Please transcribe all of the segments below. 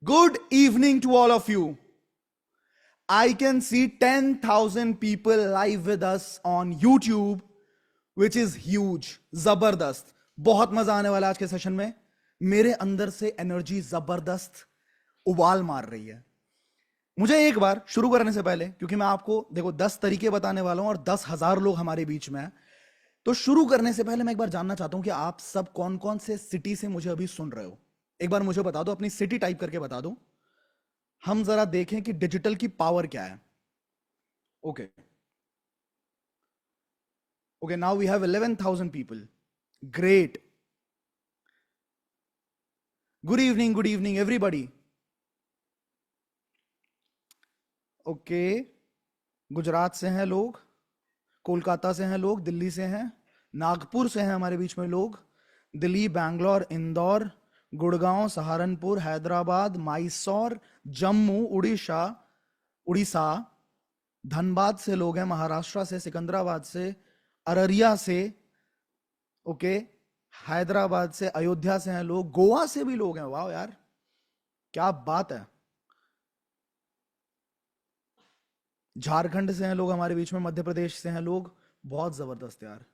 Good evening to all of you. I can see 10,000 people live with us on YouTube, which is huge. जबरदस्त. बहुत मजा आने वाला है आज के सेशन में. मेरे अंदर से एनर्जी जबरदस्त उबाल मार रही है. मुझे एक बार शुरू करने से पहले, क्योंकि मैं आपको देखो 10 तरीके बताने वाला हूं और 10,000 लोग हमारे बीच में हैं, तो शुरू करने से पहले मैं एक बार जानना चाहता हूं कि आप सब कौन कौन से सिटी से मुझे अभी सुन रहे हो. एक बार मुझे बता दो, अपनी सिटी टाइप करके बता दो. हम जरा देखें कि डिजिटल की पावर क्या है. Okay okay, now we have 11,000 people. Great. Good evening everybody. Okay, Gujarat से हैं लोग, कोलकाता से हैं लोग, दिल्ली से हैं, नागपुर से हैं हमारे बीच में लोग, दिल्ली, बैंगलोर, इंदौर, गुड़गांव, सहारनपुर, हैदराबाद, मैसूर, जम्मू, उड़ीसा, धनबाद से लोग हैं, महाराष्ट्र से, सिकंदराबाद से, अररिया से, ओके, हैदराबाद से, अयोध्या से हैं लोग, गोवा से भी लोग हैं. वाह यार, क्या बात है. झारखंड से हैं लोग हमारे बीच में, मध्य प्रदेश से हैं लोग. बहुत जबरदस्त यार.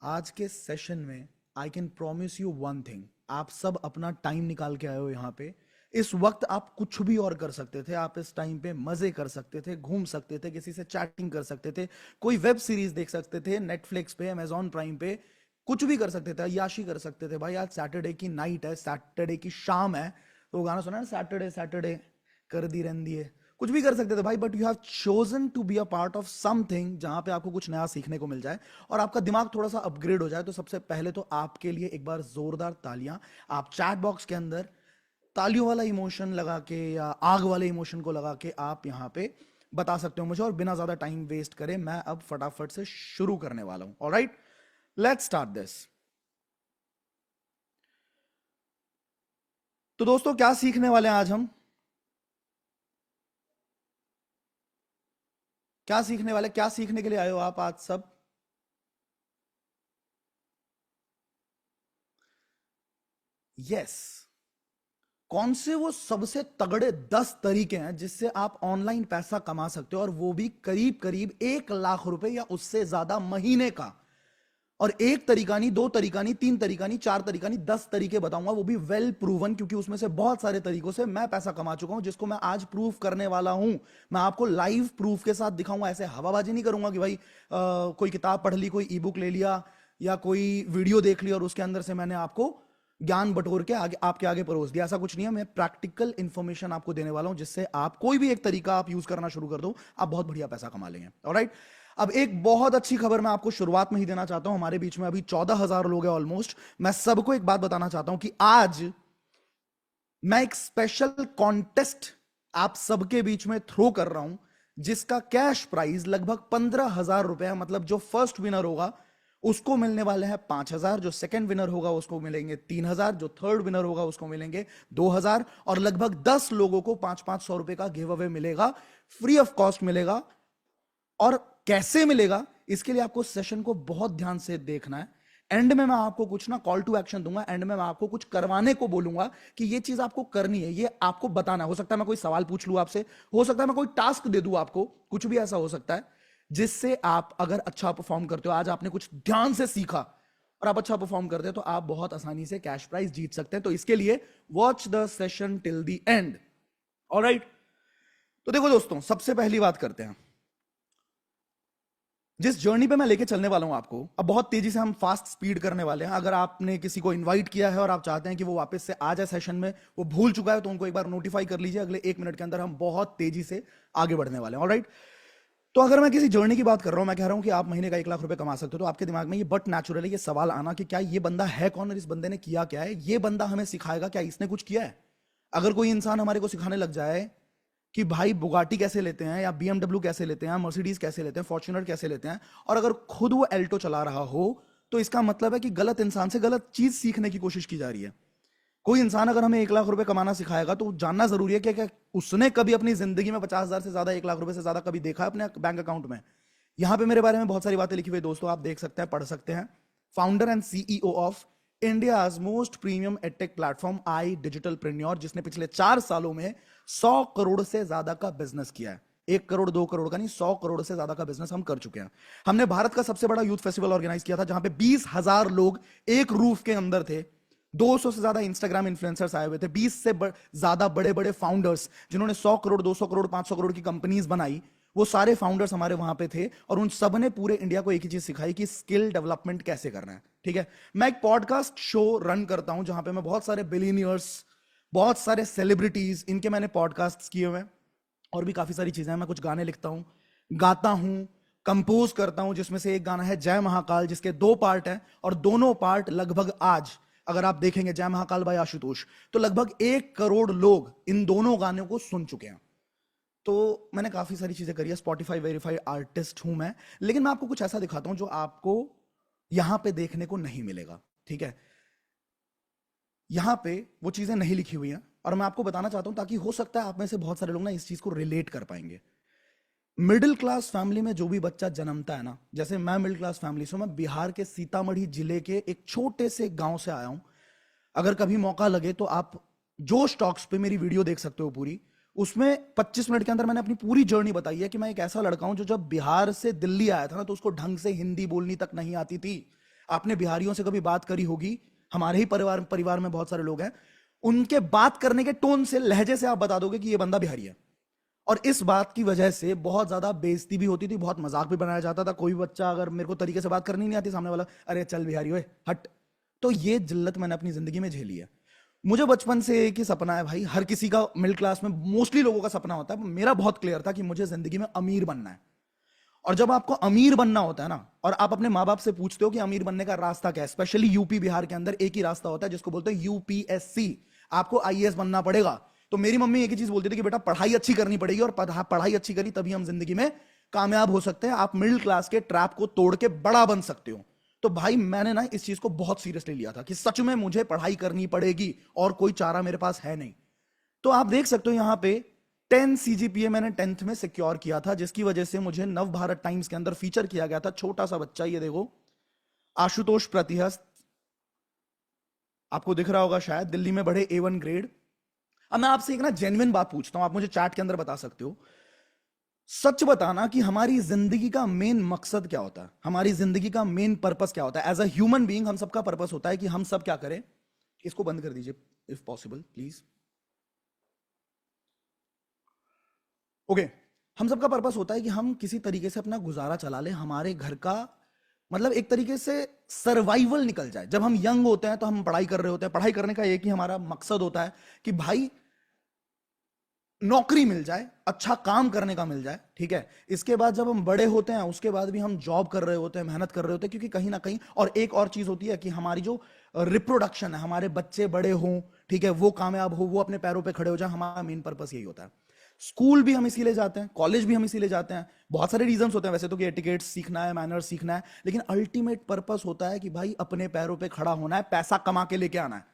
आज के सेशन में I can promise you one thing. आप सब अपना टाइम निकाल के आए हो यहाँ पे. इस वक्त आप कुछ भी और कर सकते थे. आप इस टाइम पे मजे कर सकते थे, घूम सकते थे, किसी से चैटिंग कर सकते थे, कोई वेब सीरीज देख सकते थे, नेटफ्लिक्स पे, अमेजॉन प्राइम पे, कुछ भी कर सकते थे, अय्याशी कर सकते थे. भाई आज सैटरडे की नाइट है, सैटरडे की शाम है, तो वो गाना सुना है, सैटरडे सैटरडे कर दी रहती है. कुछ भी कर सकते थे भाई, but you have chosen to be a part of something जहां पे आपको कुछ नया सीखने को मिल जाए और आपका दिमाग थोड़ा सा अपग्रेड हो जाए. तो सबसे पहले तो आपके लिए एक बार जोरदार तालियां. आप चैट बॉक्स के अंदर तालियों वाला इमोशन लगा के या आग वाले इमोशन को लगा के आप यहां पे बता सकते हो मुझे. और बिना ज्यादा टाइम वेस्ट करे मैं अब फटाफट से शुरू करने वाला हूं. Alright, let's start this. तो दोस्तों, क्या सीखने वाले हैं आज हम? क्या सीखने वाले, क्या सीखने के लिए आए हो आप आज सब? यस. कौन से वो सबसे तगड़े 10 तरीके हैं जिससे आप ऑनलाइन पैसा कमा सकते हो, और वो भी करीब करीब 1 लाख रुपए या उससे ज्यादा महीने का. और एक तरीका नहीं, दो तरीका नहीं, तीन तरीका नहीं, चार तरीका नहीं, 10 तरीके बताऊंगा, वो भी वेल प्रूवन, क्योंकि उसमें से बहुत सारे तरीकों से मैं पैसा कमा चुका हूं, जिसको मैं आज प्रूव करने वाला हूं. मैं आपको लाइव प्रूफ के साथ दिखाऊंगा. ऐसे हवाबाजी नहीं करूंगा कि भाई कोई किताब पढ़ ली, कोई ई बुक ले लिया, या कोई वीडियो देख ली और उसके अंदर से मैंने आपको ज्ञान बटोर के आगे आपके आगे परोस दिया. ऐसा कुछ नहीं है. मैं प्रैक्टिकल इंफॉर्मेशन आपको देने वाला हूं, जिससे आप कोई भी एक तरीका आप यूज करना शुरू कर दो, आप बहुत बढ़िया पैसा कमा लेंगे. ऑलराइट, अब एक बहुत अच्छी खबर मैं आपको शुरुआत में ही देना चाहता हूं. हमारे बीच में अभी 14,000 लोग हैं ऑलमोस्ट. मैं सबको एक बात बताना चाहता हूं कि आज मैं एक स्पेशल कॉन्टेस्ट आप सबके बीच में थ्रो कर रहा हूं, जिसका कैश प्राइस लगभग 15,000 रुपए है. मतलब जो फर्स्ट विनर होगा उसको मिलने वाले हैं 5,000, जो सेकंड विनर होगा उसको मिलेंगे 3,000, जो थर्ड विनर होगा उसको मिलेंगे 2,000, और लगभग 10 लोगों को 500 रुपए का गिव अवे मिलेगा, फ्री ऑफ कॉस्ट मिलेगा. और कैसे मिलेगा, इसके लिए आपको सेशन को बहुत ध्यान से देखना है. एंड में मैं आपको कुछ ना कॉल टू एक्शन दूंगा. एंड में मैं आपको कुछ करवाने को बोलूंगा कि ये चीज आपको करनी है, ये आपको बताना है. हो सकता है मैं कोई सवाल पूछ लूं आपसे, हो सकता है मैं कोई टास्क दे दूं आपको, कुछ भी ऐसा हो सकता है जिससे आप अगर अच्छा परफॉर्म करते हो, आज आपने कुछ ध्यान से सीखा और आप अच्छा परफॉर्म करते हो, तो आप बहुत आसानी से कैश प्राइज जीत सकते हैं. तो इसके लिए watch the session till the end. Alright, तो देखो दोस्तों, सबसे पहली बात करते हैं. जिस जर्नी पे मैं लेके चलने वाला हूं आपको, अब बहुत तेजी से हम फास्ट स्पीड करने वाले हैं. अगर आपने किसी को इनवाइट किया है और आप चाहते हैं कि वो वापस से आ जाए सेशन में, वो भूल चुका है, तो उनको एक बार नोटिफाई कर लीजिए. अगले 1 मिनट के अंदर हम बहुत तेजी से आगे बढ़ने वाले हैं. ऑलराइट, तो अगर मैं किसी जर्नी की बात कर रहा हूं, मैं कह रहा हूं कि आप महीने का 1 लाख रुपए कमा सकते हो, तो आपके दिमाग में ये बट नेचुरली ये सवाल आना कि क्या ये बंदा है कौन और इस बंदे ने किया क्या है, ये बंदा हमें सिखाएगा, क्या इसने कुछ किया है. अगर कोई इंसान हमारे को सिखाने लग जाए कि भाई बुगाटी कैसे लेते हैं, या बीएमडब्ल्यू कैसे लेते हैं, मर्सिडीज कैसे लेते हैं, फॉर्च्यूनर कैसे लेते हैं, और अगर खुद वो एल्टो चला रहा हो, तो इसका मतलब है कि गलत इंसान से गलत चीज सीखने की कोशिश की जा रही है. कोई इंसान अगर हमें 1 लाख रुपए कमाना सिखाएगा, तो जानना जरूरी है कि क्या उसने कभी अपनी जिंदगी में 50,000 से ज्यादा, 1 लाख रुपए से ज्यादा कभी देखा है अपने बैंक अकाउंट में. यहां पे मेरे बारे में बहुत सारी बातें लिखी हुई दोस्तों, आप देख सकते हैं, पढ़ सकते हैं. Founder and CEO of India's most premium edtech platform I digitalpreneur, जिसने पिछले 4 सालों में 100 करोड़ से ज्यादा का बिजनेस किया है। 1 करोड़ 2 करोड़ का नहीं, 100 करोड़ से ज्यादा का बिजनेस हम कर चुके हैं। हमने भारत का सबसे बड़ा यूथ फेस्टिवल ऑर्गेनाइज किया था, जहां पे 20,000 लोग एक रूफ के अंदर थे। 200 से ज्यादा इंस्टाग्राम इन्फ्लुएंसर्स आए हुए थे, 20 से ज्यादा बड़े बड़े फाउंडर्स जिन्होंने 100 करोड़ 200 करोड़ 500 करोड़ की कंपनीज बनाई, वो सारे फाउंडर्स हमारे वहां पे थे। और उन सब ने पूरे इंडिया को एक ही चीज सिखाई कि स्किल डेवलपमेंट कैसे करना है। ठीक है, मैं एक पॉडकास्ट शो रन करता हूं जहां पे मैं बहुत सारे बिलियनियर्स, बहुत सारे सेलिब्रिटीज, इनके मैंने पॉडकास्ट किए हुए हैं। और भी काफी सारी चीजें हैं। मैं कुछ गाने लिखता हूं, गाता हूं, कंपोज करता हूं, जिसमें से एक गाना है जय महाकाल, जिसके 2 पार्ट हैं। और दोनों पार्ट लगभग आज अगर आप देखेंगे जय महाकाल बाय आशुतोष, तो लगभग 1 करोड़ लोग इन दोनों गानों को सुन चुके हैं। तो मैंने काफी सारी चीजें करी है, स्पॉटिफाई वेरीफाइड आर्टिस्ट हूं मैं। लेकिन मैं आपको कुछ ऐसा दिखाता हूं जो आपको यहां पे देखने को नहीं मिलेगा। ठीक है, यहां पे वो चीजें नहीं लिखी हुई हैं, और मैं आपको बताना चाहता हूं ताकि हो सकता है आप में से बहुत सारे लोग ना इस चीज को रिलेट कर पाएंगे। मिडिल क्लास फैमिली में जो भी बच्चा जन्मता है ना, जैसे मैं मिडिल क्लास फैमिली से हूं, मैं बिहार के सीतामढ़ी जिले के एक छोटे से गांव से आया हूं। अगर कभी मौका लगे तो आप जो स्टॉक्स पे मेरी वीडियो देख सकते हो पूरी, उसमें 25 मिनट के अंदर मैंने अपनी पूरी जर्नी बताई है कि मैं एक ऐसा लड़का हूं जो जब बिहार से दिल्ली आया था ना, तो उसको ढंग से हिंदी बोलनी तक नहीं आती थी। आपने बिहारियों से कभी बात करी होगी, हमारे ही परिवार में बहुत सारे लोग हैं, उनके बात करने के टोन से, लहजे से आप बता दोगे कि ये बंदा बिहारी है। और इस बात की वजह से बहुत ज्यादा बेइज्जती भी होती थी, बहुत मजाक भी बनाया जाता था। कोई बच्चा अगर मेरे को तरीके से बात करनी नहीं आती, सामने वाला अरे चल बिहारी ओए हट। तो ये जिल्लत मैंने अपनी जिंदगी में झेली है। मुझे बचपन से एक ही सपना है भाई, हर किसी का मिडिल क्लास में मोस्टली लोगों का सपना होता है, मेरा बहुत क्लियर था कि मुझे जिंदगी में अमीर बनना है। और जब आपको अमीर बनना होता है ना, और आप अपने माँ बाप से पूछते हो कि अमीर बनने का रास्ता क्या है, स्पेशली यूपी बिहार के अंदर एक ही रास्ता होता है जिसको बोलते हैं यूपीएससी, आपको आईएएस बनना पड़ेगा। तो मेरी मम्मी एक ही चीज बोलती थी कि बेटा पढ़ाई अच्छी करनी पड़ेगी, और पढ़ाई अच्छी करी तभी हम जिंदगी में कामयाब हो सकते हैं, आप मिडिल क्लास के ट्रैप को तोड़ के बड़ा बन सकते हो। तो भाई मैंने ना इस चीज को बहुत सीरियसली लिया था कि सच में मुझे पढ़ाई करनी पड़ेगी और कोई चारा मेरे पास है नहीं। तो आप देख सकते हो यहां पे 10 सीजीपीए मैंने 10th में सिक्योर किया था, जिसकी वजह से मुझे नव भारत टाइम्स के अंदर फीचर किया गया था। छोटा सा बच्चा, ये देखो आशुतोष प्रतिहस्त, आपको दिख रहा होगा शायद, दिल्ली में बढ़े A1 ग्रेड। अब मैं आपसे एक ना जेन्युइन बात पूछता हूं, आप मुझे चैट के अंदर बता सकते हो, सच बताना कि हमारी जिंदगी का मेन मकसद क्या होता है, हमारी जिंदगी का मेन पर्पस क्या होता है। एज अ ह्यूमन बीइंग हम सबका पर्पस होता है कि हम सब क्या करें। इसको बंद कर दीजिए इफ पॉसिबल प्लीज। ओके, हम सबका पर्पस होता है कि हम किसी तरीके से अपना गुजारा चला ले, हमारे घर का मतलब एक तरीके से सर्वाइवल निकल जाए। जब हम यंग होते हैं तो हम पढ़ाई कर रहे होते हैं, पढ़ाई करने का एक ही हमारा मकसद होता है कि भाई नौकरी मिल जाए, अच्छा काम करने का मिल जाए। ठीक है, इसके बाद जब हम बड़े होते हैं उसके बाद भी हम जॉब कर रहे होते हैं, मेहनत कर रहे होते हैं, क्योंकि कहीं ना कहीं, और एक और चीज होती है कि हमारी जो रिप्रोडक्शन है, हमारे बच्चे बड़े हों, ठीक है, वो कामयाब हो, वो अपने पैरों पे खड़े हो जाए, हमारा मेन पर्पस यही होता है। स्कूल भी हम इसीलिए जाते हैं, कॉलेज भी हम इसीलिए जाते हैं, बहुत सारे रीजंस होते हैं वैसे तो, कि एटिकेट सीखना है, मैनर्स सीखना है, लेकिन अल्टीमेट पर्पस होता है कि भाई अपने पैरों पे खड़ा होना है, पैसा कमा के लेके आना है।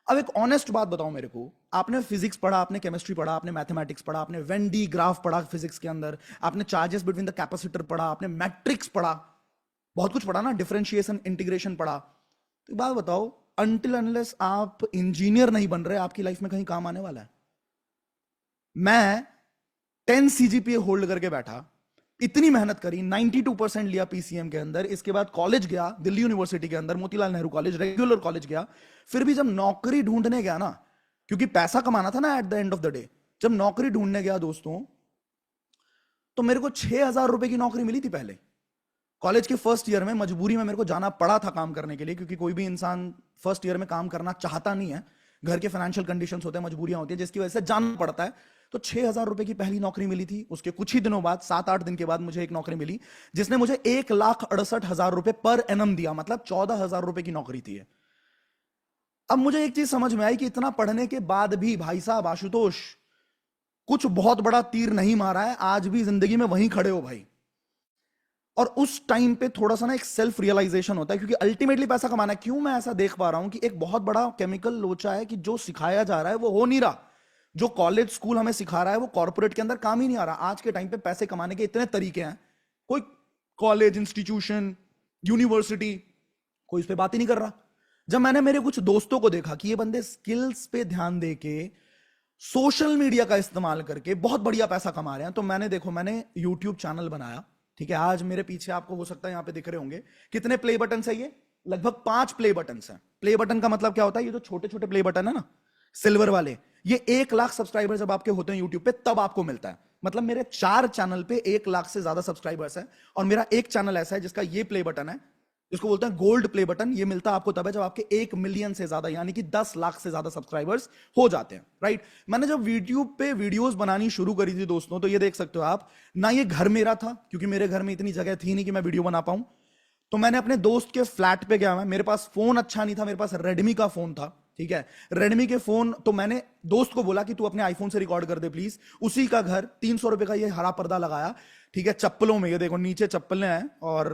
अब एक ऑनेस्ट बात बताओ मेरे को, आपने फिजिक्स पढ़ा, आपने केमिस्ट्री पढ़ा, आपने मैथमेटिक्स पढ़ा, आपने वेन डी ग्राफ पढ़ा फिजिक्स के अंदर, आपने चार्जेस बिटवीन द कैपेसिटर पढ़ा, आपने मैट्रिक्स पढ़ा, बहुत कुछ पढ़ा ना, डिफरेंशिएशन इंटीग्रेशन पढ़ा। तो एक बात बताओ, अनटिल अनलेस आप इंजीनियर नहीं बन रहे, आपकी लाइफ में कहीं काम आने वाला है? मैं 10 सीजीपीए होल्ड करके बैठा, इतनी मेहनत करी, 92% लिया पीसीएम के अंदर, इसके बाद कॉलेज गया दिल्ली यूनिवर्सिटी के अंदर, Motilal Nehru college, regular college गया। फिर भी जब नौकरी ढूंढने गया ना, क्योंकि पैसा कमाना था ना at the end of the day, जब नौकरी ढूंढने गया दोस्तों, तो मेरे को 6,000 रुपए की नौकरी मिली थी पहले। कॉलेज के फर्स्ट ईयर में मजबूरी में मेरे को जाना पड़ा था काम करने के लिए, क्योंकि कोई भी इंसान फर्स्ट ईयर में काम करना चाहता नहीं है, घर के फाइनेंशियल कंडीशंस होते हैं, मजबूरियां होती है, जिसकी वजह से जाना पड़ता है। तो 6,000 रुपए की पहली नौकरी मिली थी। उसके कुछ ही दिनों बाद, 7-8 दिन के बाद, मुझे एक नौकरी मिली जिसने मुझे 1,68,000 रुपए पर एनम दिया, मतलब 14,000 रुपए की नौकरी थी। अब मुझे एक चीज समझ में आई कि इतना पढ़ने के बाद भी भाई साहब आशुतोष कुछ बहुत बड़ा तीर नहीं मारा है, आज भी जिंदगी में वहीं खड़े हो भाई। और उस टाइम पे थोड़ा सा ना एक सेल्फ रियलाइजेशन होता है, क्योंकि अल्टीमेटली पैसा कमाना है। क्यों मैं ऐसा देख पा रहा हूं कि एक बहुत बड़ा केमिकल लोचा है कि जो सिखाया जा रहा है वो हो नहीं रहा, जो कॉलेज स्कूल हमें सिखा रहा है वो कॉर्पोरेट के अंदर काम ही नहीं आ रहा। आज के टाइम पे पैसे कमाने के इतने तरीके हैं, कोई कॉलेज, इंस्टीट्यूशन, यूनिवर्सिटी, कोई इस पे बात ही नहीं कर रहा। जब मैंने मेरे कुछ दोस्तों को देखा कि ये बंदे स्किल्स पे ध्यान दे के सोशल मीडिया का इस्तेमाल करके बहुत बढ़िया पैसा कमा रहे हैं, तो मैंने यूट्यूब चैनल बनाया। ठीक है, आज मेरे पीछे आपको हो सकता है यहां पे दिख रहे होंगे कितने प्ले बटन है। ये लगभग 5 प्ले बटन हैं। प्ले बटन का मतलब क्या होता है? ये जो छोटे छोटे प्ले बटन है ना, सिल्वर वाले, ये 1 लाख सब्सक्राइबर जब आपके होते हैं यूट्यूब पे तब आपको मिलता है। मतलब मेरे 4 चैनल पे 1 लाख से ज्यादा सब्सक्राइबर्स है, और मेरा एक चैनल ऐसा है जिसका ये प्ले बटन है, जिसको बोलते हैं गोल्ड प्ले बटन। ये मिलता है आपको तब है जब आपके 1 मिलियन से ज्यादा, यानी कि 10 लाख से ज्यादा सब्सक्राइबर्स हो जाते हैं, राइट। मैंने जब यूट्यूब पे वीडियोस बनानी शुरू करी थी दोस्तों, तो ये देख सकते हो आप ना, ये घर मेरा था क्योंकि मेरे घर में इतनी जगह थी नहीं कि मैं वीडियो बना पाऊं। तो मैंने अपने दोस्त के फ्लैट पे गया, मैं, मेरे पास फोन अच्छा नहीं था, मेरे पास रेडमी का फोन था। ठीक है, रेडमी के फोन, तो मैंने दोस्त को बोला कि तू अपने आईफोन से रिकॉर्ड कर दे प्लीज। उसी का घर, 300 रुपए का ये हरा पर्दा लगाया, ठीक है, चप्पलों में, ये देखो नीचे चप्पलें हैं, और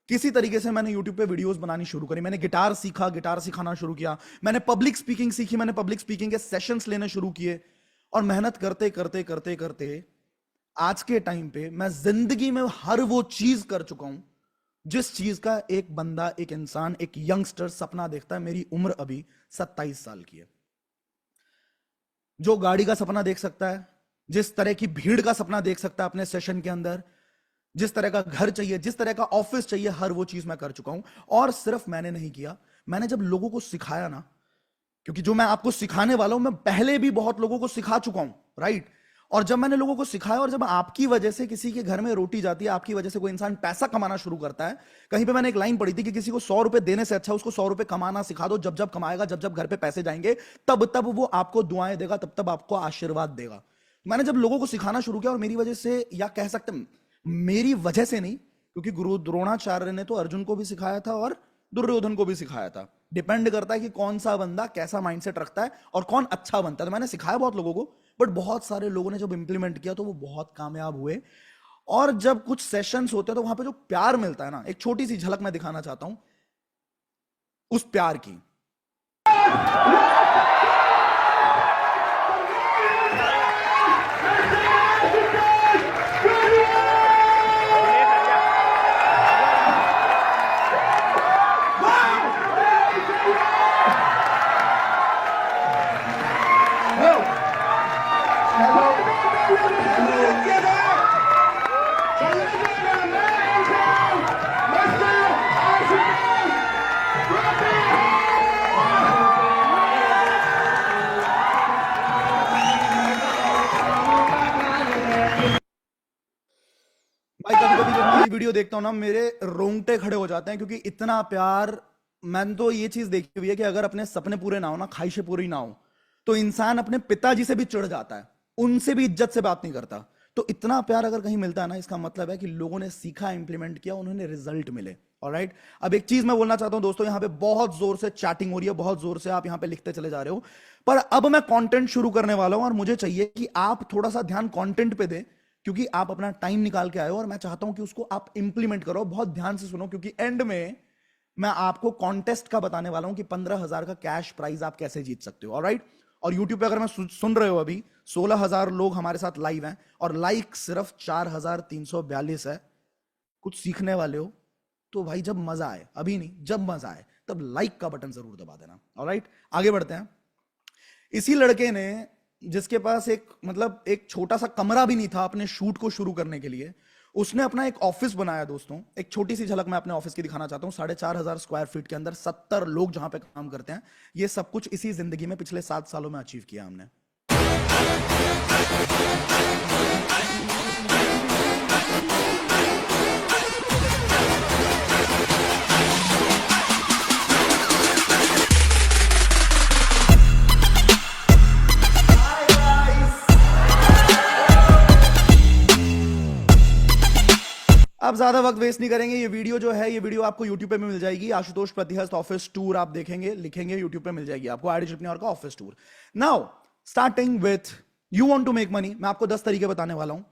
किसी तरीके से मैंने यूट्यूब पे वीडियोस बनानी शुरू करी। मैंने गिटार सीखा, गिटार सिखाना शुरू किया, मैंने पब्लिक स्पीकिंग सीखी, मैंने पब्लिक स्पीकिंग के सेशंस लेने शुरू किए, और मेहनत करते करते करते करते आज के टाइम पे मैं जिंदगी में हर वो चीज कर चुका हूं जिस चीज का एक बंदा, एक इंसान, एक यंगस्टर सपना देखता है। मेरी उम्र अभी 27 साल की है। जो गाड़ी का सपना देख सकता है, जिस तरह की भीड़ का सपना देख सकता है अपने सेशन के अंदर, जिस तरह का घर चाहिए, जिस तरह का ऑफिस चाहिए, हर वो चीज मैं कर चुका हूं। और सिर्फ मैंने नहीं किया, मैंने जब लोगों को सिखाया ना, क्योंकि जो मैं आपको सिखाने वाला हूं, मैं पहले भी बहुत लोगों को सिखा चुका हूं, राइट। और जब मैंने लोगों को सिखाया, और जब आपकी वजह से किसी के घर में रोटी जाती है, आपकी वजह से कोई इंसान पैसा कमाना शुरू करता है, कहीं पे मैंने एक लाइन पढ़ी थी कि किसी को 100 रुपए देने से अच्छा उसको 100 रुपए कमाना सिखा दो। जब जब कमाएगा, जब जब घर पे पैसे जाएंगे, तब तब वो आपको दुआएं देगा, तब तब आपको आशीर्वाद देगा। मैंने जब लोगों को सिखाना शुरू किया, और मेरी वजह से, या कह सकते हैं मेरी वजह से नहीं, क्योंकि गुरु द्रोणाचार्य ने तो अर्जुन को भी सिखाया था और दुर्योधन को भी सिखाया था। डिपेंड करता है कि कौन सा बंदा कैसा माइंडसेट रखता है और कौन अच्छा बनता है। तो मैंने सिखाया बहुत लोगों को, बट बहुत सारे लोगों ने जब इंप्लीमेंट किया तो वो बहुत कामयाब हुए। और जब कुछ सेशंस होते हैं तो वहां पे जो प्यार मिलता है ना, एक छोटी सी झलक मैं दिखाना चाहता हूं उस प्यार की। भाई कभी कभी जब मैं ये वीडियो देखता हूँ ना, मेरे रोंगटे खड़े हो जाते हैं, क्योंकि इतना प्यार। मैंने तो ये चीज देखी हुई है कि अगर अपने सपने पूरे ना हो ना, ख्वाहिशें पूरी ना हो, तो इंसान अपने पिताजी से भी चिढ़ जाता है, उनसे भी इज्जत से बात नहीं करता। तो इतना प्यार अगर कहीं मिलता है ना, इसका मतलब है कि लोगों ने सीखा, इंप्लीमेंट किया, उन्होंने रिजल्ट मिले। ऑलराइट, अब एक चीज मैं बोलना चाहता हूं दोस्तों, यहां पे बहुत जोर से चैटिंग हो रही है, बहुत जोर से आप यहां पे लिखते चले जा रहे हो, पर अब मैं कंटेंट शुरू करने वाला हूं, और मुझे चाहिए कि आप थोड़ा सा ध्यान कंटेंट पे दें, क्योंकि आप अपना टाइम निकाल के आए हो, और मैं चाहता हूं कि उसको आप इंप्लीमेंट करो। बहुत ध्यान से सुनो, क्योंकि एंड में मैं आपको कॉन्टेस्ट का बताने वाला हूं कि 15,000 का कैश प्राइज आप कैसे जीत सकते हो। ऑलराइट, और यूट्यूब पे अगर मैं सुन रहे हो अभी 16,000 लोग हमारे साथ लाइव हैं, और लाइक सिर्फ 4,342 है। कुछ सीखने वाले हो तो भाई जब मजा आए, अभी नहीं, जब मजा आए तब लाइक का बटन जरूर दबा देना। ऑलराइट, आगे बढ़ते हैं। इसी लड़के ने, जिसके पास एक, मतलब एक छोटा सा कमरा भी नहीं था अपने शूट को शुरू करने के लिए, उसने अपना एक ऑफिस बनाया दोस्तों। एक छोटी सी झलक मैं अपने ऑफिस की दिखाना चाहता हूं। 4,500 स्क्वायर फीट के अंदर 70 लोग जहां पे काम करते हैं। ये सब कुछ इसी जिंदगी में पिछले 7 सालों में अचीव किया हमने। अब ज्यादा वक्त वेस्ट नहीं करेंगे। ये वीडियो जो है, ये वीडियो आपको यूट्यूब पे मिल जाएगी। आशुतोष प्रतिहस्त ऑफिस टूर आप देखेंगे, लिखेंगे, यूट्यूब पे मिल जाएगी आपको, आईडी एंटरप्रेन्योर का office tour. Now starting with you want to make money, मैं आपको 10 तरीके बताने वाला हूं।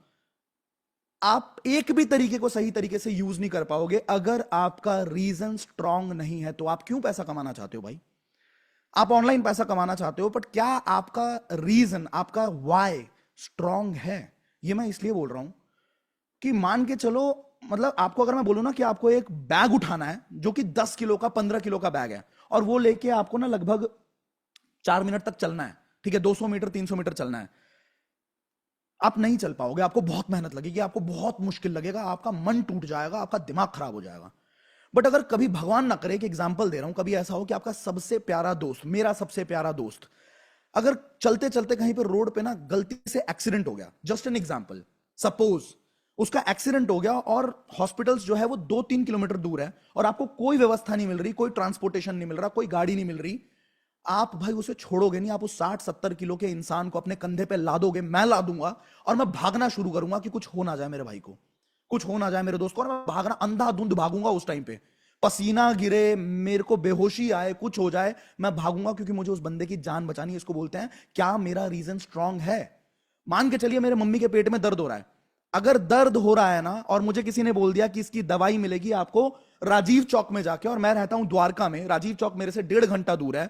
आप एक भी तरीके को सही तरीके से यूज नहीं कर पाओगे अगर आपका रीजन स्ट्रांग नहीं है। तो आप क्यों पैसा कमाना चाहते हो भाई? आप ऑनलाइन पैसा कमाना चाहते हो, बट क्या आपका रीजन, आपका वाई स्ट्रांग है? ये मैं इसलिए बोल रहा हूं कि मान के चलो, मतलब आपको अगर मैं बोलूं ना कि आपको एक बैग उठाना है जो कि 10 किलो का, 15 किलो का बैग है, और वो लेके आपको ना लगभग 4 मिनट तक चलना है, ठीक है, 200 मीटर 300 मीटर चलना है, आप नहीं चल पाओगे, आपको बहुत मेहनत लगेगी, आपको बहुत मुश्किल लगेगा, आपका मन टूट जाएगा, आपका दिमाग खराब हो जाएगा। बट अगर कभी भगवान ना करे, कि एग्जाम्पल दे रहा हूं, कभी ऐसा हो कि आपका सबसे प्यारा दोस्त, मेरा सबसे प्यारा दोस्त, अगर चलते चलते कहीं पर रोड पे ना गलती से एक्सीडेंट हो गया, जस्ट एन एग्जाम्पल, सपोज उसका एक्सीडेंट हो गया और हॉस्पिटल्स जो है वो 2-3 किलोमीटर दूर है, और आपको कोई व्यवस्था नहीं मिल रही, कोई ट्रांसपोर्टेशन नहीं मिल रहा, कोई गाड़ी नहीं मिल रही, आप भाई उसे छोड़ोगे नहीं, आप उस 60-70 किलो के इंसान को अपने कंधे पे लादोगे, मैं ला दूंगा, और मैं भागना शुरू करूंगा कि कुछ हो ना जाए मेरे भाई को, कुछ हो ना जाए मेरे दोस्त को, और मैं भागना अंधाधुंध भागूंगा उस टाइम पे, पसीना गिरे, मेरे को बेहोशी आए, कुछ हो जाए, मैं भागूंगा, क्योंकि मुझे उस बंदे की जान बचानी है। इसको बोलते हैं क्या मेरा रीजन स्ट्रांग है। मान के चलिए मेरे मम्मी के पेट में दर्द हो रहा है, अगर दर्द हो रहा है ना, और मुझे किसी ने बोल दिया कि इसकी दवाई मिलेगी आपको राजीव चौक में जाके, और मैं रहता हूं द्वारका में, राजीव चौक मेरे से 1.5 घंटा दूर है,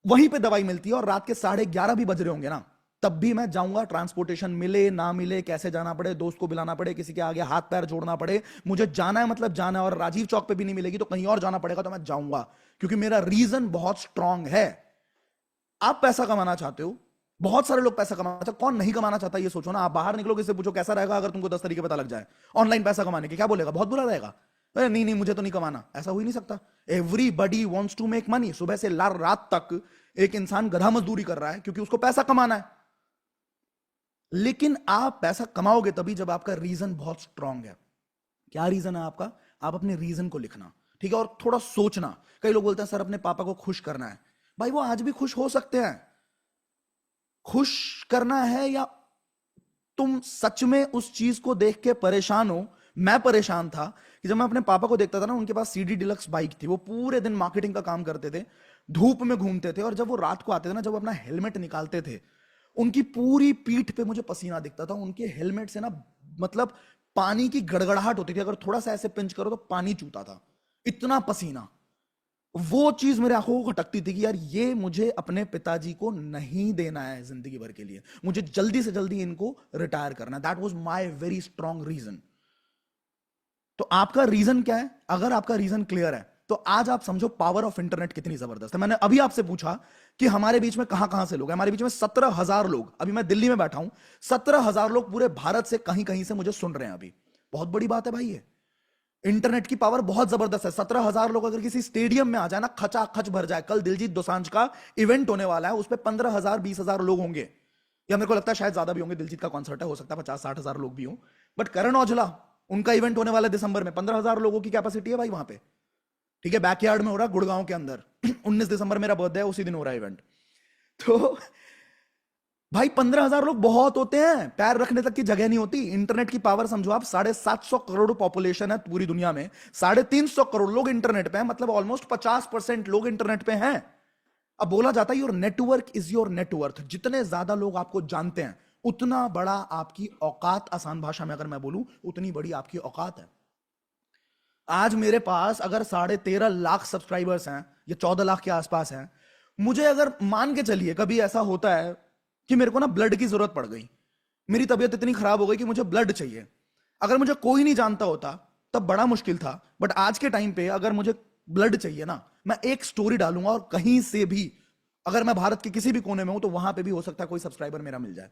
वहीं पे दवाई मिलती है, और रात के 11:30 भी बज रहे होंगे ना, तब भी मैं जाऊंगा, ट्रांसपोर्टेशन मिले ना मिले, कैसे जाना पड़े, दोस्त को बुलाना पड़े, किसी के आगे हाथ पैर जोड़ना पड़े, मुझे जाना है, मतलब जाना है, और राजीव चौक पे भी नहीं मिलेगी तो कहीं और जाना पड़ेगा, तो मैं जाऊंगा, क्योंकि मेरा रीजन बहुत स्ट्रांग है। आप पैसा कमाना चाहते हो, बहुत सारे लोग पैसा कमाना चाहते, कौन नहीं कमाना चाहता ये सोचो ना। आप बाहर निकलोगे, इससे पूछो कैसा रहेगा अगर तुमको 10 तरीके पता लग जाए ऑनलाइन पैसा कमाने के, क्या बोलेगा, बहुत बुरा रहेगा, नहीं नहीं मुझे तो नहीं कमाना, ऐसा हो ही नहीं सकता। Everybody wants to make money, सुबह से रात तक एक इंसान गधा मजदूरी कर रहा है क्योंकि उसको पैसा कमाना है। लेकिन आप पैसा कमाओगे तभी जब आपका रीजन बहुत स्ट्रांग है। क्या रीजन है आपका, आप अपने रीजन को लिखना, ठीक है, और थोड़ा सोचना। कई लोग बोलते हैं सर अपने पापा को खुश करना है, भाई वो आज भी खुश हो सकते हैं। खुश करना है या तुम सच में उस चीज को देख के परेशान हो। मैं परेशान था कि जब मैं अपने पापा को देखता था ना, उनके पास सीडी डिलक्स बाइक थी, वो पूरे दिन मार्केटिंग का काम करते थे, धूप में घूमते थे, और जब वो रात को आते थे ना, जब अपना हेलमेट निकालते थे, उनकी पूरी पीठ पे मुझे पसीना दिखता था। उनके हेलमेट से ना मतलब पानी की गड़गड़ाहट होती थी, अगर थोड़ा सा ऐसे पिंच करो तो पानी चूता था, इतना पसीना। वो चीज मेरे आंखों को खटकती थी कि यार ये मुझे अपने पिताजी को नहीं देना है जिंदगी भर के लिए, मुझे जल्दी से जल्दी इनको रिटायर करना है। That was my very strong reason. तो आपका रीजन क्या है? अगर आपका रीजन क्लियर है तो आज आप समझो पावर ऑफ इंटरनेट कितनी जबरदस्त है। मैंने अभी आपसे पूछा कि हमारे बीच में कहां कहां से लोग हैं, हमारे बीच में 17,000 लोग, अभी मैं दिल्ली में बैठा हूं, 17,000 लोग पूरे भारत से कहीं कहीं से मुझे सुन रहे हैं अभी। बहुत बड़ी बात है भाई ये, इंटरनेट की पावर बहुत जबरदस्त है। 17,000 लोग अगर किसी स्टेडियम में आ जाए ना, खचा खच भर जाए। कल दिलजीत दोसांझ का इवेंट होने वाला है, उस पर 15,000 20,000 लोग होंगे, या मेरे को लगता है शायद ज्यादा भी होंगे, दिलजीत का कॉन्सर्ट है, हो सकता है 50-60,000 लोग भी हों। बट करण औजला, उनका इवेंट होने वाला है दिसंबर में, 15,000 लोगों की कैपेसिटी है भाई वहां पे, ठीक है, बैकयार्ड में हो रहा है गुड़गांव के अंदर। 19 दिसंबर मेरा बर्थडे है, उसी दिन हो रहा है इवेंट। तो भाई 15,000 लोग बहुत होते हैं, पैर रखने तक की जगह नहीं होती। इंटरनेट की पावर समझो आप, 750 करोड़ पॉपुलेशन है पूरी दुनिया में, 350 करोड़ लोग इंटरनेट पे हैं, मतलब ऑलमोस्ट 50% लोग इंटरनेट पे हैं। अब बोला जाता है your network is your net worth. जितने ज्यादा लोग आपको जानते हैं उतना बड़ा आपकी औकात, आसान भाषा में अगर मैं बोलूं उतनी बड़ी आपकी औकात है। आज मेरे पास अगर 13.5 लाख सब्सक्राइबर्स हैं, या 14 लाख के आसपास हैं, मुझे अगर मान के चलिए कभी ऐसा होता है कि मेरे को ना ब्लड की जरूरत पड़ गई, मेरी तबीयत इतनी खराब हो गई कि मुझे ब्लड चाहिए, अगर मुझे कोई नहीं जानता होता तब बड़ा मुश्किल था। बट आज के टाइम पे अगर मुझे ब्लड चाहिए ना, मैं एक स्टोरी डालूंगा और कहीं से भी, अगर मैं भारत के किसी भी कोने में हूं तो वहां पे भी हो सकता है कोई सब्सक्राइबर मेरा मिल जाए।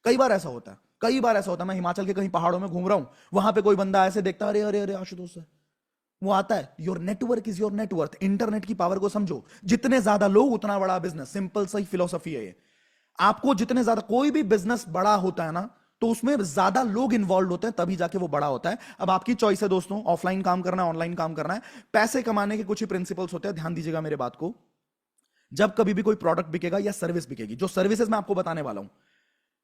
कई बार ऐसा होता है, कई बार ऐसा होता है, मैं हिमाचल के कहीं पहाड़ों में घूम रहा हूं, वहां पे कोई बंदा ऐसे देखता है, अरे अरे अरे आशुतोष सर, वो आता है। Your network is your net worth. Internet की पावर को समझो, जितने ज्यादा लोग उतना बड़ा बिजनेस, सिंपल सी फिलोसफी है ये। आपको जितने ज्यादा, कोई भी बिजनेस बड़ा होता है ना तो उसमें ज्यादा लोग इन्वॉल्व होते हैं, तभी जाके वो बड़ा होता है। अब आपकी चॉइस है दोस्तों, ऑफलाइन काम करना है, ऑनलाइन काम करना है। पैसे कमाने के कुछ ही प्रिंसिपल्स होते हैं, ध्यान दीजिएगा मेरे बात को। जब कभी भी कोई प्रोडक्ट बिकेगा या सर्विस बिकेगी, जो सर्विसेज मैं आपको बताने वाला हूं,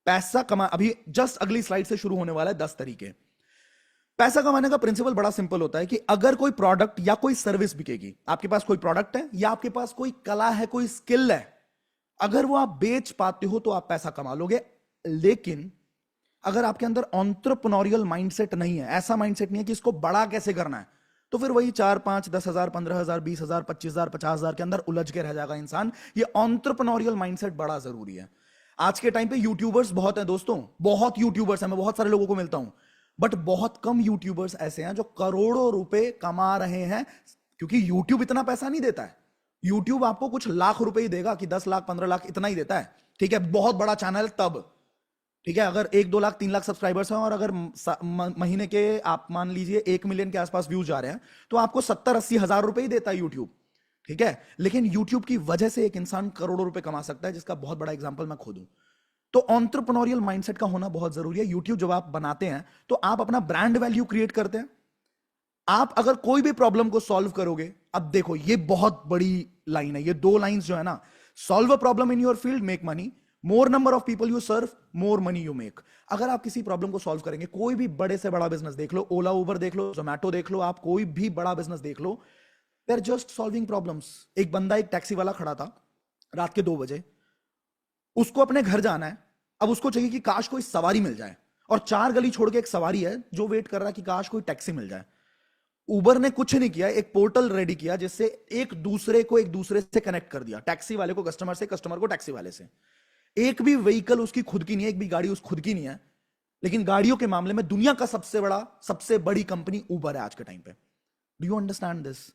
पैसा कमा, अभी जस्ट अगली स्लाइड से शुरू होने वाला है 10 तरीके। पैसा कमाने का प्रिंसिपल बड़ा सिंपल होता है कि अगर कोई प्रोडक्ट या कोई सर्विस बिकेगी, आपके पास कोई प्रोडक्ट है या आपके पास कोई कला है, कोई स्किल है, अगर वो आप बेच पाते हो तो आप पैसा कमा लोगे। लेकिन अगर आपके अंदर एंटरप्रेन्योरियल माइंडसेट नहीं है, ऐसा माइंडसेट नहीं है कि इसको बड़ा कैसे करना है, तो फिर वही 4 5 10,000 15,000 20,000 25,000 50,000 के अंदर उलझ के रह जाएगा इंसान। ये एंटरप्रेन्योरियल माइंडसेट बड़ा जरूरी है। आज के टाइम पे यूट्यूबर्स बहुत हैं दोस्तों, बहुत यूट्यूबर्स हैं, मैं बहुत सारे लोगों को मिलता हूं, बट बहुत कम यूट्यूबर्स ऐसे हैं जो करोड़ों रुपए कमा रहे हैं, क्योंकि यूट्यूब इतना पैसा नहीं देता है। यूट्यूब आपको कुछ लाख रुपए ही देगा कि 10 लाख 15 लाख इतना ही देता है, ठीक है, बहुत बड़ा चैनल तब, ठीक है, अगर 1 2 लाख 3 लाख सब्सक्राइबर्स हैं और अगर महीने के आप मान लीजिए 1 मिलियन के आसपास व्यूज जा रहे हैं, तो आपको 70 80 हजार रुपए ही देता है यूट्यूब, ठीक है। लेकिन यूट्यूब की वजह से एक इंसान करोड़ों रुपए कमा सकता है, जिसका बहुत बड़ा एग्जांपल मैं खुद हूं। तो एंटरप्रेन्योरियल माइंडसेट का होना बहुत जरूरी है। यूट्यूब जब आप बनाते हैं तो आप अपना ब्रांड वैल्यू क्रिएट करते हैं। आप अगर कोई भी प्रॉब्लम को सॉल्व करोगे, अब देखो ये बहुत बड़ी लाइन है, ये दो लाइंस जो है ना, solve a problem in your field, make money, more number of people you serve, more money you make. अगर आप किसी प्रॉब्लम को सॉल्व करेंगे, कोई भी बड़े से बड़ा बिजनेस देख लो, ओला उबर देख लो, जोमैटो देख लो, आप कोई भी बड़ा बिजनेस देख लो, they are just solving problems. एक बंदा, एक टैक्सी वाला खड़ा था रात के 2 बजे, उसको अपने घर जाना है। अब उसको चाहिए कि काश कोई सवारी मिल जाए, और 4 गली छोड़ के एक सवारी है जो वेट कर रहा है कि काश कोई टैक्सी मिल जाए। उबर ने कुछ नहीं किया, एक पोर्टल रेडी किया जिससे एक दूसरे से कनेक्ट कर दिया, टैक्सी वाले को कस्टमर से, कस्टमर को टैक्सी वाले से। एक भी व्हीकल उसकी खुद की नहीं है, एक भी गाड़ी उस खुद की नहीं है, लेकिन गाड़ियों के मामले में दुनिया का सबसे बड़ी कंपनी उबर है आज के टाइम पे। Do you understand this?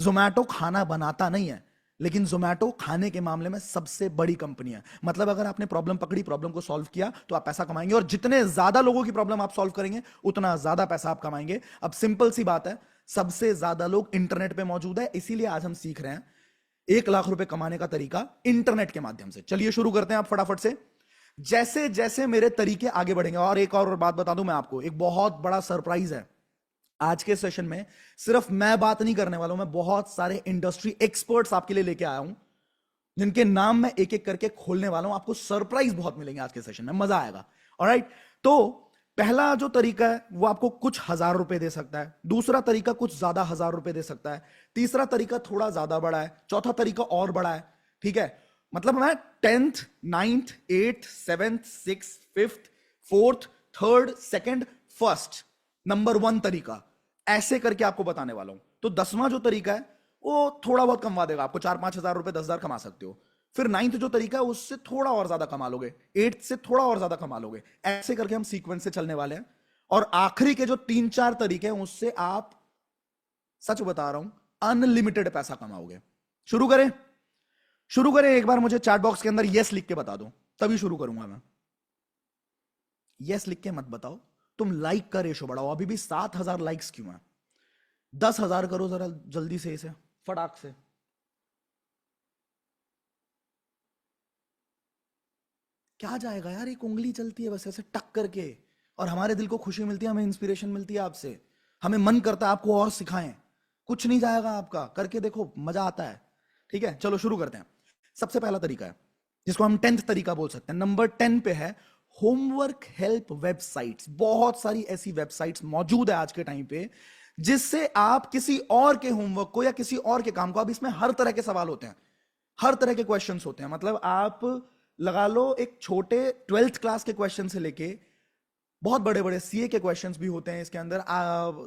Zomato खाना बनाता नहीं है, लेकिन जोमैटो खाने के मामले में सबसे बड़ी कंपनी है। मतलब अगर आपने प्रॉब्लम पकड़ी, प्रॉब्लम को सॉल्व किया, तो आप पैसा कमाएंगे, और जितने ज्यादा लोगों की प्रॉब्लम आप सॉल्व करेंगे, उतना ज्यादा पैसा आप कमाएंगे। अब सिंपल सी बात है, सबसे ज्यादा लोग इंटरनेट पे मौजूद है, इसीलिए आज हम सीख रहे हैं 1 लाख रुपए कमाने का तरीका इंटरनेट के माध्यम से। चलिए शुरू करते हैं आप फटाफट से। जैसे जैसे मेरे तरीके आगे बढ़ेंगे, और एक और बात बता दूं मैं आपको, एक बहुत बड़ा सरप्राइज है आज के सेशन में। सिर्फ मैं बात नहीं करने वाला हूं, मैं बहुत सारे इंडस्ट्री एक्सपर्ट्स आपके लिए लेके आया हूं, जिनके नाम मैं एक एक करके खोलने वाला हूं। आपको सरप्राइज बहुत मिलेंगे आज के सेशन में, मजा आएगा। ऑलराइट, तो पहला जो तरीका है वो आपको कुछ हजार रुपए दे सकता है, दूसरा तरीका कुछ ज्यादा हजार रुपए दे सकता है, तीसरा तरीका थोड़ा ज्यादा बड़ा है, चौथा तरीका और बड़ा है, ठीक है। मतलब मैं 10th 9th 8th 7th 6th 5th 4th 3rd 2nd 1st number 1 तरीका ऐसे करके आपको बताने वाला हूं। तो 10वां जो तरीका है वो थोड़ा बहुत कमा देगा आपको, 4 5 हजार रुपए, 10 हजार कमा सकते हो। फिर 9th जो तरीका है उससे थोड़ा और ज्यादा कमा लोगे, 8th से थोड़ा और ज्यादा कमा लोगे, ऐसे करके हम सीक्वेंस से चलने वाले हैं। और आखिरी के जो 3 4 तरीके हैं उससे आप, सच बता रहा हूं, अनलिमिटेड पैसा कमाओगे। शुरू करें? शुरू करें। एक बार मुझे चैट बॉक्स के अंदर यस लिख के बता दो, तभी शुरू करूंगा मैं। यस लिख के मत बताओ, तुम लाइक का रेशो बढ़ाओ। अभी भी 7 हजार लाइक्स क्यों है? 10 हजार करो जरा जल्दी से, इसे फटाक से। क्या जाएगा यार, एक उंगली चलती है बस ऐसे टक करके, और हमारे दिल को खुशी मिलती है, हमें इंस्पिरेशन मिलती है आपसे, हमें मन करता है आपको और सिखाएं। कुछ नहीं जाएगा आपका, करके देखो, मजा आता है। ठीक है, चलो शुरू करते हैं। सबसे पहला तरीका है जिसको हम 10th तरीका बोल सकते हैं, नंबर 10 पे है होमवर्क हेल्प वेबसाइट्स। बहुत सारी ऐसी वेबसाइट्स मौजूद है आज के टाइम पे, जिससे आप किसी और के होमवर्क को या किसी और के काम को, अब इसमें हर तरह के सवाल होते हैं, हर तरह के क्वेश्चंस होते हैं। मतलब आप लगा लो एक छोटे 12th क्लास के क्वेश्चन से लेके बहुत बड़े बड़े सीए के क्वेश्चंस भी होते हैं इसके अंदर,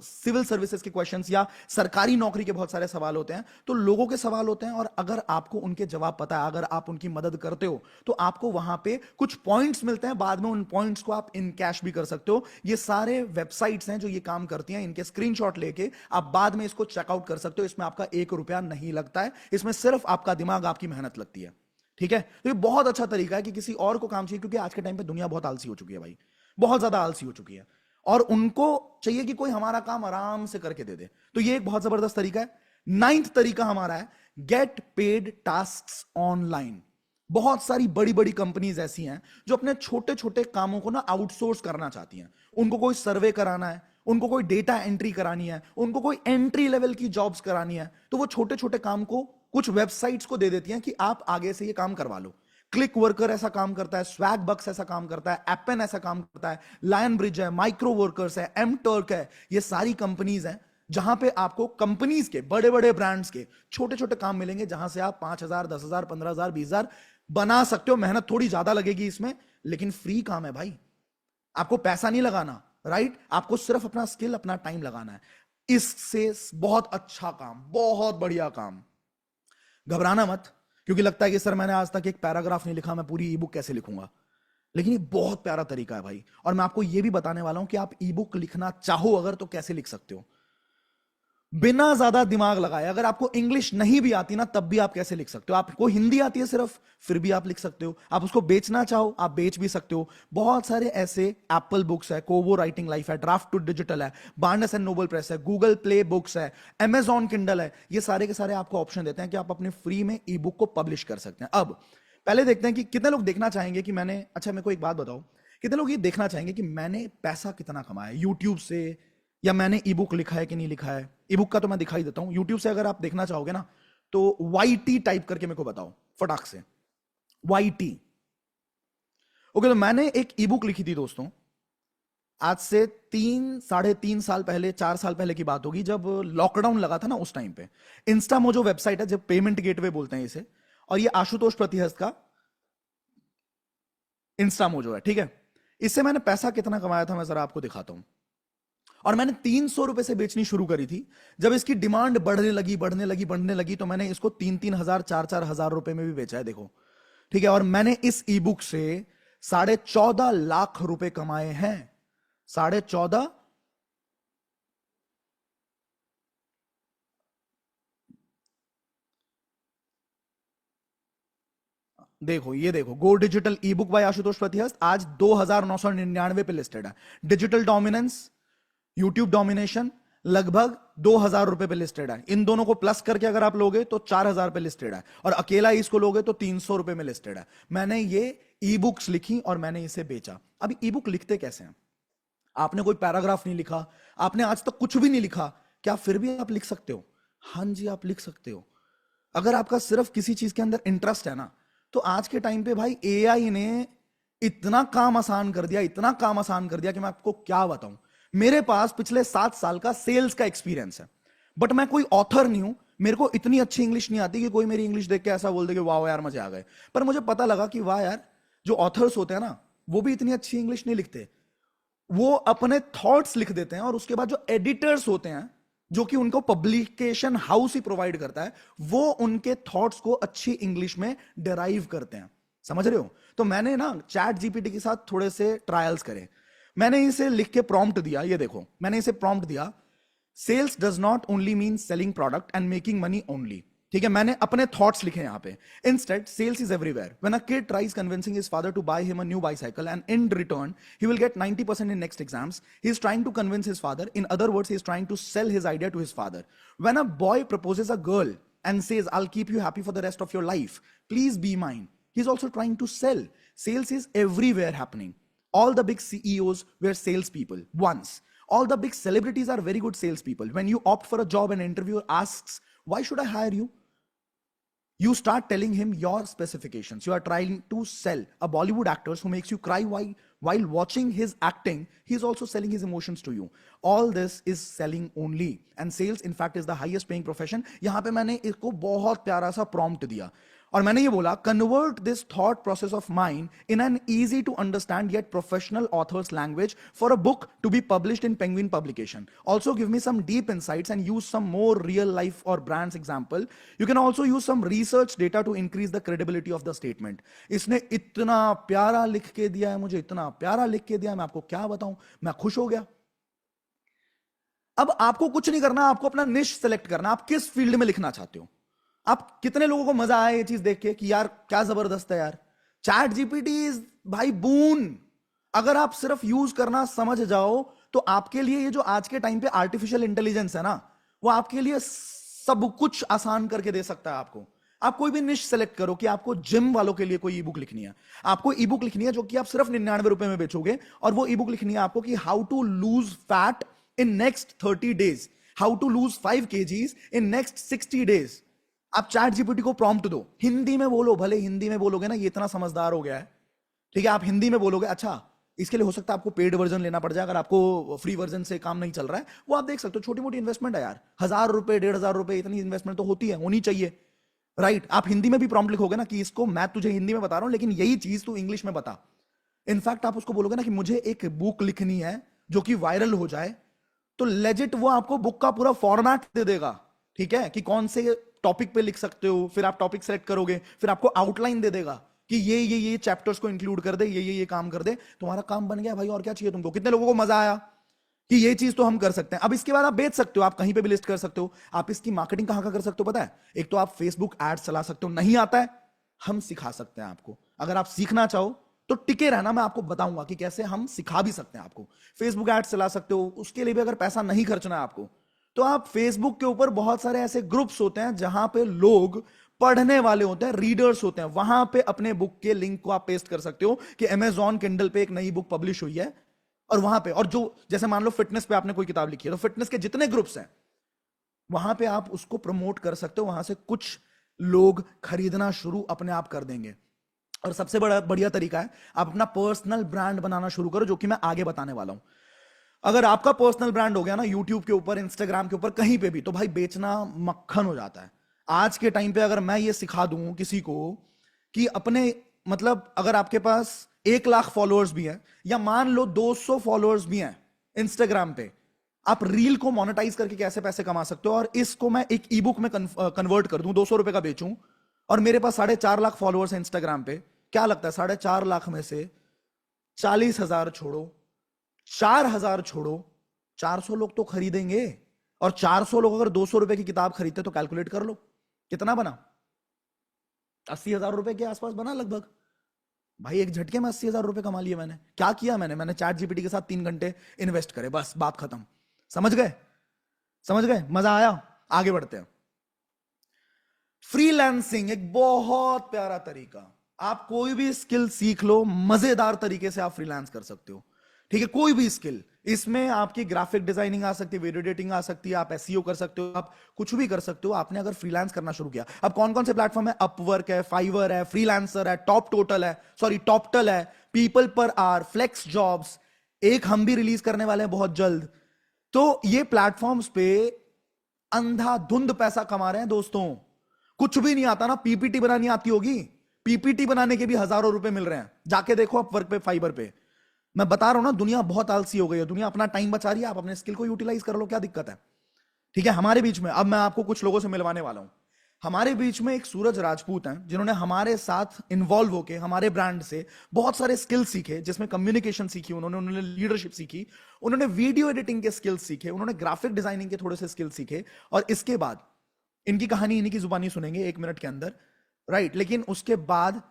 सिविल सर्विसेज के क्वेश्चंस या सरकारी नौकरी के बहुत सारे सवाल होते हैं। तो लोगों के सवाल होते हैं, और अगर आपको उनके जवाब पता है, अगर आप उनकी मदद करते हो, तो आपको वहां पे कुछ पॉइंट्स मिलते हैं। बाद में उन पॉइंट्स को आप इन कैश भी कर सकते हो। ये सारे वेबसाइट्स हैं जो ये काम करती हैं, इनके स्क्रीनशॉट लेके आप बाद में इसको चेकआउट कर सकते हो। इसमें आपका 1 रुपया नहीं लगता है, इसमें सिर्फ आपका दिमाग, आपकी मेहनत लगती है। ठीक है, तो ये बहुत अच्छा तरीका है कि किसी और को काम चाहिए, क्योंकि आज के टाइम पे दुनिया बहुत आलसी हो चुकी है भाई, बहुत ज्यादा आलसी हो चुकी है, और उनको चाहिए कि कोई हमारा काम आराम से करके दे दे। तो ये एक बहुत जबरदस्त तरीका है। 9th तरीका हमारा है गेट पेड टास्क्स ऑनलाइन। बहुत सारी बड़ी बड़ी कंपनीज ऐसी हैं जो अपने छोटे छोटे कामों को ना आउटसोर्स करना चाहती हैं। उनको कोई सर्वे कराना है, उनको कोई डेटा एंट्री करानी है, उनको कोई एंट्री लेवल की जॉब्स करानी है, तो वो छोटे छोटे काम को कुछ वेबसाइट्स को दे देती हैं कि आप आगे से ये काम करवा लो। क्लिक वर्कर ऐसा काम करता है, स्वैग बक्स ऐसा काम करता है, एपन ऐसा काम करता है, लायन ब्रिज है, माइक्रो वर्कर्स है, एम टर्क है। ये सारी कंपनीज हैं जहां पे आपको कंपनीज के बड़े बड़े ब्रांड्स के छोटे छोटे काम मिलेंगे, जहां से आप 5 हजार 10 हजार 15 हजार 20 हजार बना सकते हो। मेहनत थोड़ी ज्यादा लगेगी इसमें, लेकिन फ्री काम है भाई, आपको पैसा नहीं लगाना, राइट? आपको सिर्फ अपना स्किल, अपना टाइम लगाना है। इससे बहुत अच्छा काम, बहुत बढ़िया काम। घबराना मत, क्योंकि लगता है कि सर मैंने आज तक एक पैराग्राफ नहीं लिखा, मैं पूरी ई बुक कैसे लिखूंगा। लेकिन ये बहुत प्यारा तरीका है भाई, और मैं आपको ये भी बताने वाला हूं कि आप ई बुक लिखना चाहो अगर, तो कैसे लिख सकते हो। बिना ज्यादा दिमाग लगाए, अगर आपको इंग्लिश नहीं भी आती ना तब भी आप कैसे लिख सकते हो। आपको हिंदी आती है सिर्फ, फिर भी आप लिख सकते हो। आप उसको बेचना चाहो आप बेच भी सकते हो। बहुत सारे ऐसे, एप्पल बुक्स है, कोवो राइटिंग लाइफ है, ड्राफ्ट टू डिजिटल है, बार्नेस एंड नोबल प्रेस है, गूगल प्ले बुक्स है, अमेजॉन किंडल है, ये सारे के सारे आपको ऑप्शन देते हैं कि आप अपने फ्री में ई बुक को पब्लिश कर सकते हैं। अब पहले देखते हैं कि कितने लोग देखना चाहेंगे कि मैंने, अच्छा मेरे को एक बात बताओ, कितने लोग ये देखना चाहेंगे कि मैंने पैसा कितना कमाया यूट्यूब से, या मैंने ई बुक लिखा है कि नहीं लिखा है। ई बुक का तो मैं दिखाई देता हूं, यूट्यूब से अगर आप देखना चाहोगे ना तो वाई टी टाइप करके मेरे को बताओ फटाक से, वाई टी। ओके, तो मैंने एक ई बुक लिखी थी दोस्तों, आज से 3 साढ़े 3 साल पहले, 4 साल पहले की बात होगी, जब लॉकडाउन लगा था ना उस टाइम पे। इंस्टामोजो वेबसाइट है, जब पेमेंट गेटवे बोलते हैं इसे, और ये आशुतोष प्रतिहस्त का इंस्टामोजो है, ठीक है। इससे मैंने पैसा कितना कमाया था मैं जरा आपको दिखाता हूं। और मैंने 300 रुपए से बेचनी शुरू करी थी। जब इसकी डिमांड बढ़ने लगी बढ़ने लगी बढ़ने लगी तो मैंने इसको 3-3 हजार 4-4 हजार रुपए में भी बेचा है, देखो, ठीक है। और मैंने इस ई बुक से 14.5 लाख रुपए कमाए हैं। 14.5। देखो, ये देखो, go digital e book by Ashutosh Pratihast आज 2,999 पे लिस्टेड है। डिजिटल डोमिनेंस, यूट्यूब डोमिनेशन लगभग 2,000 रुपए पे लिस्टेड है। इन दोनों को प्लस करके अगर आप लोगे तो 4,000 पे लिस्टेड है, और अकेला इसको लोगे तो 300 रुपए में लिस्टेड है। मैंने ये ई बुक्स लिखी और मैंने इसे बेचा। अभी ई बुक लिखते कैसे हैं? आपने कोई पैराग्राफ नहीं लिखा, आपने आज तक कुछ भी नहीं लिखा, क्या फिर भी आप लिख सकते हो? हाँ जी, आप लिख सकते हो। अगर आपका सिर्फ किसी चीज के अंदर इंटरेस्ट है ना, तो आज के टाइम पे भाई एआई ने इतना काम आसान कर दिया, इतना काम आसान कर दिया कि मैं आपको क्या बताऊं। मेरे पास पिछले 7 साल का सेल्स का एक्सपीरियंस है, बट मैं कोई ऑथर नहीं हूं। मेरे को इतनी अच्छी इंग्लिश नहीं आती कि कोई मेरी इंग्लिश देख के ऐसा बोल दे कि वाह यार मजे आ गए। पर मुझे पता लगा कि वाह यार, जो ऑथर्स होते हैं ना वो भी इतनी अच्छी इंग्लिश नहीं लिखते। वो अपने थॉट्स लिख देते हैं, और उसके बाद जो एडिटर्स होते हैं, जो कि उनको पब्लिकेशन हाउस ही प्रोवाइड करता है, वो उनके थॉट्स को अच्छी इंग्लिश में डिराइव करते हैं। समझ रहे हो? तो मैंने ना चैट जीपीटी के साथ थोड़े से ट्रायल्स करे। मैंने इसे लिख के प्रॉम्प्ट दिया, ये देखो, मैंने इसे प्रॉम्प्ट दिया, sales does not only mean selling product and making money only. ठीक है, मैंने अपने थॉट्स लिखे यहां पे। Instead sales is everywhere. When a kid tries convincing his father to buy him a new bicycle and in return he will get 90% in next exams, he is trying to convince his father. In other words, he is trying to sell his idea to his father. When a boy proposes a girl and says, I'll keep you happy for the rest of your life, please be mine, he's also trying to sell. Sales is everywhere happening. All the big CEOs were salespeople once. All the big celebrities are very good salespeople. When you opt for a job and interviewer asks, why should I hire you? You start telling him your specifications. You are trying to sell a Bollywood actor who makes you cry while watching his acting. He's also selling his emotions to you. All this is selling only. And sales, in fact, is the highest paying profession. यहाँ पे मैंने इसको बहुत प्यारा सा prompt दिया, और मैंने ये बोला, convert this thought process of mine in an easy to understand yet professional author's language for a book to be published in Penguin publication. Also give me some deep insights and use some more real life or brands example. You can also use some research data to increase the credibility of the statement. इसने इतना प्यारा लिख के दिया है मुझे, इतना प्यारा लिख के दिया है, मैं आपको क्या बताऊं, मैं खुश हो गया। अब आपको कुछ नहीं करना, आपको अपना निश सेलेक्ट करना, आप किस फील्ड में लिखना चाहते हो। आप कितने लोगों को मजा आया ये चीज देख के कि यार क्या जबरदस्त है यार, चैट जीपीटी इज भाई बून। अगर आप सिर्फ यूज करना समझ जाओ तो आपके लिए ये जो आज के टाइम पे आर्टिफिशियल इंटेलिजेंस है ना, वो आपके लिए सब कुछ आसान करके दे सकता है आपको। आप कोई भी निश सेलेक्ट करो कि आपको जिम वालों के लिए कोई ई बुक लिखनी है, आपको ई बुक लिखनी है जो कि आप सिर्फ 99 रुपए में बेचोगे, और वो ई बुक लिखनी है आपको कि how to lose fat in next 30 days, how to lose 5 kgs in next 60 days. आप चैट जीपीटी को प्रॉम्प्ट दो, हिंदी में बोलो, भले हिंदी में बोलोगे ना, ये इतना समझदार हो गया है, ठीक है, आप हिंदी में बोलोगे। अच्छा, इसके लिए हो सकता है आपको पेड वर्जन लेना पड़ जाए, अगर आपको फ्री वर्जन से काम नहीं चल रहा है, वो आप देख सकते हो, छोटी मोटी इन्वेस्टमेंट है यार, 1,000 रुपए 1,500 रुपए, इतनी इन्वेस्टमेंट तो होती है, होनी चाहिए, राइट। आप हिंदी में भी प्रॉम्प्ट लिखोगे ना कि इसको मैं तुझे हिंदी में बता रहा हूं लेकिन यही चीज तू इंग्लिश में बता। इनफैक्ट आप उसको बोलोगे ना कि मुझे एक बुक लिखनी है जो कि वायरल हो जाए, तो लेजिट वो आपको बुक का पूरा फॉर्मेट दे देगा, ठीक है, कि कौन से टॉपिक पे लिख सकते हो। फिर आप टॉपिक सेलेक्ट करोगे, फिर आपको आउटलाइन दे देगा कि ये चैप्टर्स को इंक्लूड कर दे, ये काम कर दे, तुम्हारा काम बन गया भाई, और क्या चाहिए तुमको। कितने लोगों को मजा आया? कि ये चीज तो हम कर सकते हैं। अब इसके बाद आप बेच सकते हो, आप कहीं पे भी लिस्ट कर सकते हो। आप इसकी मार्केटिंग कहां कर सकते हो पता है? एक तो आप फेसबुक एड्स चला सकते हो, नहीं आता है हम सिखा सकते हैं आपको। अगर आप सीखना चाहो तो टिके रहना, मैं आपको बताऊंगा कि कैसे हम सिखा भी सकते हैं आपको। फेसबुक एड्स चला सकते हो, उसके लिए भी अगर पैसा नहीं खर्चना है आपको, तो आप फेसबुक के ऊपर बहुत सारे ऐसे ग्रुप्स होते हैं जहां पे लोग पढ़ने वाले होते हैं, रीडर्स होते हैं, वहां पे अपने बुक के लिंक को आप पेस्ट कर सकते हो कि अमेजॉन किंडल पे एक नई बुक पब्लिश हुई है, और वहां पे, और जो जैसे मान लो फिटनेस पे आपने कोई किताब लिखी है, तो फिटनेस के जितने ग्रुप्स हैं वहां पे आप उसको प्रमोट कर सकते हो, वहां से कुछ लोग खरीदना शुरू अपने आप कर देंगे। और सबसे बड़ा बढ़िया तरीका है, आप अपना पर्सनल ब्रांड बनाना शुरू करो, जो कि मैं आगे बताने वाला हूं। अगर आपका पर्सनल ब्रांड हो गया ना, यूट्यूब के ऊपर, इंस्टाग्राम के ऊपर, कहीं पे भी, तो भाई बेचना मक्खन हो जाता है। आज के टाइम पे अगर मैं ये सिखा दूं किसी को कि अपने, मतलब अगर आपके पास 1 लाख फॉलोअर्स भी हैं, या मान लो 200 फॉलोअर्स भी हैं इंस्टाग्राम पे, आप रील को मोनेटाइज करके कैसे पैसे कमा सकते हो, और इसको मैं एक ई बुक में कन्वर्ट कर दूं, 200 रुपए का बेचूं, और मेरे पास 4.5 लाख फॉलोअर्स हैं इंस्टाग्राम पे। क्या लगता है 4.5 लाख में से 40,000 छोड़ो, 4,000 छोड़ो, 400 लोग तो खरीदेंगे। और 400 लोग अगर 200 रुपए की किताब खरीदते तो कैलकुलेट कर लो कितना बना, 80,000 रुपए के आसपास बना लगभग। भाई एक झटके में 80,000 रुपए कमा लिए मैंने। क्या किया मैंने चैट जीपीटी के साथ 3 घंटे इन्वेस्ट करे, बस बात खत्म। समझ गए? समझ गए? मजा आया? आगे बढ़ते हैं। फ्रीलांसिंग एक बहुत प्यारा तरीका। आप कोई भी स्किल सीख लो, मजेदार तरीके से आप फ्रीलांस कर सकते हो। ठीक है, कोई भी स्किल, इसमें आपकी ग्राफिक डिजाइनिंग आ सकती है, वीडियो एडिटिंग आ सकती है, आप एसईओ कर सकते हो, आप कुछ भी कर सकते हो। आपने अगर फ्रीलांस करना शुरू किया, अब कौन कौन से प्लेटफॉर्म है? अपवर्क है, फाइवर है, फ्रीलांसर है, टॉप टोटल है, सॉरी टॉपटल है, पीपल पर आर, फ्लेक्स जॉब्स, एक हम भी रिलीज करने वाले हैं बहुत जल्द। तो ये प्लेटफॉर्म्स पे अंधाधुंध पैसा कमा रहे हैं दोस्तों। कुछ भी नहीं आता ना, पीपीटी बनानी आती होगी, पीपीटी बनाने के भी हजारों रुपए मिल रहे हैं, जाके देखो अपवर्क पे, फाइबर पे। मैं बता रहा हूं ना, दुनिया बहुत आलसी हो गई है, दुनिया अपना टाइम बचा रही है, आप अपने स्किल को यूटिलाइज कर लो, क्या दिक्कत है? ठीक है, हमारे बीच में अब मैं आपको कुछ लोगों से मिलवाने वाला हूं। हमारे बीच में एक सूरज राजपूत हैं, जिन्होंने हमारे साथ इन्वॉल्व होकर हमारे ब्रांड से बहुत सारे स्किल सीखे, जिसमें कम्युनिकेशन सीखी उन्होंने, उन्होंने लीडरशिप सीखी, उन्होंने वीडियो एडिटिंग के स्किल्स सीखे, उन्होंने ग्राफिक डिजाइनिंग के थोड़े से स्किल्स सीखे। और इसके बाद इनकी कहानी इन्हीं की जुबानी सुनेंगे 1 मिनट के अंदर, राइट। लेकिन उसके बाद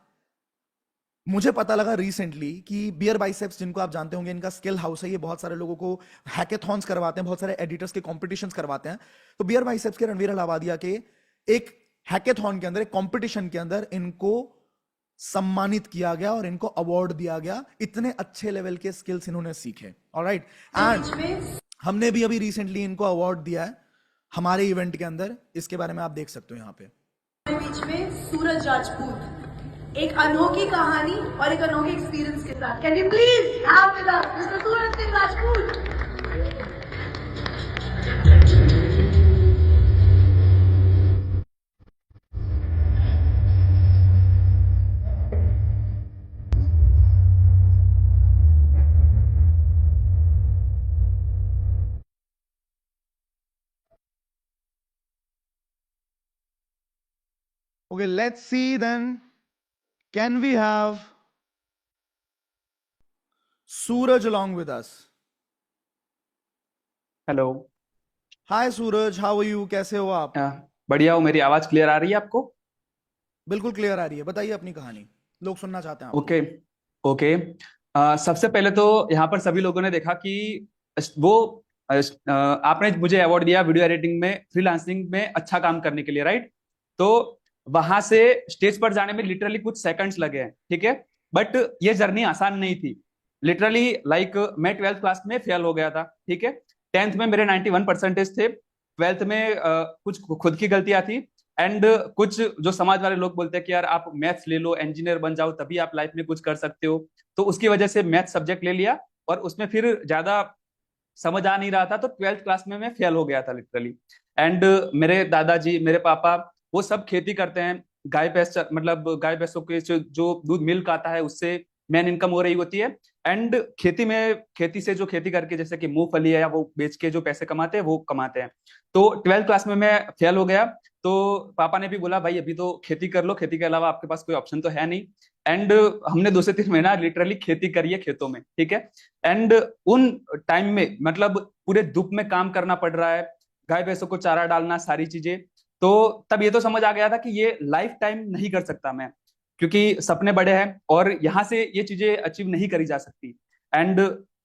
मुझे पता लगा रिसेंटली कि बियर बाइसेप्स, जिनको आप जानते होंगे, इनका स्किल हाउस है, ये बहुत सारे लोगों को हैकेथॉन्स करवाते हैं, बहुत सारे एडिटर्स के कॉम्पिटिशंस करवाते हैं। तो बियर बाइसेप्स के रणवीर अलावादिया के एक हैकेथॉन के अंदर, एक कॉम्पिटिशन के अंदर इनको सम्मानित किया गया और इनको अवार्ड दिया गया, इतने अच्छे लेवल के स्किल्स इन्होंने सीखे। ऑलराइट, एंड हमने भी अभी रिसेंटली इनको अवार्ड दिया है हमारे इवेंट के अंदर, इसके बारे में आप देख सकते हो यहाँ पे। बीच में सूरज राजपूत, एक अनोखी कहानी और एक अनोखे एक्सपीरियंस के साथ। Can you please have with us mister Suraj Singh Rajput. Okay, let's see then. Can we have Suraj along with us? Hello. Hi Suraj, how are you? कैसे हो आप? बढ़िया हो। मेरी आवाज क्लियर आ रही है आपको? बिल्कुल क्लियर आ रही है। बताइए अपनी कहानी, लोग सुनना चाहते हैं आपको। ओके। ओके। सबसे पहले तो यहाँ पर सभी लोगों ने देखा कि वो आपने मुझे अवार्ड दिया वीडियो एडिटिंग में, फ्रीलांसिंग में अच्छा काम करने के लिए, राइट? तो वहां से स्टेज पर जाने में लिटरली कुछ सेकंड्स लगे हैं, ठीक है। बट ये जर्नी आसान नहीं थी। लिटरली लाइक मैं 12th क्लास में फेल हो गया था, ठीक है। 10th में मेरे 91% थे। 12th में कुछ खुद की गलतियां थी, एंड कुछ जो समाज वाले लोग बोलते हैं कि यार आप मैथ्स ले लो, इंजीनियर बन जाओ, तभी आप लाइफ में कुछ कर सकते हो। तो उसकी वजह से मैथ सब्जेक्ट ले लिया, और उसमें फिर ज्यादा समझ आ नहीं रहा था, तो 12th क्लास में मैं फेल हो गया था लिटरली। एंड मेरे दादाजी, मेरे पापा, वो सब खेती करते हैं। गाय भैंस, मतलब गाय भैंसों के जो दूध मिल्क आता है उससे मेन इनकम हो रही होती है। एंड खेती से जो खेती करके जैसे कि मूंगफली है या वो बेच के जो पैसे कमाते हैं वो कमाते हैं। तो 12th क्लास में मैं फेल हो गया, तो पापा ने भी बोला भाई अभी तो खेती कर लो, खेती के अलावा आपके पास कोई ऑप्शन तो है नहीं। एंड हमने 2 से 3 महीना लिटरली खेती करी है खेतों में, ठीक है। एंड उन टाइम में मतलब पूरे धूप में काम करना पड़ रहा है, गाय भैंसों को चारा डालना, सारी चीजें। तो तब ये तो समझ आ गया था कि ये लाइफ टाइम नहीं कर सकता मैं, क्योंकि सपने बड़े हैं और यहाँ से ये चीजें अचीव नहीं करी जा सकती। एंड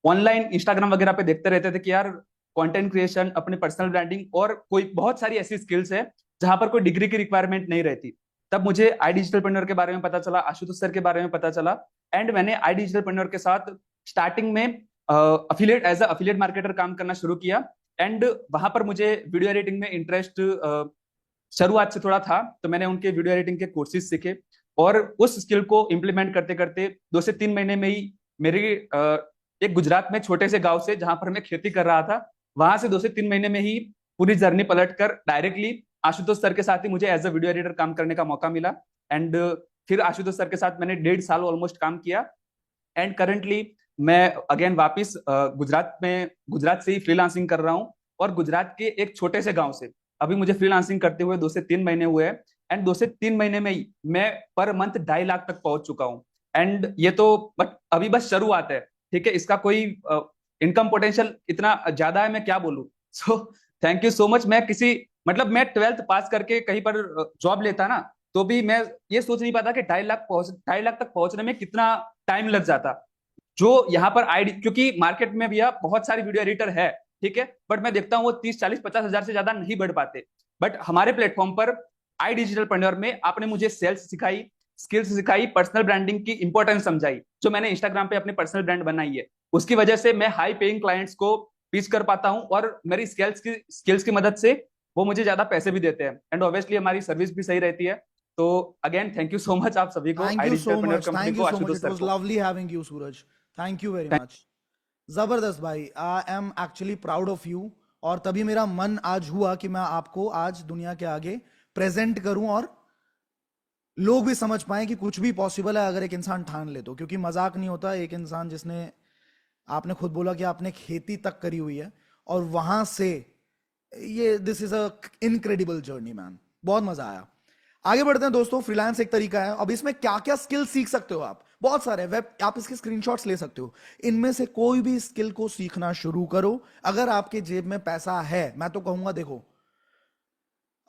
ऑनलाइन इंस्टाग्राम वगैरह पे देखते रहते थे कि यार कंटेंट क्रिएशन, अपनी पर्सनल ब्रांडिंग और कोई बहुत सारी ऐसी स्किल्स है जहां पर कोई डिग्री की रिक्वायरमेंट नहीं रहती। तब मुझे आई डिजिटलप्रेन्योर के बारे में पता चला, आशुतोष सर के बारे में पता चला। एंड मैंने आई डिजिटलप्रेन्योर के साथ स्टार्टिंग में एज अफिलिएट मार्केटर काम करना शुरू किया। एंड वहां पर मुझे वीडियो एडिटिंग में इंटरेस्ट शुरुआत से थोड़ा था, तो मैंने उनके वीडियो एडिटिंग के कोर्सेज सीखे और उस स्किल को इम्प्लीमेंट करते करते 2 से 3 महीने में ही मेरी एक गुजरात में छोटे से गांव से जहां पर मैं खेती कर रहा था, वहां से 2 से 3 महीने में ही पूरी जर्नी पलट कर डायरेक्टली आशुतोष सर के साथ ही मुझे एज अ वीडियो एडिटर काम करने का मौका मिला। एंड फिर आशुतोष सर के साथ मैंने 1.5 साल ऑलमोस्ट काम किया। एंड करेंटली मैं अगेन वापिस गुजरात से ही फ्रीलांसिंग कर रहा हूँ, और गुजरात के एक छोटे से गांव से अभी मुझे फ्रीलांसिंग करते हुए 2 से 3 महीने हुए हैं। एंड 2 से 3 महीने में ही मैं पर मंथ 2.5 लाख तक पहुंच चुका हूँ। एंड ये तो बट अभी बस शुरुआत है, ठीक है, इसका कोई इनकम पोटेंशियल इतना ज्यादा है, मैं क्या बोलूं। So thank you so much. मैं 12th पास करके कहीं पर जॉब लेता ना, तो भी मैं ये सोच नहीं पाता कि 2.5 लाख तक पहुंचने में कितना टाइम लग जाता। जो यहाँ पर आईडी, क्योंकि मार्केट में भैया बहुत सारी वीडियो एडिटर है, ठीक है, बट मैं देखता हूँ वो 30, 40, 50 हजार से ज्यादा नहीं बढ़ पाते। बट हमारे प्लेटफॉर्म पर आई डिजिटलप्रेन्योर में आपने मुझे सेल्स सिखाई, स्किल्स सिखाई, पर्सनल ब्रांडिंग की इंपॉर्टेंस समझाई, जो मैंने इंस्टाग्राम पे अपनी पर्सनल ब्रांड बनाई है, उसकी वजह से मैं हाई पेइंग क्लाइंट्स को पिच कर पाता हूँ, और मेरी स्किल्स की मदद से वो मुझे ज्यादा पैसे भी देते हैं। एंड ऑब्वियसली हमारी सर्विस भी सही रहती है। तो again thank you so much आप सभी को, thank I you so digitalpreneur much, company thank को, you so Ashutosh much, it sir was को। Lovely having you Suraj, thank you very much. जबरदस्त भाई, I am actually proud of you. और तभी मेरा मन आज हुआ कि मैं आपको आज दुनिया के आगे प्रेजेंट करूं और लोग भी समझ पाए कि कुछ भी पॉसिबल है अगर एक इंसान ठान ले तो। क्योंकि मजाक नहीं होता, एक इंसान जिसने, आपने खुद बोला कि आपने खेती तक करी हुई है और वहां से ये, this is a incredible journey man, बहुत मजा आया। आगे बढ़ते हैं दोस्तों। फ्रीलांस एक तरीका है, अब इसमें क्या क्या स्किल सीख सकते हो आप, बहुत सारे वेब, आप इसके स्क्रीनशॉट्स ले सकते हो। इनमें से कोई भी स्किल को सीखना शुरू करो। अगर आपके जेब में पैसा है, मैं तो कहूंगा देखो,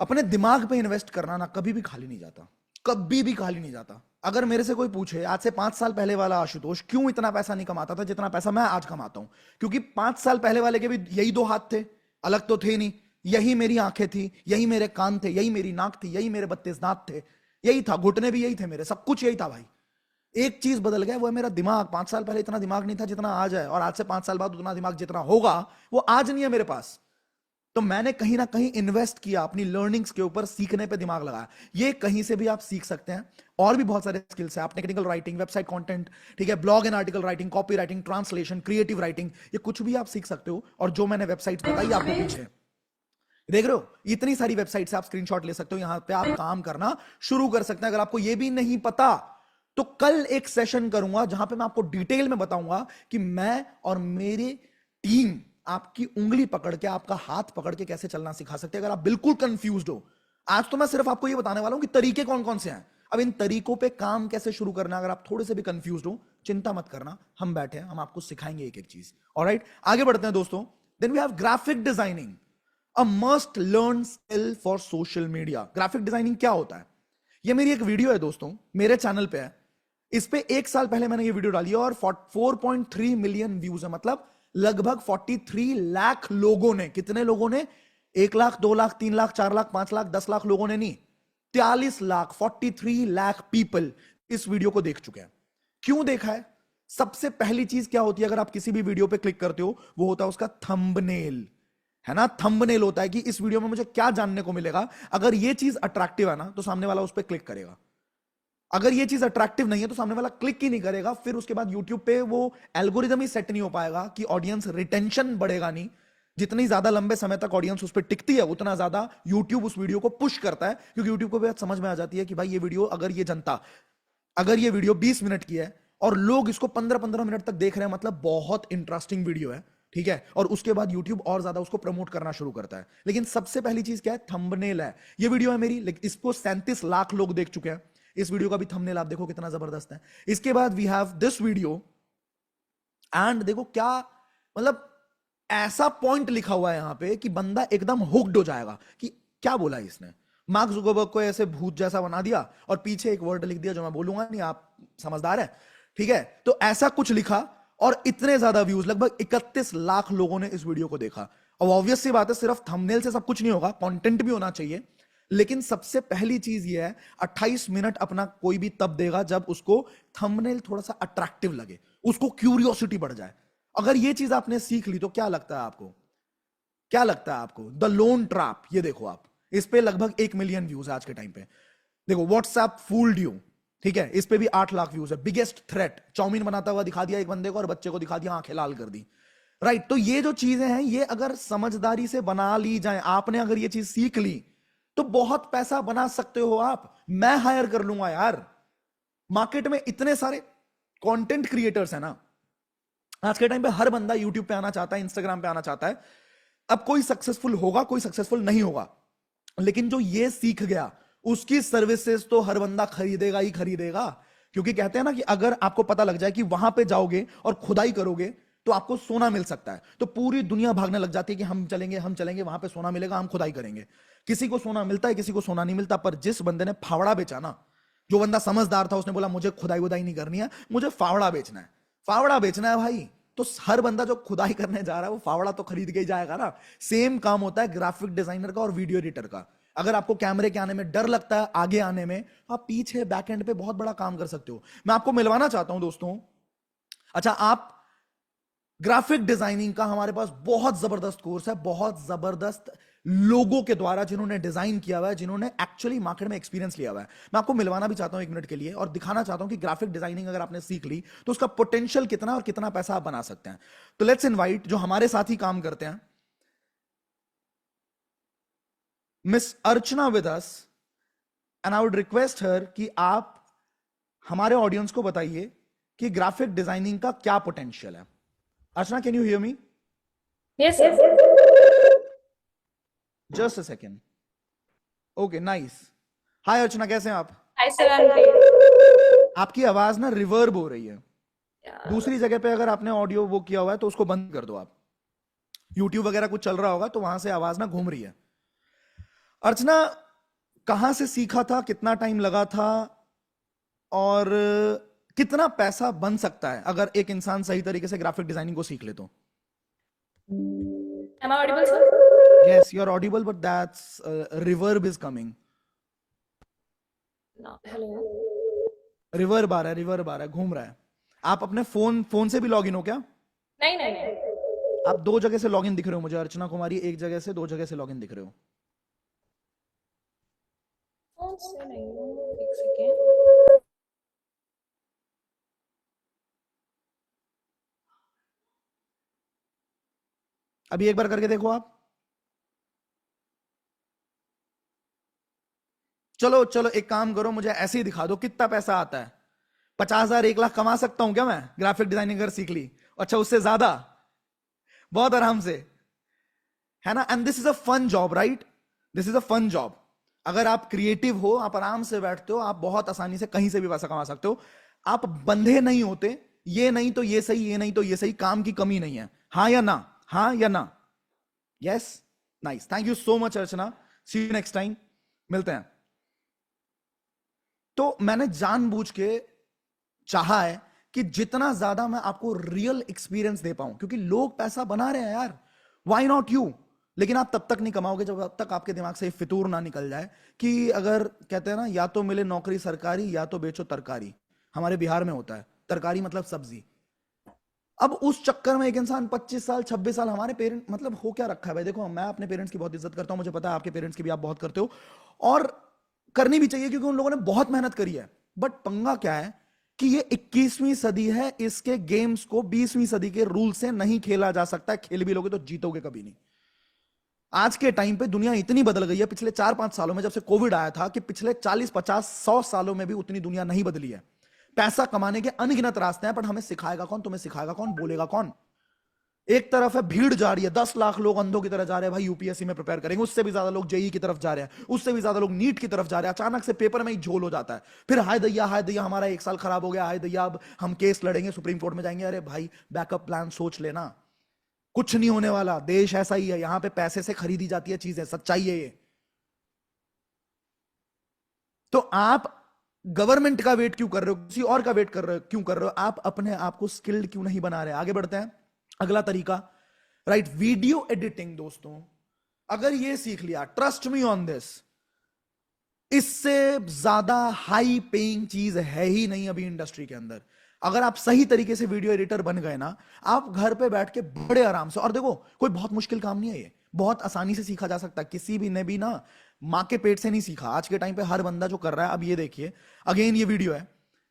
अपने दिमाग पे इन्वेस्ट करना ना कभी भी खाली नहीं जाता, कभी भी खाली नहीं जाता। अगर मेरे से कोई पूछे आज से 5 साल पहले वाला आशुतोष क्यों इतना पैसा नहीं कमाता था जितना पैसा मैं आज कमाता हूं, क्योंकि 5 साल पहले वाले के भी यही 2 हाथ थे, अलग तो थे नहीं। यही मेरी आंखें थी, यही मेरे कान थे, यही मेरी नाक थी, यही मेरे 32 दांत थे, यही था, घुटने भी यही थे मेरे, सब कुछ यही था भाई। एक चीज बदल गया, वो है मेरा दिमाग। 5 साल पहले इतना दिमाग नहीं था जितना आज है, और आज से 5 साल बाद उतना दिमाग जितना होगा वो आज नहीं है मेरे पास। तो मैंने कहीं ना कहीं इन्वेस्ट किया अपनी लर्निंग्स के ऊपर, सीखने पे दिमाग लगाया। ये कहीं से भी आप सीख सकते हैं। और भी बहुत सारे स्किल्स हैं, आप टेक्निकल राइटिंग, वेबसाइट कंटेंट, ठीक है, blog and article writing, copy writing, translation, creative writing, ये कुछ भी आप सीख सकते हो। और जो मैंने वेबसाइट बताई आपको पीछे, देख रहे हो, इतनी सारी वेबसाइट से आप स्क्रीनशॉट ले सकते हो, यहां पे आप काम करना शुरू कर सकते हैं। अगर आपको ये भी नहीं पता तो कल एक सेशन करूंगा जहां पे मैं आपको डिटेल में बताऊंगा कि मैं और मेरी टीम आपकी उंगली पकड़ के, आपका हाथ पकड़ के कैसे चलना सिखा सकते हैं अगर आप बिल्कुल कंफ्यूज्ड हो। आज तो मैं सिर्फ आपको ये बताने वाला हूं कि तरीके कौन कौन से हैं। अब इन तरीकों पे काम कैसे शुरू करना है, अगर आप थोड़े से भी कंफ्यूज्ड हो, चिंता मत करना, हम बैठे हैं, हम आपको सिखाएंगे एक एक चीज। ऑलराइट, आगे बढ़ते हैं दोस्तों। Then we have graphic designing, a must learn skill for social media. Graphic designing क्या होता है? ये मेरी एक वीडियो है दोस्तों, मेरे चैनल पे है। इस पे 1 साल पहले मैंने ये वीडियो डाली है और 4.3 मिलियन व्यूज है, मतलब लगभग 43 लाख लोगों ने, कितने लोगों ने? 1 लाख, 2 लाख, 3 लाख, 4 लाख, 5 लाख, 10 लाख लोगों ने नहीं, 43 लाख, 43 लाख पीपल इस वीडियो को देख चुके हैं। क्यों देखा है? सबसे पहली चीज क्या होती है अगर आप किसी भी वीडियो पे क्लिक करते हो, वो होता है उसका थंबनेल, है ना। थंबनेल होता है कि इस वीडियो में मुझे क्या जानने को मिलेगा। अगर ये चीज अट्रैक्टिव है ना तो सामने वाला उस पर क्लिक करेगा, अगर ये चीज अट्रैक्टिव नहीं है तो सामने वाला क्लिक ही नहीं करेगा। फिर उसके बाद यूट्यूब पे वो एल्गोरिदम ही सेट नहीं हो पाएगा कि ऑडियंस रिटेंशन बढ़ेगा नहीं। जितनी ज्यादा लंबे समय तक ऑडियंस उस पर टिकती है उतना ज्यादा यूट्यूब उस वीडियो को पुश करता है, क्योंकि यूट्यूब को भी समझ में आ जाती है कि भाई ये वीडियो, अगर ये जनता, अगर ये वीडियो 20 मिनट की है और लोग इसको 15-15 मिनट तक देख रहे हैं, मतलब बहुत इंटरेस्टिंग वीडियो है, ठीक है। और उसके बाद YouTube और ज्यादा उसको प्रमोट करना शुरू करता है। लेकिन सबसे पहली चीज क्या है? थंबनेल है। ये वीडियो है मेरी, लेकिन इसको 37 लाख लोग देख चुके हैं। इस वीडियो का भी थंबनेल आप देखो कितना जबरदस्त है। इसके बाद we have this video, and देखो क्या, मतलब ऐसा पॉइंट लिखा हुआ है यहां पे कि बंदा एकदम हुक्ड हो जाएगा कि क्या बोला इसने। मार्क जुकरबर्ग को ऐसे भूत जैसा बना दिया और पीछे एक वर्ड लिख दिया जो मैं बोलूंगा नहीं, आप समझदार है, ठीक है। तो ऐसा कुछ लिखा और इतने ज्यादा व्यूज, लगभग 31 लाख लोगों ने इस वीडियो को देखा। अब ऑब्वियस सी बात है, सिर्फ थंबनेल से सब कुछ नहीं होगा, कंटेंट भी होना चाहिए। लेकिन सबसे पहली चीज ये है, 28 मिनट अपना कोई भी तब देगा जब उसको थंबनेल थोड़ा सा अट्रैक्टिव लगे, उसको क्यूरियोसिटी बढ़ जाए। अगर ये चीज आपने सीख ली तो क्या लगता है आपको, क्या लगता है आपको? द लोन ट्रैप, ये देखो आप, इस पे लगभग 1 मिलियन व्यूज है आज के टाइम पे। देखो व्हाट्सएप फूल्ड यू, ठीक है, इस पे भी 8 लाख व्यूज है। बिगेस्ट थ्रेट, चाउमीन बनाता हुआ दिखा दिया एक बंदे को और बच्चे को दिखा दिया, आंखें लाल कर दी, राइट। तो ये जो चीजें हैं, ये अगर समझदारी से बना ली जाए, आपने अगर ये चीज सीख ली तो बहुत पैसा बना सकते हो आप। मैं हायर कर लूंगा यार, मार्केट में इतने सारे कंटेंट क्रिएटर्स हैं ना। आज के टाइम पे हर बंदा यूट्यूब पे आना चाहता है, इंस्टाग्राम पे आना चाहता है। अब कोई सक्सेसफुल होगा, कोई सक्सेसफुल नहीं होगा, लेकिन जो ये सीख गया उसकी सर्विसेज तो हर बंदा खरीदेगा ही खरीदेगा। क्योंकि कहते हैं ना कि अगर आपको पता लग जाए कि वहां पे जाओगे और खुदाई करोगे तो आपको सोना मिल सकता है, तो पूरी दुनिया भागने लग जाती है कि हम चलेंगे वहां पे सोना मिलेगा, हम खुदाई करेंगे। किसी को सोना मिलता है, किसी को सोना नहीं मिलता। पर जिस बंदे ने फावड़ा बेचा ना, जो बंदा समझदार था, उसने बोला मुझे खुदाई वुदाई नहीं करनी है, मुझे फावड़ा बेचना है, फावड़ा बेचना है भाई, तो हर बंदा जो खुदाई करने जा रहा है वो फावड़ा तो खरीद के ही जाएगा ना। सेम काम होता है ग्राफिक डिजाइनर का और वीडियो एडिटर का। अगर आपको कैमरे के आने में डर लगता है, आगे आने में, आप पीछे बैक एंड पे बहुत बड़ा काम कर सकते हो। मैं आपको मिलवाना चाहता हूं दोस्तों। अच्छा, आप ग्राफिक डिजाइनिंग का हमारे पास बहुत जबरदस्त कोर्स है, बहुत जबरदस्त लोगों के द्वारा जिन्होंने डिजाइन किया हुआ है, जिन्होंने एक्चुअली मार्केट में एक्सपीरियंस लिया हुआ है। मैं आपको मिलवाना भी चाहता हूं 1 मिनट के लिए और दिखाना चाहता हूं कि ग्राफिक डिजाइनिंग अगर आपने सीख ली तो उसका पोटेंशियल कितना और कितना पैसा आप बना सकते हैं। तो लेट्स इनवाइट जो हमारे साथ ही काम करते हैं, miss Archana with us, and I would request हर कि आप हमारे ऑडियंस को बताइए कि ग्राफिक डिजाइनिंग का क्या पोटेंशियल है। Archana, can you hear me? Yes, sir. Just a second. Okay, nice. Hi Archana, कैसे हैं आप? Hi, sir. I'm great. आपकी आवाज ना रिवर्ब हो रही है। Yeah. दूसरी जगह पे अगर आपने ऑडियो वो किया हुआ है तो उसको बंद कर दो आप। यूट्यूब वगैरह कुछ चल रहा होगा तो वहां से आवाज ना घूम रही है। अर्चना, कहां से सीखा था, कितना टाइम लगा था, और कितना पैसा बन सकता है अगर एक इंसान सही तरीके से ग्राफिक डिजाइनिंग को सीख ले तो? Am I audible, sir? Yes, you're audible, but that's reverb is coming. No. Hello. Reverb आ रहा है, घूम रहा है। आप अपने फोन से भी लॉगिन हो क्या? नहीं नहीं नहीं. आप 2 जगह से लॉगिन दिख रहे हो मुझे, अर्चना कुमारी, एक जगह से 2 जगह से लॉगिन दिख रहे हो। फोन से नहीं हूँ. एक सेकेंड. अभी एक बार करके देखो आप। चलो चलो, एक काम करो, मुझे ऐसे ही दिखा दो कितना पैसा आता है। 50,000 1 लाख कमा सकता हूं क्या मैं ग्राफिक डिजाइनिंग अगर सीख ली? अच्छा, उससे ज्यादा, बहुत आराम से, है ना। And this is a fun job, right? This is a fun job. अगर आप क्रिएटिव हो, आप आराम से बैठते हो, आप बहुत आसानी से कहीं से भी पैसा कमा सकते हो। आप बंधे नहीं होते, ये नहीं तो ये सही, ये नहीं तो ये सही, काम की कमी नहीं है। हाँ या ना? हाँ या ना? Yes, nice, thank you so much Archana, see you next time, मिलते हैं। तो मैंने जानबूझ के चाहा है कि जितना ज्यादा मैं आपको रियल एक्सपीरियंस दे पाऊं, क्योंकि लोग पैसा बना रहे हैं यार, व्हाई नॉट यू? लेकिन आप तब तक नहीं कमाओगे जब तक आपके दिमाग से फितूर ना निकल जाए कि अगर कहते हैं ना, या तो मिले नौकरी सरकारी या तो बेचो तरकारी। हमारे बिहार में होता है तरकारी मतलब सब्जी। अब उस चक्कर में एक इंसान 25 साल 26 साल, हमारे पेरेंट मतलब हो क्या रखा है भाई। देखो, मैं अपने पेरेंट्स की बहुत इज्जत करता हूं, मुझे पता है आपके पेरेंट्स की भी आप बहुत करते हो, और करनी भी चाहिए क्योंकि उन लोगों ने बहुत मेहनत करी है। बट पंगा क्या है कि ये 21वीं सदी है, इसके गेम्स को 20वीं सदी के रूल से नहीं खेला जा सकता है। खेल भी लोगे तो जीतोगे कभी नहीं। आज के टाइम पे दुनिया इतनी बदल गई है पिछले 4-5 सालों में, जब से कोविड आया था, कि पिछले 40-50-100 सालों में भी उतनी दुनिया नहीं बदली है। पैसा कमाने के अनगिनत रास्ते हैं, पर हमें सिखाएगा कौन, तुम्हें सिखाएगा कौन, बोलेगा कौन? एक तरफ है भीड़ जा रही है, 10 लाख लोग अंधों की तरह जा रहे हैं भाई यूपीएससी में प्रिपेयर करेंगे, उससे भी ज्यादा लोग जेई की तरफ जा रहे हैं, उससे भी ज्यादा लोग नीट की तरफ जा रहे हैं। अचानक से पेपर में ही झोल हो जाता है, फिर हाय दैया हमारा 1 साल खराब हो गया, हाय दैया अब हम केस लड़ेंगे, सुप्रीम कोर्ट में जाएंगे। अरे भाई बैकअप प्लान सोच लेना, कुछ नहीं होने वाला। देश ऐसा ही है, यहां पे पैसे से खरीदी जाती है चीजें, सच्चाई है ये। तो आप गवर्नमेंट का वेट क्यों कर रहे हो, किसी और का वेट कर रहे हो, क्यों कर रहे हो? आप अपने आप को स्किल्ड क्यों नहीं बना रहे? आगे बढ़ते हैं, अगला तरीका, राइट, वीडियो एडिटिंग। दोस्तों अगर ये सीख लिया, ट्रस्ट मी ऑन दिस, इससे ज्यादा हाई पेइंग चीज है ही नहीं अभी इंडस्ट्री के अंदर। अगर आप सही तरीके से वीडियो एडिटर बन गए ना, आप घर पे बैठ के बड़े आराम से, और देखो कोई बहुत मुश्किल काम नहीं है ये, बहुत आसानी से सीखा जा सकता है। किसी भी ने भी ना मां के पेट से नहीं सीखा, आज के टाइम पे हर बंदा जो कर रहा है। अब ये देखिए, अगेन ये वीडियो है,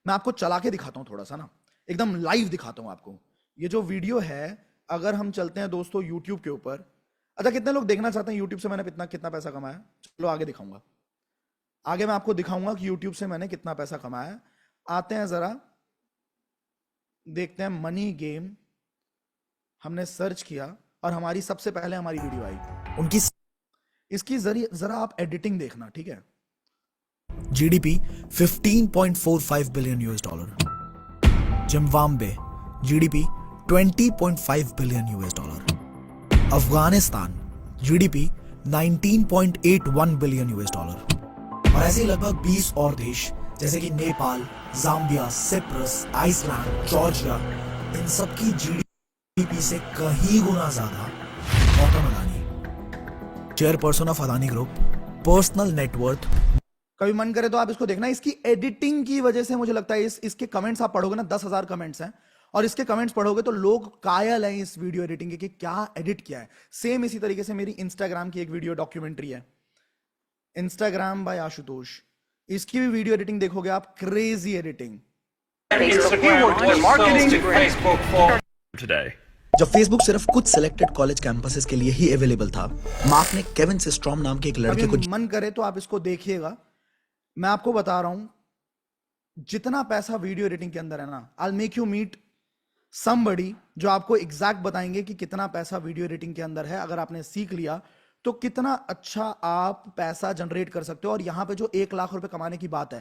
मैं आपको चला के दिखाता हूं थोड़ा सा ना, एकदम लाइव दिखाता हूं आपको। ये जो वीडियो है, अगर हम चलते हैं दोस्तों यूट्यूब के ऊपर, अच्छा कितने लोग देखना चाहते हैं यूट्यूब से मैंने कितना पैसा कमाया? चलो आगे दिखाऊंगा, आगे मैं आपको दिखाऊंगा कि यूट्यूब से मैंने कितना पैसा कमाया। आते हैं जरा देखते हैं, मनी गेम हमने सर्च किया और हमारी सबसे पहले हमारी वीडियो आई उनकी। इसकी जरा आप एडिटिंग देखना, ठीक है? GDP 15.45 billion US dollar. Zimbabwe GDP 20.5 billion US dollar. Afghanistan GDP 19.81 billion US dollar. और ऐसे ही लगभग 20 और देश जैसे कि Nepal, Zambia, Cyprus, Iceland, Georgia, इन सब की जीडीपी से कहीं गुना ज्यादा Gautam Adani, chairperson of Adani group, personal net worth. कभी मन करे तो आप इसको देखना। इसकी एडिटिंग की वजह से मुझे लगता है इसके कमेंट्स आप पढ़ोगे ना, 10,000 कमेंट्स हैं, और इसके कमेंट्स पढ़ोगे तो लोग कायल हैं इस वीडियो एडिटिंग के कि क्या एडिट किया है। सेम इसी तरीके से मेरी इंस्टाग्राम की एक वीडियो डॉक्यूमेंट्री है, इंस्टाग्राम बाय आशुतोष, इसकी भी वीडियो एडिटिंग देखोगे आप, क्रेजी एडिटिंग। जब फेसबुक सिर्फ कुछ सिलेक्टेड कॉलेज कैंपसेस के लिए ही अवेलेबल था, मार्क ने केविन सिस्ट्रॉम नाम के एक लड़के को, मन करे तो आप इसको देखिएगा। मैं आपको बता रहा हूं, जितना पैसा वीडियो एडिटिंग के अंदर है ना, I will make you meet somebody जो आपको एग्जैक्ट बताएंगे कि कितना पैसा वीडियो एडिटिंग के अंदर है। अगर आपने सीख लिया तो कितना अच्छा आप पैसा जनरेट कर सकते हो। और यहां पे जो 1 लाख रुपए कमाने की बात है,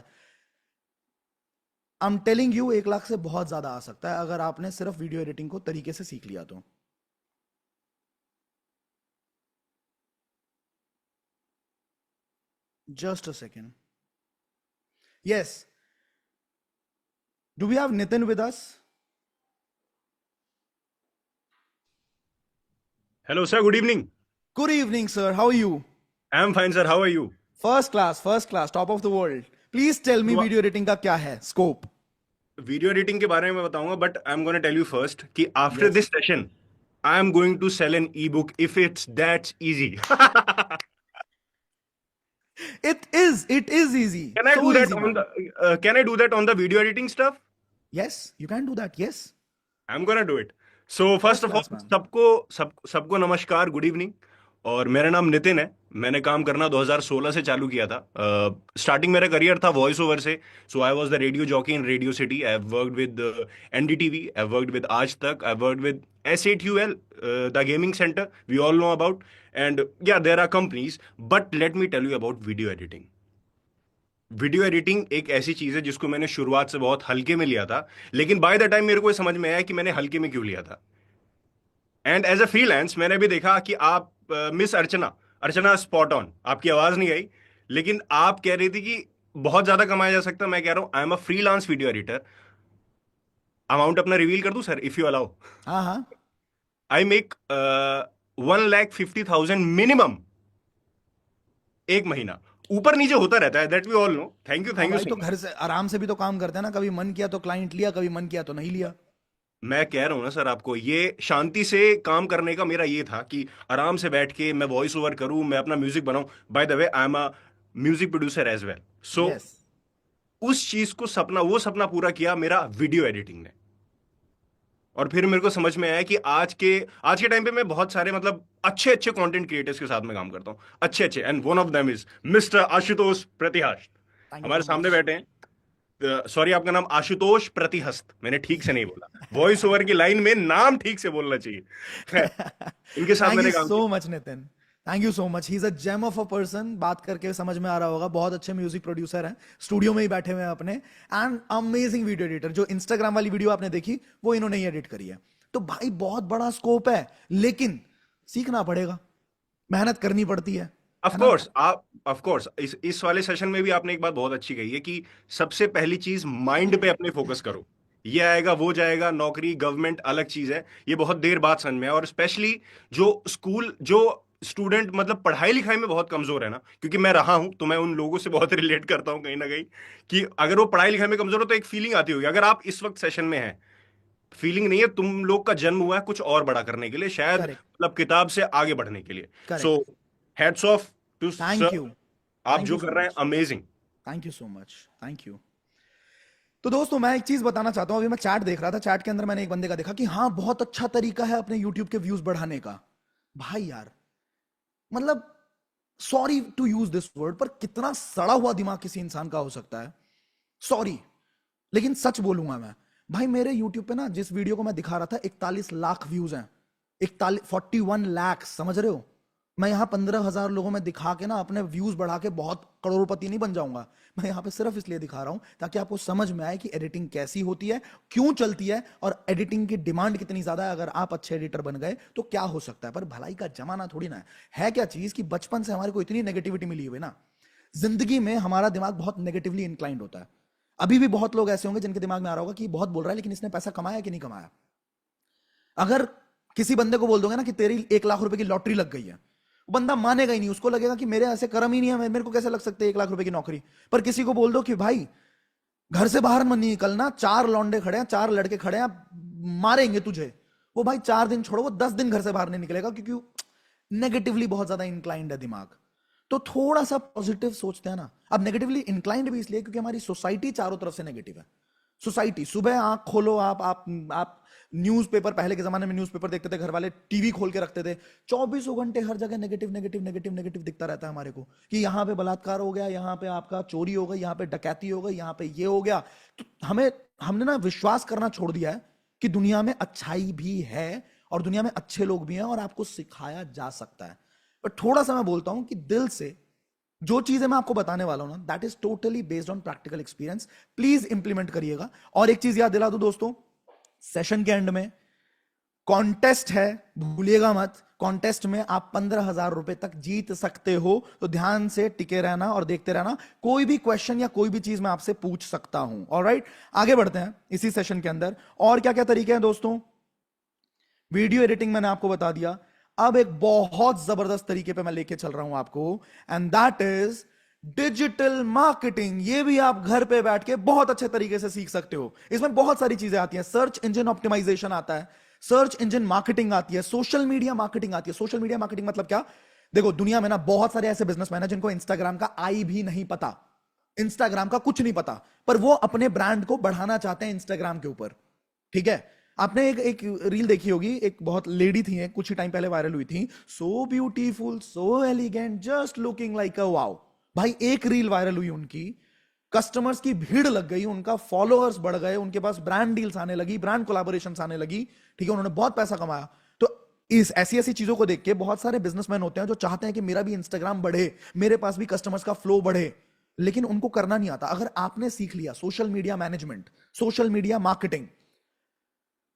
I am telling you, 1 lakh से बहुत ज्यादा आ सकता है अगर आपने सिर्फ वीडियो एडिटिंग को तरीके से सीख लिया तो। Just a second, yes, do we have Nitin with us? Hello, sir. Good evening. Good evening, sir. How are you? I'm fine, sir. How are you? First class, top of the world. Please tell me video editing का क्या है scope? Video editing के बारे में मैं बताऊंगा, but I am gonna tell you first कि after this session I am going to sell an e book if it's that's easy. It is easy. Can I So do that easy, on man. can I do that on the video editing stuff? Yes, you can do that. Yes. I'm gonna do it. So first of all, class, man. सबको नमस्कार, good evening. और मेरा नाम नितिन है। मैंने काम करना 2016 से चालू किया था। स्टार्टिंग मेरा करियर था वॉइस ओवर से। So I was the radio jockey in radio city. I have worked with NDTV, I have worked with Aaj Tak, I have worked with S8UL, the gaming centre we all know about, and yeah there are companies. But let me tell you about video editing. Video editing एक ऐसी चीज है जिसको मैंने शुरुआत से बहुत हल्के में लिया था, लेकिन बाय द टाइम मेरे को समझ में आया कि मैंने हल्के में क्यों लिया था। एंड एज अ फ्रीलांस मैंने भी देखा कि आप मिस अर्चना स्पॉट ऑन, आपकी आवाज नहीं आई, लेकिन आप कह रही थी कि बहुत ज्यादा कमाया जा सकता है। मैं कह रहा हूं आई am a freelance video editor. Amount अपना रिवील कर दूं सर, इफ यू अलाउ? हाँ। आई मेक 1,50,000 मिनिमम एक महीना। ऊपर नीचे होता रहता है, that we all know. Thank you तो घर से आराम से भी तो काम करते हैं ना, कभी मन किया तो क्लाइंट लिया, कभी मन किया तो नहीं लिया। मैं कह रहा हूं ना सर आपको, ये शांति से काम करने का मेरा ये था कि आराम से बैठ के मैं वॉइस ओवर करूं, मैं अपना म्यूजिक बनाऊं। By the way I am a music producer as well. So उस चीज को वो सपना पूरा किया मेरा वीडियो एडिटिंग ने। और फिर मेरे को समझ में आया कि आज के टाइम पे मैं बहुत सारे मतलब अच्छे कंटेंट क्रिएटर्स के साथ में काम करता हूं, अच्छे, and one of them is mister Ashutosh Pratihash. हमारे सामने बैठे हैं। सॉरी, आपका नाम आशुतोष प्रतिहस्त, मैंने ठीक से नहीं बोला। वॉइस ओवर की लाइन में नाम ठीक से बोलना चाहिए। इनके साथ थैंक मैंने यू काम so much Nitin, thank you so much. He is a gem of a person, बात करके समझ में आ रहा होगा। बहुत अच्छे म्यूजिक प्रोड्यूसर हैं, स्टूडियो में ही बैठे हुए हैं अपने, एंड अमेजिंग वीडियो एडिटर। जो इंस्टाग्राम वाली वीडियो आपने देखी वो इन्होंने ही एडिट करी है। तो भाई बहुत बड़ा स्कोप है, लेकिन सीखना पड़ेगा, मेहनत करनी पड़ती है ऑफ ना? कोर्स। आप ऑफ कोर्स इस वाले सेशन में भी आपने एक बात बहुत अच्छी कही है कि सबसे पहली चीज माइंड पे अपने फोकस करो। ये आएगा वो जाएगा, नौकरी गवर्नमेंट अलग चीज है, ये बहुत देर बाद समझ में आया। और स्पेशली जो स्टूडेंट मतलब पढ़ाई लिखाई में बहुत कमजोर है ना, क्योंकि मैं रहा हूं तो मैं उन लोगों से बहुत रिलेट करता हूं कहीं ना कहीं, कि अगर वो पढ़ाई लिखाई में कमजोर हो तो एक फीलिंग आती होगी। अगर आप इस वक्त सेशन में हैं, फीलिंग नहीं है, तुम लोग का जन्म हुआ है कुछ और बड़ा करने के लिए, शायद करेक्ट, मतलब किताब से आगे बढ़ने के लिए। So correct. Heads off to thank sir, you, आप थैंक जो यू कर सो रहे हैं much, amazing. Thank you so much, thank you. तो दोस्तों मैं एक चीज बताना चाहता हूं। अभी मैं चैट देख रहा था, चैट के अंदर मैंने एक बंदे का देखा कि हाँ बहुत अच्छा तरीका है अपने यूट्यूब के व्यूज बढ़ाने का। भाई यार, मतलब sorry to use this word, पर कितना सड़ा हुआ दिमाग किसी इंसान का हो सकता है। सॉरी, लेकिन सच बोलूंगा मैं। भाई मेरे यूट्यूब पे ना जिस वीडियो को मैं दिखा रहा था 41 लाख व्यूज हैं, 41 लाख, समझ रहे हो? मैं यहाँ 15,000 लोगों में दिखा के ना अपने व्यूज बढ़ा के बहुत करोड़पति नहीं बन जाऊंगा। मैं यहाँ पे सिर्फ इसलिए दिखा रहा हूं ताकि आपको समझ में आए कि एडिटिंग कैसी होती है, क्यों चलती है, और एडिटिंग की डिमांड कितनी ज्यादा है। अगर आप अच्छे एडिटर बन गए तो क्या हो सकता है। पर भलाई का जमाना थोड़ी ना है क्या चीज कि बचपन से हमारे को इतनी नेगेटिविटी मिली हुई है ना, जिंदगी में हमारा दिमाग बहुत नेगेटिवली इंक्लाइंड होता है। अभी भी बहुत लोग ऐसे होंगे जिनके दिमाग में आ रहा होगा कि बहुत बोल रहा है, लेकिन इसने पैसा कमाया कि नहीं कमाया। अगर किसी बंदे को बोल दोगे ना कि तेरी 1 लाख रुपए की लॉटरी लग गई है, वो बंदा मानेगा ही नहीं। उसको लगेगा कि मेरे ऐसे कर्म ही नहीं है, मेरे को कैसे लग सकते 1 लाख रुपए की नौकरी। पर किसी को बोल दो कि भाई घर से बाहर मत निकलना, 4 लौंडे खड़े हैं, 4 लड़के खड़े हैं, मारेंगे तुझे, वो भाई 4 दिन छोड़ो, वो 10 दिन घर से बाहर नहीं निकलेगा, क्योंकि नेगेटिवली बहुत ज्यादा इंक्लाइंड है दिमाग। तो थोड़ा सा पॉजिटिव सोचते हैं ना। अब नेगेटिवली इंक्लाइंड भी इसलिए क्योंकि हमारी सोसाइटी चारों तरफ से नेगेटिव है। सोसाइटी, सुबह आंख खोलो, आप न्यूज़पेपर, पहले के जमाने में न्यूज़पेपर देखते थे घर वाले, टीवी खोल के रखते थे, 24 घंटे हर जगह नेगेटिव नेगेटिव नेगेटिव नेगेटिव दिखता रहता है हमारे को, कि यहाँ पे बलात्कार हो गया, यहाँ पे आपका चोरी हो गई, यहाँ पे डकैती हो गई, यहाँ पे ये हो गया। तो हमने ना विश्वास करना छोड़ दिया है कि दुनिया में अच्छाई भी है और दुनिया में अच्छे लोग भी हैं और आपको सिखाया जा सकता है। पर थोड़ा सा मैं बोलता हूं कि दिल से जो चीजें मैं आपको बताने वाला हूं ना, that is totally based on practical experience. Please implement करिएगा। और एक चीज याद दिला दूं दोस्तों, सेशन के एंड में कॉन्टेस्ट है, भूलिएगा मत। कॉन्टेस्ट में आप 15,000 रुपए तक जीत सकते हो, तो ध्यान से टिके रहना और देखते रहना। कोई भी क्वेश्चन या कोई भी चीज मैं आपसे पूछ सकता हूं। ऑलराइट, आगे बढ़ते हैं इसी सेशन के अंदर। और क्या क्या तरीके हैं दोस्तों? वीडियो एडिटिंग मैंने आपको बता दिया। अब एक बहुत जबरदस्त तरीके पे मैं लेके चल रहा हूं आपको, and that is digital marketing. ये भी आप घर पे बैठ के बहुत अच्छे तरीके से सीख सकते हो। इसमें बहुत सारी चीजें आती हैं। सर्च इंजन ऑप्टिमाइजेशन आता है, सर्च इंजन मार्केटिंग आती है, सोशल मीडिया मार्केटिंग आती है। सोशल मीडिया मार्केटिंग मतलब क्या? देखो, दुनिया में ना बहुत सारे ऐसे बिजनेसमैन हैं जिनको इंस्टाग्राम का आई भी नहीं पता, इंस्टाग्राम का कुछ नहीं पता, पर वो अपने ब्रांड को बढ़ाना चाहते हैं इंस्टाग्राम के ऊपर। ठीक है, आपने एक रील देखी होगी, एक बहुत लेडी थी, एक कुछ ही टाइम पहले वायरल हुई थी, so beautiful, so elegant, just looking like a wow. भाई एक रील वायरल हुई उनकी, कस्टमर्स की भीड़ लग गई, उनका फॉलोअर्स बढ़ गए, उनके पास ब्रांड डील्स आने लगी, ब्रांड कोलैबोरेशन आने लगी। ठीक है, उन्होंने बहुत पैसा कमाया। तो इस ऐसी ऐसी चीजों को देख के बहुत सारे बिजनेसमैन होते हैं जो चाहते हैं कि मेरा भी इंस्टाग्राम बढ़े, मेरे पास भी कस्टमर्स का फ्लो बढ़े, लेकिन उनको करना नहीं आता। अगर आपने सीख लिया social media management, social media marketing,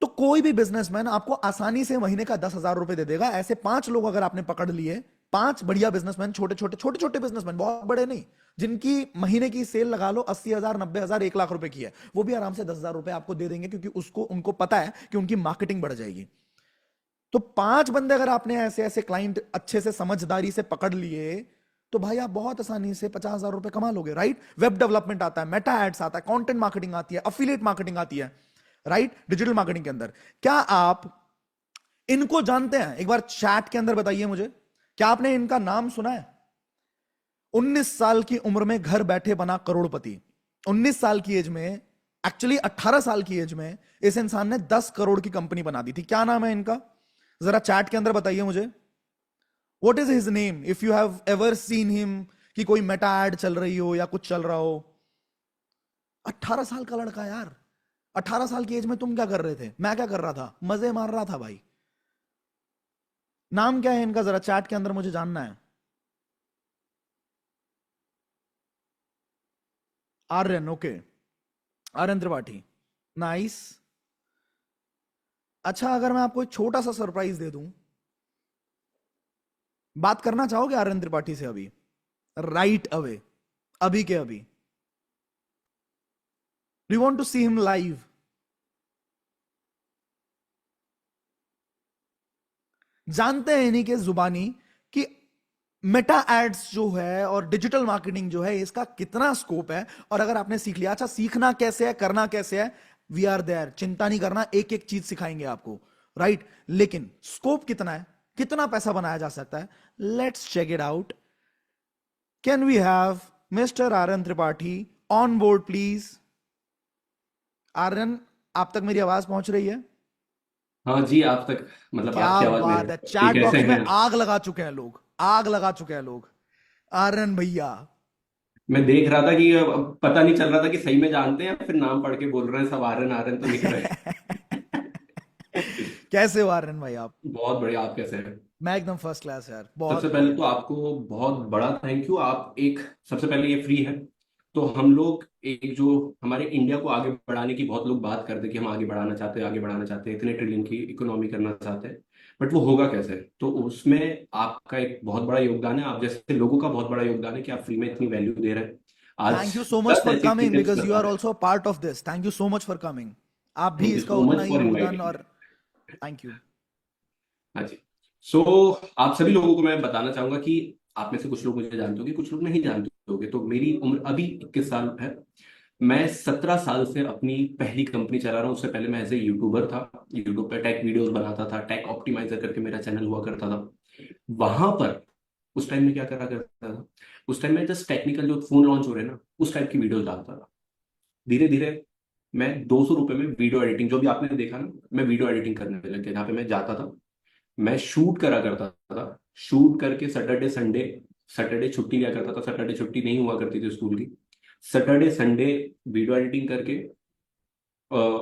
तो कोई भी बिजनेसमैन आपको आसानी से महीने का 10,000 रुपए दे देगा। ऐसे 5 लोग अगर आपने पकड़ लिए, 5 बढ़िया बिजनेसमैन, छोटे छोटे बिजनेसमैन, बहुत बड़े नहीं, जिनकी महीने की सेल लगा लो 80,000, 90,000, 1 लाख रुपए की है, वो भी आराम से 10,000 रुपए आपको दे देंगे, क्योंकि उनको पता है कि उनकी मार्केटिंग बढ़ जाएगी। तो 5 बंदे अगर आपने ऐसे ऐसे क्लाइंट अच्छे से समझदारी से पकड़ लिए, तो भाई आप बहुत आसानी से 50,000 रुपए कमा लोगे। राइट, वेब डेवलपमेंट आता है, मेटा एड्स आता है, कंटेंट मार्केटिंग आती है, एफिलिएट मार्केटिंग आती है। राइट, डिजिटल मार्केटिंग के अंदर क्या आप इनको जानते हैं? एक बार चैट के अंदर बताइए मुझे, क्या आपने इनका नाम सुना है? 19 साल की उम्र में घर बैठे बना करोड़पति। 19 साल की एज में, एक्चुअली 18 साल की एज में इस इंसान ने 10 करोड़ की कंपनी बना दी थी। क्या नाम है इनका? जरा चैट के अंदर बताइए मुझे। What is his name, if you have ever seen him, कि कोई मेटा एड चल रही हो या कुछ चल रहा हो। 18 साल का लड़का यार, 18 साल की एज में तुम क्या कर रहे थे, मैं क्या कर रहा था, मजे मार रहा था भाई। नाम क्या है इनका, जरा चैट के अंदर मुझे जानना है। Aryan, okay, Aryan Tripathi, nice. अच्छा, अगर मैं आपको एक छोटा सा सरप्राइज दे दूं, बात करना चाहोगे आर्यन त्रिपाठी से अभी, राइट अवे, अभी के अभी? Do want to see him live? जानते हैं इन्हीं के जुबानी कि मेटा एड्स जो है और डिजिटल मार्केटिंग जो है, इसका कितना स्कोप है। और अगर आपने सीख लिया, अच्छा सीखना कैसे है, करना कैसे है, वी आर देयर, चिंता नहीं करना, एक एक चीज सिखाएंगे आपको, राइट। लेकिन स्कोप कितना है, कितना पैसा बनाया जा सकता है, let's check it out. Can we have mister Aryan Tripathi on board please? Aryan, आप तक मेरी आवाज पहुंच रही है? हाँ जी, आप तक, मतलब क्या आपकी आवाज बात है, मेरे, ये चैट कैसे बॉक्स में हैं? आग लगा चुके हैं लोग, आग लगा चुके हैं लोग। आर्यन भैया, मैं देख रहा था कि अब पता नहीं चल रहा था कि सही में जानते हैं या फिर नाम पढ़ के बोल रहे हैं, सब आर्यन आर्यन तो लिख रहे हैं। कैसे हो आर्यन भाई आप? बहुत बढ़िया, आप कैसे हैं? मैं एकदम फर्स्ट क्लास यार, सबसे बहुत पहले बढ़िया। तो आपको बहुत बड़ा थैंक यू। आप एक, सबसे पहले ये फ्री है, तो हम लोग एक जो हमारे इंडिया को आगे बढ़ाने की बहुत लोग बात करते हैं कि हम आगे बढ़ाना चाहते हैं, आगे बढ़ाना चाहते हैं, इतने ट्रिलियन की इकोनॉमी करना चाहते हैं, बट वो होगा कैसे? तो उसमें आपका एक बहुत बड़ा योगदान है, आप जैसे लोगों का बहुत बड़ा योगदान है कि आप फ्री में इतनी वैल्यू दे रहे हैं। आज thank you so much 10 for ऐसी कमिंग, टिप्स बिकॉज यू बता आर रहे हैं। Also part of this. Thank you so much for coming. आप भी थैंक यू इसका सो उतना मच ही फॉर योगदान, इनवाइटिंग। और थैंक यू। हाँ जी। सो आप सभी लोगों को मैं बताना चाहूंगा कि आप में से कुछ लोग मुझे जानते होंगे, कुछ लोग नहीं जानते होंगे। तो मेरी उम्र अभी 21 साल है। मैं 17 साल से अपनी पहली कंपनी चला रहा हूँ। उससे पहले मैं एज ए यूट्यूबर था, यूट्यूब पे टेक वीडियोस बनाता था, टेक ऑप्टिमाइजर करके मेरा चैनल हुआ करता था। वहां पर उस टाइम में क्या करा करता था, उस टाइम में जस्ट टेक्निकल जो फोन लॉन्च हो रहे हैं ना, उस टाइप की वीडियोस डालता था। धीरे धीरे मैं 200 रुपए में वीडियो एडिटिंग, जो भी आपने देखा ना, मैं वीडियो एडिटिंग करने लग गया। जहाँ पे मैं जाता था, मैं शूट करा करता था, शूट करके सैटरडे संडे, सैटरडे छुट्टी लिया करता था, सैटरडे छुट्टी नहीं हुआ करती थी स्कूल की, सैटरडे संडे वीडियो एडिटिंग करके,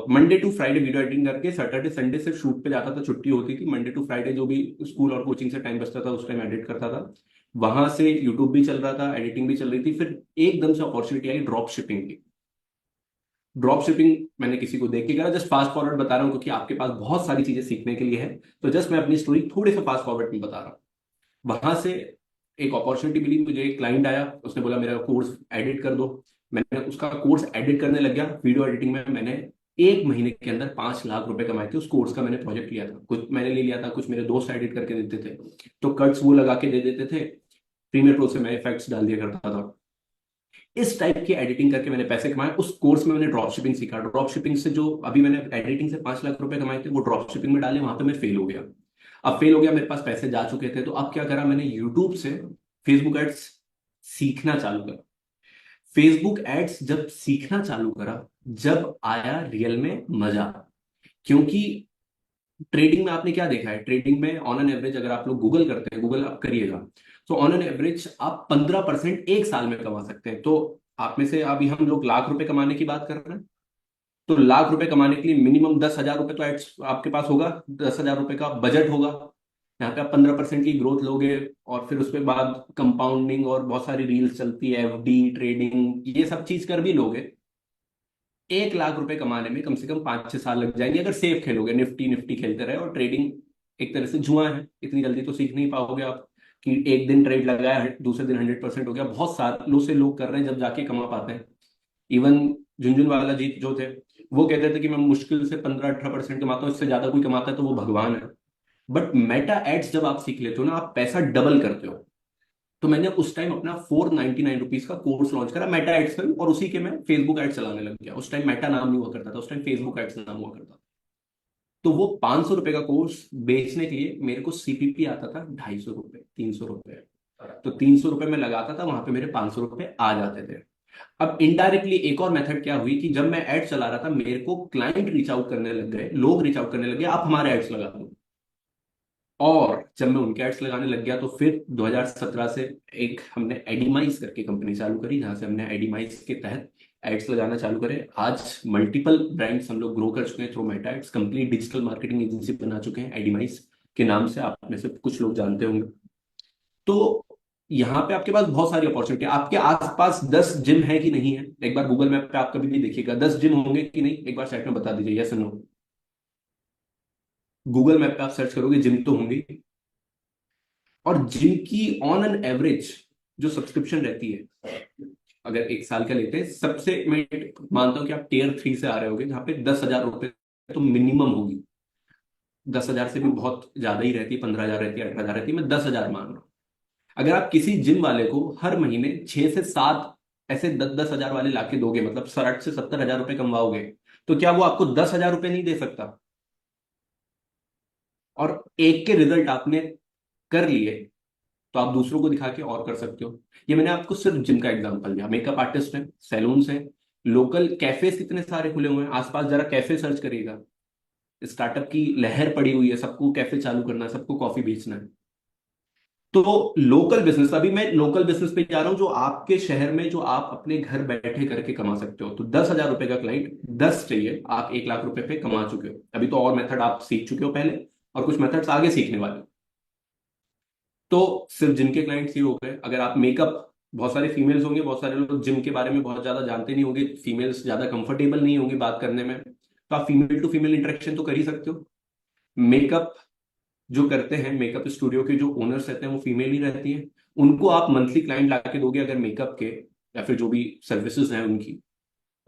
Monday to Friday video editing करके, सैटरडे संडे सिर्फ शूट पे जाता था, छुट्टी होती थी। मंडे टू फ्राइडे जो भी स्कूल और कोचिंग से टाइम बचता था उस टाइम एडिट करता था। वहां से यूट्यूब भी चल रहा था, एडिटिंग भी चल रही थी। फिर एकदम से अपॉर्चुनिटी आई ड्रॉप शिपिंग की। ड्रॉप शिपिंग मैंने किसी को देख के करा, जस्ट फास्ट फॉरवर्ड बता रहा हूँ क्योंकि आपके पास बहुत सारी चीजें सीखने के लिए है। तो जस्ट मैं अपनी स्टोरी थोड़े से फास्ट फॉरवर्ड में बता रहा हूँ। वहां से एक अपॉर्चुनिटी मिली मुझे, एक क्लाइंट आया, उसने बोला मेरा कोर्स एडिट कर दो। मैंने उसका कोर्स एडिट करने लग गया। वीडियो एडिटिंग में मैंने 1 महीने के अंदर 5 लाख रुपए कमाए थे। उस कोर्स का मैंने प्रोजेक्ट लिया था, कुछ मैंने ले लिया था, कुछ मेरे दोस्त एडिट करके देते थे, तो कट्स वो लगा के दे देते थे। प्रीमियर प्रो से मैं इफेक्ट्स डाल दिया करता था। इस टाइप की एडिटिंग करके मैंने पैसे कमाए। उस कोर्स में मैंने ड्रॉप शिपिंग सीखा। ड्रॉप शिपिंग से जो अभी मैंने एडिटिंग से 5 लाख रुपए कमाए थे, वो ड्रॉप शिपिंग में डाले, वहां पे मैं फेल हो गया। अब फेल हो गया, मेरे पास पैसे जा चुके थे, तो अब क्या करा मैंने, यूट्यूब से फेसबुक एड्स सीखना चालू करा। फेसबुक एड्स जब सीखना चालू करा, जब आया रियल में मजा। क्योंकि ट्रेडिंग में आपने क्या देखा है, ट्रेडिंग में ऑन एन एवरेज अगर आप लोग गूगल करते हैं, गूगल आप करिएगा, तो ऑन एन एवरेज आप 15% एक साल में कमा सकते हैं। तो आप में से अभी हम लोग लाख रुपए कमाने की बात कर रहे हैं, तो लाख रुपए कमाने के लिए मिनिमम 10,000 रुपए तो एड्स आपके पास होगा, 10,000 रुपए का बजट होगा। यहाँ पे आप 15% की ग्रोथ लोगे, और फिर उसके बाद कंपाउंडिंग और बहुत सारी रील्स चलती है, एफडी, ट्रेडिंग, ये सब चीज कर भी लोगे, 1 लाख रुपए कमाने में कम से कम 5-6 साल लग जाएंगे अगर सेफ खेलोगे, निफ्टी निफ्टी खेलते रहे। और ट्रेडिंग एक तरह से जुआ है, इतनी जल्दी तो सीख नहीं पाओगे आप कि एक दिन ट्रेड लगाया दूसरे दिन 100% हो गया। बहुत सालों से लोग कर रहे हैं जब जाके कमा पाते हैं। इवन झुंझुनवाला जी जो थे, वो कहते थे कि मैं मुश्किल से 15-18% कमाता हूँ, इससे ज्यादा कोई कमाता है तो वो भगवान है। बट मेटा एड्स जब आप सीख लेते हो ना, आप पैसा डबल करते हो। तो मैंने उस टाइम अपना 499 रुपीज का कोर्स लॉन्च करा मेटा एड्स का, और उसी के मैं फेसबुक एड्स चलाने लग गया। उस टाइम मेटा नाम नहीं हुआ करता था, उस टाइम फेसबुक एड्स नाम हुआ करता था। तो वो 500 रुपए का कोर्स बेचने के लिए मेरे को सीपीपी आता था 250 रुपए, 300 रुपए। तो 300 रुपए में लगाता था, वहां पे मेरे 500 रुपए आ जाते थे। अब इनडायरेक्टली एक और मेथड क्या हुई कि जब मैं एड चला रहा था, मेरे को क्लाइंट रीच आउट करने लग गए, लोग रीच आउट करने लग गए, आप हमारे एड्स लगा दो। और जब मैं उनके एड्स लगाने लग गया, तो फिर 2017 से एक हमने एडिमाइज करके कंपनी चालू करी, जहां से हमने एडिमाइज के तहत एड्स लगाना चालू करें। आज मल्टीपल ब्रांड्स हम लोग ग्रो कर चुके हैं through Meta ads, complete digital marketing agency बना चुके हैं एडिमाइस के नाम से, आप में से कुछ लोग जानते होंगे। तो यहाँ पे आपके पास बहुत सारी अपॉर्चुनिटी। आपके आसपास 10 जिम है कि नहीं है, एक बार गूगल मैप पे आप कभी भी देखिएगा, 10 जिम होंगे कि नहीं, एक बार साइड में बता दीजिए, यस नो। गूगल मैप पे आप सर्च करोगे, जिम तो होंगे। और जिम की ऑन एन एवरेज जो सब्सक्रिप्शन रहती है, अगर एक साल का लेते हैं, सबसे मैं मानता हूं कि आप टियर 3 से आ रहे होगे, जहां पे 10,000 रुपए तो मिनिमम होगी। 10,000 से भी बहुत ज्यादा ही रहती है, 15,000 रहती है, 18,000 रहती है, मैं 10,000 मान रहा हूं। अगर आप किसी जिम वाले को हर महीने 6 से 7 ऐसे 10-10 हजार वाले लाके दोगे, मतलब 60 से 70 हजार रुपए कमवाओगे, तो क्या वो आपको 10,000 रुपए नहीं दे सकता? और एक के रिजल्ट आपने कर लिए, तो आप दूसरों को दिखा के और कर सकते हो। ये मैंने आपको सिर्फ जिम का एग्जांपल दिया। मेकअप आर्टिस्ट है, सैलून्स है, लोकल कैफेज कितने सारे खुले हुए हैं आसपास, जरा कैफे सर्च करिएगा। स्टार्टअप की लहर पड़ी हुई है, सबको कैफे चालू करना है, सबको कॉफी बेचना है। तो लोकल बिजनेस, अभी मैं लोकल बिजनेस पे जा रहा हूं, जो आपके शहर में, जो आप अपने घर बैठे करके कमा सकते हो। तो 10,000 रुपए का क्लाइंट 10 चाहिए, आप 1 लाख रुपए पे कमा चुके हो। अभी तो और मेथड आप सीख चुके हो पहले, और कुछ मेथड्स आगे सीखने वाले हो। तो सिर्फ जिम के क्लाइंट्स ही हो गए। अगर आप मेकअप, बहुत सारे फीमेल्स होंगे, बहुत सारे लोग जिम के बारे में बहुत ज्यादा जानते नहीं होंगे, फीमेल्स ज्यादा कंफर्टेबल नहीं होंगी बात करने में, तो आप फीमेल टू फीमेल इंटरेक्शन तो कर ही सकते हो। मेकअप जो करते हैं, मेकअप स्टूडियो के जो ओनर्स रहते हैं, वो फीमेल ही रहती हैं। उनको आप मंथली क्लाइंट लाके दोगे अगर मेकअप के, या फिर जो भी सर्विसेज हैं उनकी,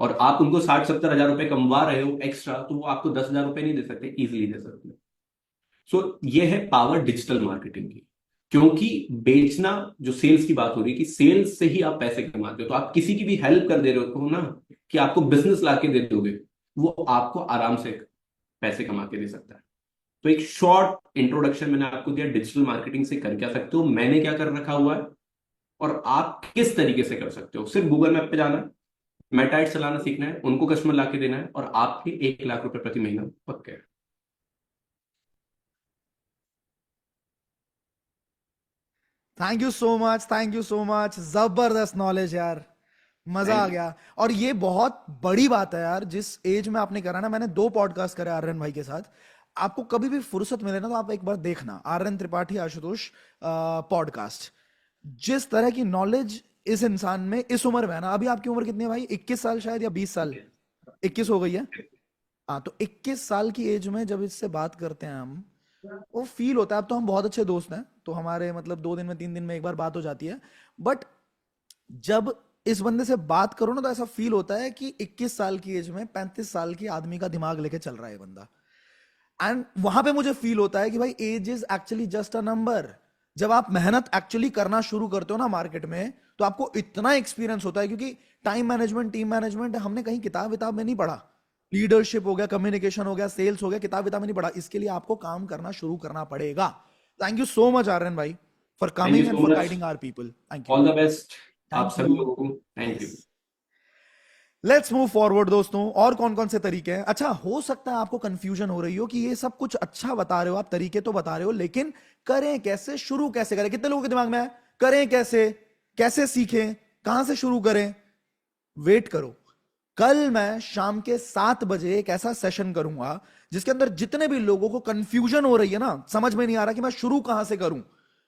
और आप उनको 60-70 हजार रुपए कमवा रहे हो एक्स्ट्रा, तो वो आपको 10,000 रुपए नहीं दे सकते, इजिली दे सकते हैं। सो ये है पावर डिजिटल मार्केटिंग की। क्योंकि बेचना, जो सेल्स की बात हो रही है, कि सेल्स से ही आप पैसे कमाते हो, तो आप किसी की भी हेल्प कर दे रहे हो ना, कि आपको बिजनेस लाके दे दोगे, वो आपको आराम से पैसे कमा के दे सकता है। तो एक शॉर्ट इंट्रोडक्शन मैंने आपको दिया डिजिटल मार्केटिंग से कर क्या सकते हो, मैंने क्या कर रखा हुआ है, और आप किस तरीके से कर सकते हो। सिर्फ गूगल मैप पे जाना है, मेटा एड्स चलाना सीखना है, उनको कस्टमर लाके देना है, और आपके 1 लाख रुपए प्रति महीना पक्के हैं। Thank you so much, thank you so much, जबरदस्त नॉलेज यार, मजा आ Thank you. गया। और ये बहुत बड़ी बात है यार, जिस एज में आपने करा ना, मैंने 2 पॉडकास्ट करे आर्यन भाई के साथ। आपको कभी भी फुर्सत मिले ना, तो आप एक बार देखना आर्यन त्रिपाठी आशुतोष पॉडकास्ट। जिस तरह की नॉलेज इस इंसान में इस उम्र में है ना, अभी आपकी उम्र कितनी है भाई, 21 साल शायद, या 20 साल? 21 हो गई है। हाँ, तो 21 साल की एज में जब इससे बात करते हैं हम, वो फील होता है। अब तो हम बहुत अच्छे दोस्त हैं, तो हमारे मतलब 2 दिन में 3 दिन में एक बार बात हो जाती है, बट जब इस बंदे से बात करो ना, तो ऐसा फील होता है कि 21 साल की एज में 35 साल की आदमी का दिमाग लेके चल रहा है ये बंदा। एंड वहां पे मुझे फील होता है कि भाई, age is actually just a number. जब आप मेहनत एक्चुअली करना शुरू करते हो ना मार्केट में, तो आपको इतना एक्सपीरियंस होता है, क्योंकि टाइम मैनेजमेंट, टीम मैनेजमेंट हमने कहीं किताब विताब में नहीं पढ़ा। लीडरशिप हो गया, कम्युनिकेशन हो गया, सेल्स हो गया, किताब विताब में नहीं पढ़ा। इसके लिए आपको काम करना शुरू करना पड़ेगा। Thank you so much Aryan भाई for thank coming you and so for much, guiding our people. Thank you, all the best आप थैंक सभी यू। लोगों को, thank you. Yes, let's move forward दोस्तों। और कौन कौन से तरीके हैं? अच्छा, हो सकता है आपको कंफ्यूजन हो रही हो कि ये सब कुछ अच्छा बता रहे हो आप, तरीके तो बता रहे हो, लेकिन करें कैसे, शुरू कैसे करें? कितने लोगों के दिमाग में है करें कैसे, कैसे सीखें, कहां से शुरू करें? वेट करो, कल मैं शाम के 7 बजे एक ऐसा सेशन करूंगा जिसके अंदर जितने भी लोगों को कंफ्यूजन हो रही है ना, समझ में नहीं आ रहा कि मैं शुरू कहां से करूं,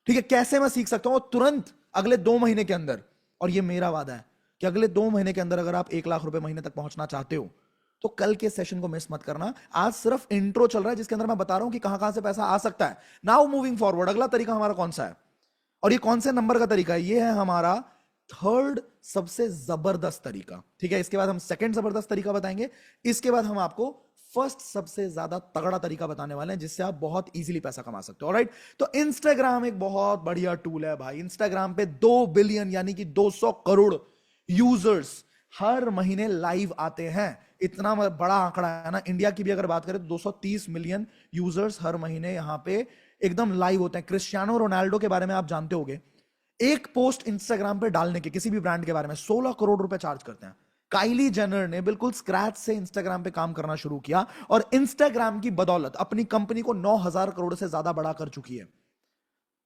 ठीक है, कैसे मैं सीख सकता हूं, और तुरंत अगले 2 महीने के अंदर, और ये मेरा वादा है कि अगले 2 महीने के अंदर अगर आप 1 लाख रुपए महीने तक पहुंचना चाहते हो, तो कल के सेशन को मिस मत करना। आज सिर्फ इंट्रो चल रहा है, जिसके अंदर मैं बता रहा हूं कि कहां कहां से पैसा आ सकता है। नाउ मूविंग फॉरवर्ड, अगला तरीका हमारा कौन सा है, और ये कौन से नंबर का तरीका है? ये है हमारा 3rd सबसे जबरदस्त तरीका, ठीक है। इसके बाद हम 2nd जबरदस्त तरीका बताएंगे, इसके बाद हम आपको 1st सबसे ज्यादा तगड़ा तरीका बताने वाले हैं, जिससे आप बहुत इजीली पैसा कमा सकते हो। ऑलराइट, तो इंस्टाग्राम एक बहुत बढ़िया टूल है भाई। इंस्टाग्राम पे 2 बिलियन यानी कि 200 करोड़ यूजर्स हर महीने लाइव आते हैं। इतना बड़ा आंकड़ा है ना। इंडिया की भी अगर बात करें तो 230 मिलियन यूजर्स हर महीने यहां पे एकदम लाइव होते हैं। क्रिस्टियानो रोनाल्डो के बारे में आप जानते होंगे, एक पोस्ट इंस्टाग्राम पे डालने के किसी भी ब्रांड के बारे में 16 करोड़ रुपए चार्ज करते हैं। काइली जेनर ने बिल्कुल स्क्रैच से इंस्टाग्राम पे काम करना शुरू किया, और इंस्टाग्राम की बदौलत अपनी कंपनी को 9,000 करोड़ से ज्यादा बड़ा कर चुकी है।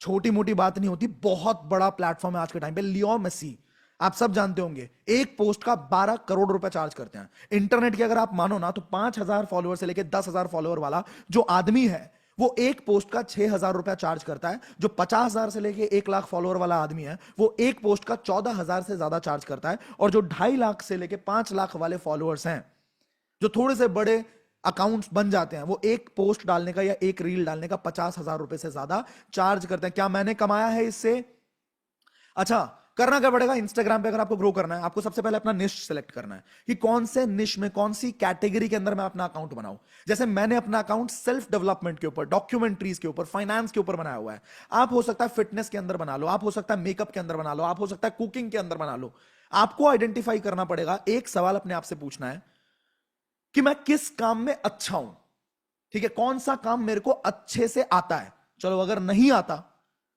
छोटी मोटी बात नहीं होती, बहुत बड़ा प्लेटफॉर्म है आज के टाइम पे। लियो मेसी आप सब जानते होंगे एक पोस्ट का 12 करोड़ रुपए चार्ज करते हैं। इंटरनेट की अगर आप मानो ना तो 5,000 फॉलोअर से लेकर 10,000 फॉलोअर वाला जो आदमी है वो एक पोस्ट का 6,000 रुपया चार्ज करता है। जो 50,000 से लेके 1 लाख फॉलोअर वाला आदमी है वो एक पोस्ट का 14,000 से ज्यादा चार्ज करता है। और जो 2.5 लाख से लेके 5 लाख वाले फॉलोअर्स हैं, जो थोड़े से बड़े अकाउंट्स बन जाते हैं, वो एक पोस्ट डालने का या एक रील डालने का 50,000 रुपए से ज्यादा चार्ज करते हैं। क्या मैंने कमाया है इससे? अच्छा, करना क्या पड़ेगा? इंस्टाग्राम पे अगर आपको ग्रो करना है, आपको सबसे पहले अपना निश सेलेक्ट करना है कि कौन से निश में, कौन सी कैटेगरी के अंदर मैं अपना अकाउंट बनाऊं। जैसे मैंने अपना अकाउंट सेल्फ डेवलपमेंट के ऊपर, डॉक्यूमेंट्रीज के ऊपर, फाइनेंस के ऊपर बनाया हुआ है। आप हो सकता है फिटनेस के अंदर बना लो, आप हो सकता है मेकअप के अंदर बना लो, आप हो सकता है कुकिंग के अंदर बना लो। आपको आइडेंटिफाई करना पड़ेगा। एक सवाल अपने आप से पूछना है कि मैं किस काम में अच्छा हूं। ठीक है, कौन सा काम मेरे को अच्छे से आता है। चलो, अगर नहीं आता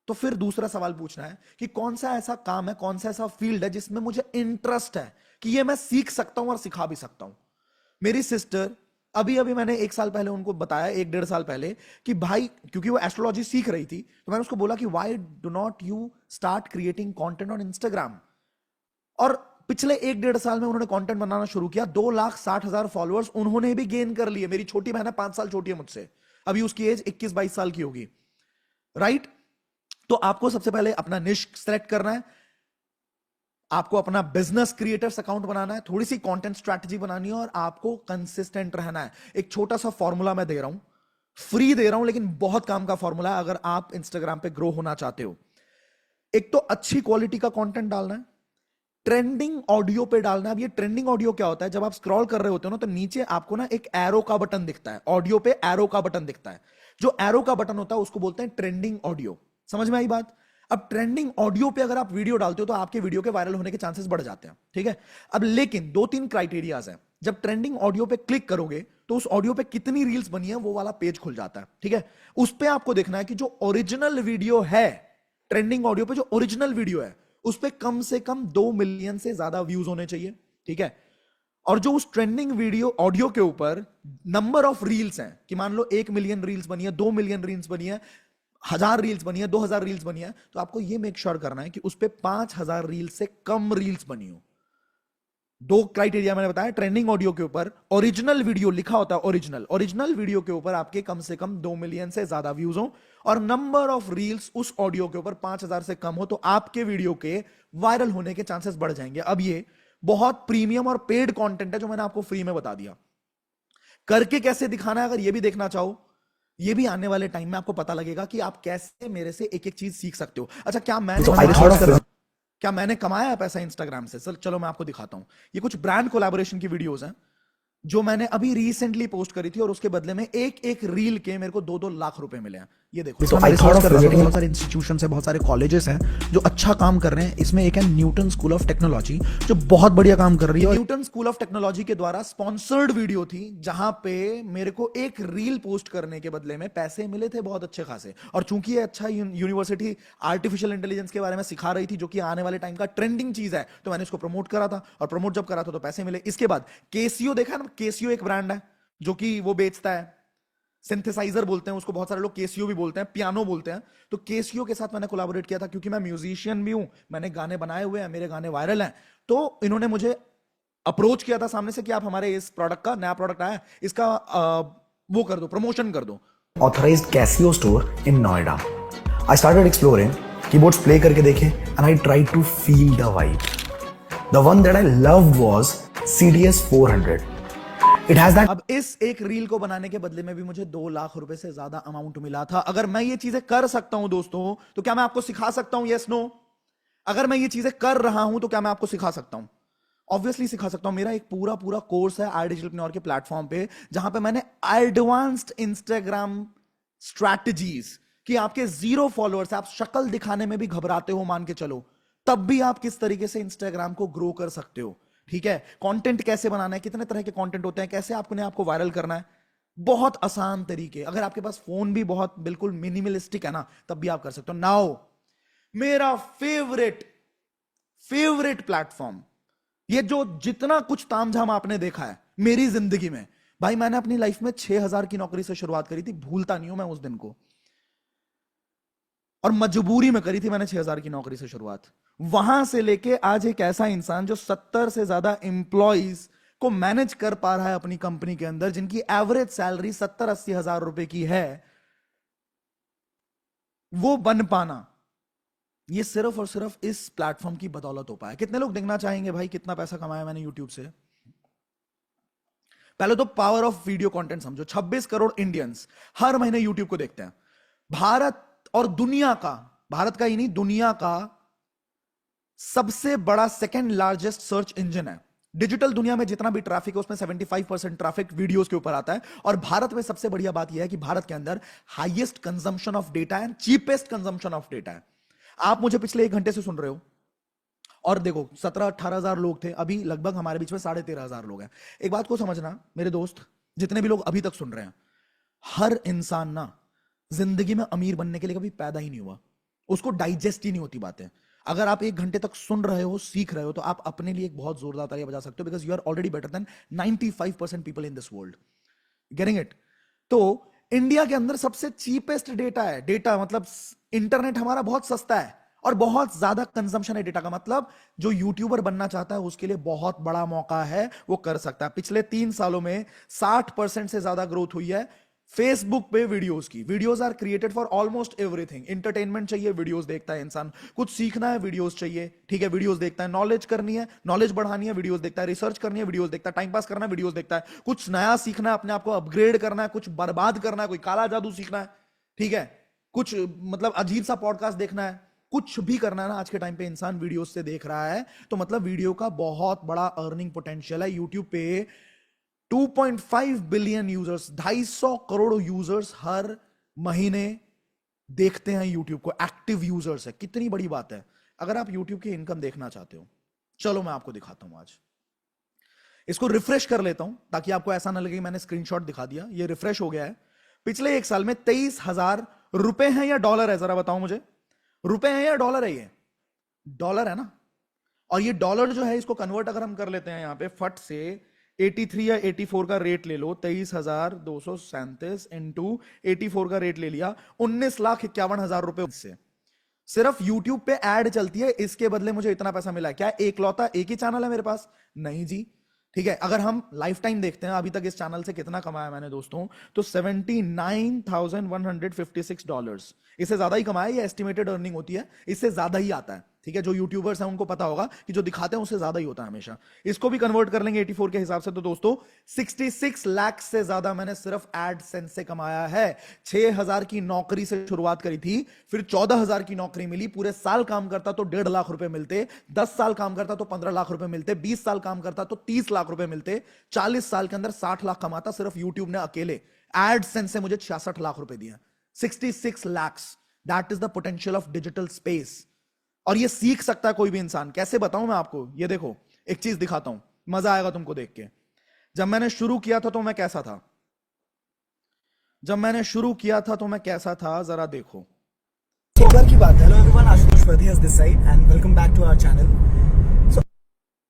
तो फिर दूसरा सवाल पूछना है कि कौन सा ऐसा काम है, कौन सा ऐसा फील्ड है जिसमें मुझे इंटरेस्ट है कि ये मैं सीख सकता हूं और सिखा भी सकता हूं। मेरी सिस्टर अभी अभी मैंने 1 साल पहले उनको बताया, 1-1.5 साल पहले, कि भाई, क्योंकि वो एस्ट्रोलॉजी सीख रही थी, तो मैंने उसको बोला कि why do not you start creating content on Instagram. और पिछले 1-1.5 साल में उन्होंने कंटेंट बनाना शुरू किया। 2,60,000 फॉलोअर्स उन्होंने भी गेन कर लिए। मेरी छोटी बहन है, 5 साल छोटी है मुझसे, अभी उसकी एज 21-22 साल की होगी, राइट? तो आपको सबसे पहले अपना निश सेलेक्ट करना है, आपको अपना बिजनेस क्रिएटर्स अकाउंट बनाना है, थोड़ी सी कंटेंट स्ट्रैटेजी बनानी है और आपको कंसिस्टेंट रहना है। एक छोटा सा फॉर्मूला मैं दे रहा हूं, फ्री दे रहा हूं, लेकिन बहुत काम का फॉर्मूला है अगर आप इंस्टाग्राम पे ग्रो होना चाहते हो। एक तो अच्छी क्वालिटी का कंटेंट डालना है, ट्रेंडिंग ऑडियो पे डालना है। अब ये ट्रेंडिंग ऑडियो क्या होता है? जब आप स्क्रॉल कर रहे होते हो ना, तो नीचे आपको ना एक एरो का बटन दिखता है, ऑडियो पे एरो का बटन दिखता है। जो एरो का बटन होता है उसको बोलते हैं ट्रेंडिंग ऑडियो। समझ में आई बात? अब ट्रेंडिंग ऑडियो पे अगर आप वीडियो डालते हो तो आपके वीडियो के वायरल होने के चांसेस बढ़ जाते हैं। ठीक है, अब लेकिन 2-3 क्राइटेरियाज हैं। जब ट्रेंडिंग ऑडियो पे क्लिक करोगे तो उस ऑडियो पे कितनी रील्स बनी है वो वाला पेज खुल जाता है। ठीक है, उस पे आपको देखना है कि जो ओरिजिनल वीडियो है, ट्रेंडिंग ऑडियो पे जो ओरिजिनल वीडियो है उस पे कम से कम 2 मिलियन से ज्यादा व्यूज होने चाहिए। ठीक है, और जो उस ट्रेंडिंग वीडियो ऑडियो के ऊपर नंबर ऑफ रील्स हैं, कि मान लो 1 मिलियन रील्स बनी है, 2 मिलियन रील्स बनी है, 1,000 रील्स बनी है, 2,000 रील्स बनी है, तो आपको ये मेक श्योर करना है कि उस पे 5,000 रील्स से कम रील्स बनी हो। 2 क्राइटेरिया मैंने बताया। ट्रेंडिंग ऑडियो के ऊपर ओरिजिनल वीडियो लिखा होता है, ओरिजिनल वीडियो के ऊपर आपके कम से कम 2 मिलियन से ज्यादा व्यूज हो और नंबर ऑफ रील्स उस ऑडियो के ऊपर 5,000 से कम हो, तो आपके वीडियो के वायरल होने के चांसेस बढ़ जाएंगे। अब ये बहुत प्रीमियम और पेड कंटेंट है जो मैंने आपको फ्री में बता दिया। करके कैसे दिखाना है, अगर ये भी देखना चाहो, ये भी आने वाले टाइम में आपको पता लगेगा कि आप कैसे मेरे से एक एक चीज सीख सकते हो। अच्छा, क्या मैंने कमाया है पैसा इंस्टाग्राम से? चलो मैं आपको दिखाता हूं। ये कुछ ब्रांड कोलैबोरेशन की वीडियोस हैं जो मैंने अभी रिसेंटली पोस्ट करी थी और उसके बदले में एक रील के मेरे को 2-2 लाख रुपए मिले हैं। ये देखो, बहुत सारे इंस्टीट्यूशन है, बहुत सारे कॉलेजेस हैं जो अच्छा काम कर रहे हैं। इसमें एक है न्यूटन स्कूल ऑफ टेक्नोलॉजी जो बहुत बढ़िया काम कर रही है। न्यूटन स्कूल ऑफ टेक्नोलॉजी के द्वारा स्पॉन्सर्ड वीडियो थी जहां पे मेरे को एक रील पोस्ट करने के बदले में पैसे मिले थे बहुत अच्छे खासे। और चूंकि ये अच्छा यूनिवर्सिटी आर्टिफिशियल इंटेलिजेंस के बारे में सिखा रही थी जो कि आने वाले टाइम का ट्रेंडिंग चीज है, तो मैंने इसको प्रमोट करा था और प्रमोट जब करा था तो पैसे मिले। इसके बाद केसीओ देखा ना, केसीओ एक ब्रांड है जो कि वो बेचता है सिंथेसाइजर बोलते हैं उसको, बहुत सारे लोग केसीओ भी बोलते हैं, पियानो बोलते हैं। तो केसीओ के साथ मैंने कोलैबोरेट किया था क्योंकि मैं म्यूजिशियन भी हूं, मैंने गाने बनाए हुए हैं, मेरे गाने वायरल हैं। तो इन्होंने मुझे अप्रोच किया था सामने से कि आप हमारे इस प्रोडक्ट का, नया प्रोडक्ट आया, इसका वो कर दो, प्रमोशन कर दो। Authorized Casio store in Noida. I started exploring, keyboards play करके देखे and I tried to feel the vibe. The one that I loved was CDS 400. It has that. अब इस एक रील को बनाने के बदले में भी मुझे 2 लाख रुपए से ज्यादा अमाउंट मिला था। अगर मैं ये चीजें कर सकता हूं दोस्तों, तो क्या मैं आपको सिखा सकता हूं? Yes no? अगर मैं ये चीजें कर रहा हूं तो क्या मैं आपको सिखा सकता हूं? ऑब्वियसली सिखा सकता हूं। मेरा एक पूरा कोर्स है iDigitalpreneur के प्लेटफॉर्म पे, जहां पे मैंने एडवांस्ड इंस्टाग्राम स्ट्रैटेजीज कि आपके 0 फॉलोअर्स, आप शक्ल दिखाने में भी घबराते हो मान के चलो, तब भी आप किस तरीके से इंस्टाग्राम को ग्रो कर सकते हो। ठीक है, कंटेंट कैसे बनाना है, कितने तरह के कंटेंट होते हैं, कैसे आपको वायरल करना है, बहुत आसान तरीके। अगर आपके पास फोन भी बहुत बिल्कुल मिनिमलिस्टिक है ना, तब भी आप कर सकते हो। नाउ मेरा फेवरेट प्लेटफॉर्म, ये जो जितना कुछ तामझाम आपने देखा है मेरी जिंदगी में, भाई मैंने अपनी लाइफ में 6,000 की नौकरी से शुरुआत करी थी, भूलता नहीं हूं मैं उस दिन को, और मजबूरी में करी थी मैंने 6,000 की नौकरी से शुरुआत। वहां से लेके आज एक ऐसा इंसान जो 70 से ज्यादा एम्प्लॉइज को मैनेज कर पा रहा है अपनी कंपनी के अंदर, जिनकी एवरेज सैलरी 70-80 हजार रुपए की है, वो बन पाना ये सिर्फ और सिर्फ इस प्लेटफॉर्म की बदौलत हो पाया। कितने लोग देखना चाहेंगे भाई कितना पैसा कमाया मैंने यूट्यूब से? पहले तो पावर ऑफ वीडियो कंटेंट समझो। 26 करोड़ इंडियंस हर महीने यूट्यूब को देखते हैं। भारत और दुनिया का, भारत का ही नहीं दुनिया का सबसे बड़ा सेकेंड लार्जेस्ट सर्च इंजन है। डिजिटल दुनिया में जितना भी ट्रैफिक है उसमें 75% ट्रैफिक वीडियोस के ऊपर आता है। और भारत में सबसे बढ़िया बात यह है कि भारत के अंदर highest consumption of data and cheapest consumption of data है। आप मुझे पिछले 1 घंटे से सुन रहे हो और देखो 17-18 हजार लोग थे, अभी लगभग हमारे बीच में 13,500 लोग हैं। एक बात को समझना मेरे दोस्त, जितने भी लोग अभी तक सुन रहे हैं, हर इंसान ना जिंदगी में अमीर बनने के लिए कभी पैदा ही नहीं हुआ, उसको डाइजेस्ट ही नहीं होती बातें। अगर आप 1 घंटे तक सुन रहे हो, सीख रहे हो, तो आप अपने लिए एक बहुत जोरदार तालियां बजा सकते हो, because you are already better than 95% people in this world. Getting it? तो इंडिया के अंदर सबसे चीपेस्ट डेटा है। डेटा मतलब इंटरनेट हमारा बहुत सस्ता है और बहुत ज्यादा कंजम्पशन है डेटा का। मतलब जो यूट्यूबर बनना चाहता है उसके लिए बहुत बड़ा मौका है, वो कर सकता है। पिछले 3 सालों में 60% से ज्यादा ग्रोथ हुई है फेसबुक पे वीडियोस की। Videos are created for almost everything. Entertainment चाहिए, वीडियोस देखता है इंसान। कुछ सीखना है, वीडियोस चाहिए, ठीक है, वीडियोस देखता है। नॉलेज करनी है, नॉलेज बढ़ानी है, वीडियोस देखता है। रिसर्च करनी है, वीडियोस देखता है। टाइम पास करना है, वीडियोस देखता है। कुछ नया सीखना है, अपने आप को अपग्रेड करना है, कुछ बर्बाद करना है, कोई काला जादू सीखना है, ठीक है, कुछ मतलब अजीब सा पॉडकास्ट देखना है, कुछ भी करना है ना, आज के टाइम पे इंसान वीडियोस से देख रहा है। तो मतलब वीडियो का बहुत बड़ा अर्निंग पोटेंशियल है। यूट्यूब पे 2.5 बिलियन यूजर्स, 250 करोड़ यूजर्स हर महीने देखते हैं यूट्यूब को। एक्टिव यूजर्स है, कितनी बड़ी बात है। अगर आप यूट्यूब की इनकम देखना चाहते हो, चलो मैं आपको दिखाता हूं। आज इसको रिफ्रेश कर लेता हूं ताकि आपको ऐसा ना लगे कि मैंने स्क्रीनशॉट दिखा दिया। ये रिफ्रेश हो गया है। पिछले 1 साल में 23,000 रुपए हैं या डॉलर है, जरा बताओ मुझे, रुपए हैं या डॉलर है? ये डॉलर है ना। और ये डॉलर जो है इसको कन्वर्ट अगर हम कर लेते हैं यहां पे फट से 83 या 84 का रेट ले लो, 23,237 इंटू 84 का रेट ले लिया, 19,51,000 रुपए से सिर्फ यूट्यूब पे ऐड चलती है। इसके बदले मुझे इतना पैसा मिला। क्या एक लौता एक ही चैनल है मेरे पास? नहीं जी, ठीक है। अगर हम लाइफ टाइम देखते हैं अभी तक इस चैनल से कितना कमाया मैंने दोस्तों, तो $79,156। इससे ज्यादा ही कमाया। ये एस्टिमेटेड अर्निंग होती है, इससे ज्यादा ही आता है, ठीक है। जो यूट्यूबर्स हैं उनको पता होगा कि जो दिखाते हैं उससे ज्यादा ही होता है हमेशा। इसको भी कन्वर्ट कर लेंगे 84 के हिसाब से, तो दोस्तों 66 लाख से ज्यादा मैंने सिर्फ एडसेंस से कमाया है। 6,000 की नौकरी से शुरुआत करी थी, फिर 14,000 की नौकरी मिली। पूरे साल काम करता तो 1.5 लाख रुपए मिलते, 10 साल काम करता तो 15 लाख रुपए मिलते, 20 साल काम करता तो 30 लाख रुपए मिलते, 40 साल के अंदर 60 लाख कमाता। सिर्फ यूट्यूब ने अकेले एडसेंस से मुझे 66 लाख रुपए दिए। 66 lakhs, that is the potential of digital space. और ये सीख सकता है कोई भी इंसान। कैसे बताऊं मैं आपको? ये देखो, एक चीज दिखाता हूं, मजा आएगा तुमको देख के। जब मैंने शुरू किया था तो मैं कैसा था, जरा देखो। एक बार की बात है। Hello everyone, Ashutosh Vardhiya this side and welcome back to our channel.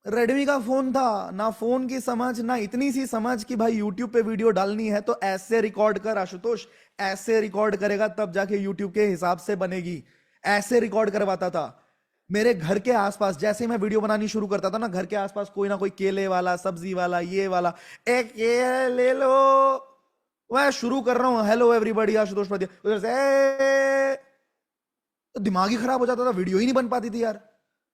Redmi का फोन था, ना फोन की समझ, ना इतनी सी समझ कि भाई यूट्यूब पे वीडियो डालनी है तो ऐसे रिकॉर्ड कर आशुतोष, ऐसे रिकॉर्ड करेगा तब जाके यूट्यूब के हिसाब से बनेगी। ऐसे रिकॉर्ड करवाता था। मेरे घर के आसपास जैसे मैं वीडियो बनानी शुरू करता था ना, घर के आसपास कोई ना कोई केले वाला, सब्जी वाला, ये वाला, एक ये ले लो, मैं शुरू कर रहा हूं हेलो एवरीबॉडी आशुतोष वर्धिया, उधर से तो दिमाग ही खराब हो जाता था, वीडियो ही नहीं बन पाती थी यार।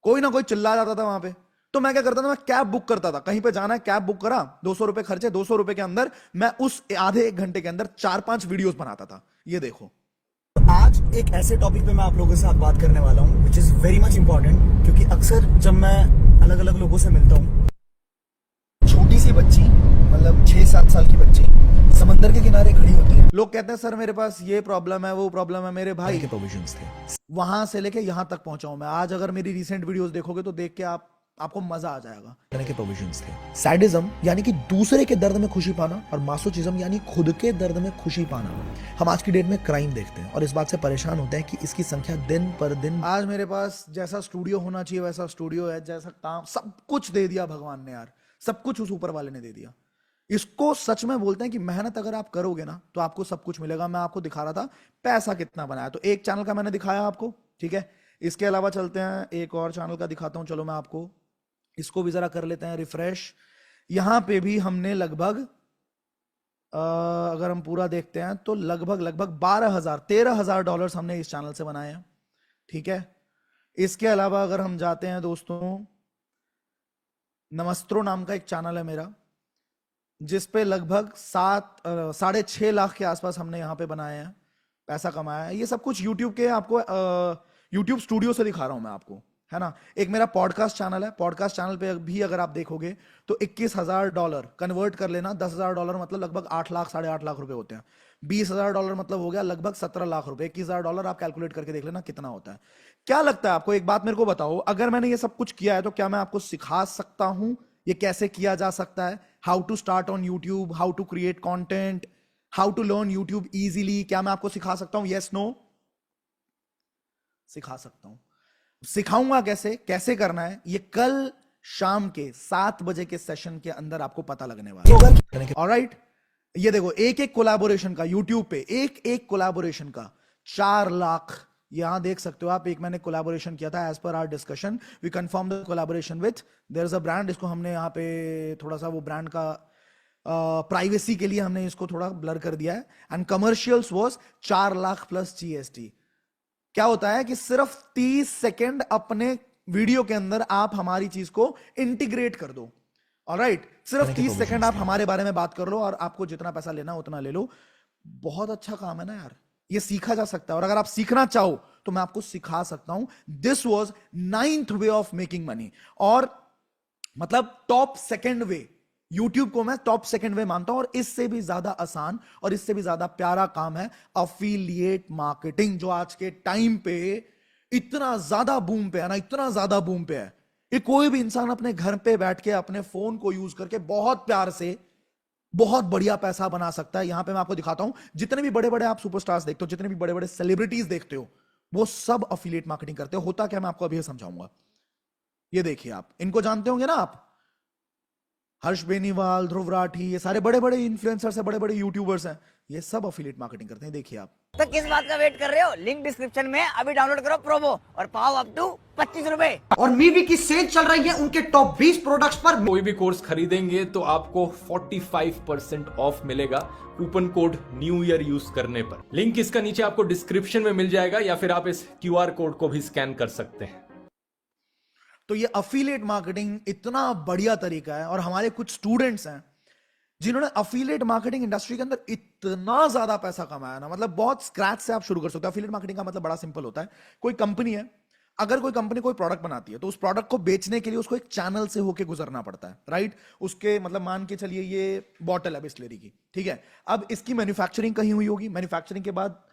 कोई ना कोई चिल्ला जाता था वहां पे। तो मैं क्या करता था, मैं कैब बुक करता था, कहीं पे जाना है कैब बुक करा, 200 रुपए खर्चे, 200 रुपए के अंदर मैं उस आधे 1 घंटे के अंदर 4-5 वीडियोस बनाता था। ये देखो, आज एक ऐसे टॉपिक पे मैं आप लोगों के साथ बात करने वाला हूँ which is very much important, क्योंकि अक्सर जब मैं अलग अलग लोगों से मिलता हूँ, छोटी सी बच्ची मतलब 6-7 साल की बच्ची समंदर के किनारे खड़ी होती है। लोग कहते हैं सर मेरे पास ये प्रॉब्लम है, वो प्रॉब्लम है। मेरे भाई के प्रोविजंस थे, वहां से लेके यहां तक पहुंचा हूं मैं। आज अगर मेरी रिसेंट वीडियोस देखोगे तो देख के आपको मजा आ जाएगा। के प्रोविजंस थे। सैडिज्म यानी कि दूसरे के दर्द में खुशी पाना, और मासोचिज्म यानी खुद के दर्द में खुशी पाना। हम आज की डेट में क्राइम देखते हैं और इस बात से परेशान होते हैं कि इसकी संख्या दिन पर दिन। आज मेरे पास जैसा स्टूडियो होना चाहिए वैसा स्टूडियो है, जैसा काम, सब कुछ दे दिया भगवान ने यार, सब कुछ उस ऊपर वाले ने दे दिया। इसको सच में बोलते हैं कि मेहनत अगर आप करोगे ना तो आपको सब कुछ मिलेगा। मैं आपको दिखा रहा था पैसा कितना बनाया, तो एक चैनल का मैंने दिखाया आपको, ठीक है। इसके अलावा चलते हैं, एक और चैनल का दिखाता हूं, चलो मैं आपको इसको भी जरा कर लेते हैं रिफ्रेश। यहां पे भी हमने लगभग अगर हम पूरा देखते हैं तो लगभग 13,000 डॉलर्स हमने इस चैनल से बनाए हैं, ठीक है। इसके अलावा अगर हम जाते हैं दोस्तों, नमस्त्रो नाम का एक चैनल है मेरा, जिस पे लगभग 6.5 लाख के आसपास हमने यहाँ पे बनाए हैं, पैसा कमाया है। ये सब कुछ यूट्यूब के, आपको यूट्यूब स्टूडियो से दिखा रहा हूं मैं आपको, है ना। एक मेरा पॉडकास्ट चैनल है, पॉडकास्ट चैनल पे भी अगर आप देखोगे तो $21,000 कन्वर्ट कर लेना, $10,000 मतलब लगभग 8 लाख 8.5 लाख रुपए होते हैं। $20,000 मतलब हो गया लगभग 17 लाख रुपए। $21,000 आप कैलकुलेट करके देख लेना कितना होता है। क्या लगता है आपको, एक बात मेरे को बताओ, अगर मैंने ये सब कुछ किया है तो क्या मैं आपको सिखा सकता हूं ये कैसे किया जा सकता है? How to start on YouTube, how to create content, how to learn YouTube easily, क्या मैं आपको सिखा सकता हूं? Yes no? सिखा सकता हूं। सिखाऊंगा कैसे, कैसे करना है, ये कल शाम के 7 बजे के सेशन के अंदर आपको पता लगने वाला है। ऑलराइट, ये देखो एक एक कोलैबोरेशन का यूट्यूब पे, एक एक कोलैबोरेशन का 4 लाख, यहां देख सकते हो आप। एक मैंने कोलैबोरेशन किया था, as per our discussion we confirm the collaboration with there is a brand. इसको हमने यहाँ पे थोड़ा सा वो ब्रांड का प्राइवेसी के लिए हमने इसको थोड़ा ब्लर कर दिया है। And commercials was 4 lakh plus GST. क्या होता है कि सिर्फ 30 सेकेंड अपने वीडियो के अंदर आप हमारी चीज को इंटीग्रेट कर दो। ऑलराइट, सिर्फ 30 सेकेंड आप हमारे बारे में बात कर लो और आपको जितना पैसा लेना उतना ले लो। बहुत अच्छा काम है ना यार, ये सीखा जा सकता है। और अगर आप सीखना चाहो तो मैं आपको सिखा सकता हूं। This was 9th way of making money, और मतलब टॉप सेकेंड वे। यूट्यूब को मैं टॉप सेकेंड वे मानता हूं, और इससे भी ज्यादा आसान और इससे भी ज्यादा प्यारा काम है अफिलिएट मार्केटिंग, जो आज के टाइम पे इतना ज्यादा बूम पे है ना, इतना ज्यादा बूम पे है। ये कोई भी इंसान अपने घर पे बैठ के अपने फोन को यूज करके बहुत प्यार से बहुत बढ़िया पैसा बना सकता है। यहां पे मैं आपको दिखाता हूं, जितने भी बड़े बड़े आप सुपरस्टार्स देखते हो, जितने भी बड़े बड़े सेलिब्रिटीज देखते हो, वो सब अफिलिएट मार्केटिंग करते हो। होता क्या, मैं आपको अभी समझाऊंगा। ये देखिए, आप इनको जानते होंगे ना, आप हर्ष बेनीवाल, ध्रुव राठी, ये सारे बड़े बड़े इन्फ्लुएंसर्स हैं, बड़े बड़े यूट्यूबर्स हैं, ये सब अफिलिएट मार्केटिंग करते हैं। देखिए आप। तो किस बात का वेट कर रहे हो? लिंक डिस्क्रिप्शन में, अभी डाउनलोड करो प्रोमो और पाओ अप टू 25 रुपए। और मीवी की सेल चल रही है उनके टॉप 20 प्रोडक्ट्स पर। कोई भी कोर्स खरीदेंगे तो आपको 45% ऑफ मिलेगा coupon code new year use करने पर। लिंक इसका नीचे आपको डिस्क्रिप्शन में मिल जाएगा, या फिर आप इस QR कोड को भी स्कैन कर सकते हैं। तो ये अफिलिएट मार्केटिंग इतना बढ़िया तरीका है, और हमारे कुछ स्टूडेंट्स हैं जिन्होंने अफिलिएट मार्केटिंग इंडस्ट्री के अंदर इतना ज्यादा पैसा कमाया ना, मतलब बहुत स्क्रैच से आप शुरू कर सकते हो। अफिलिएट मार्केटिंग का मतलब बड़ा सिंपल होता है। कोई कंपनी है, अगर कोई कंपनी कोई प्रोडक्ट बनाती है तो उस प्रोडक्ट को बेचने के लिए उसको एक चैनल से होके गुजरना पड़ता है, राइट। उसके मतलब मान के चलिए ये बॉटल है बिस्लेरी की, ठीक है। अब इसकी मैन्युफैक्चरिंग कहीं हुई होगी, मैन्युफैक्चरिंग के बाद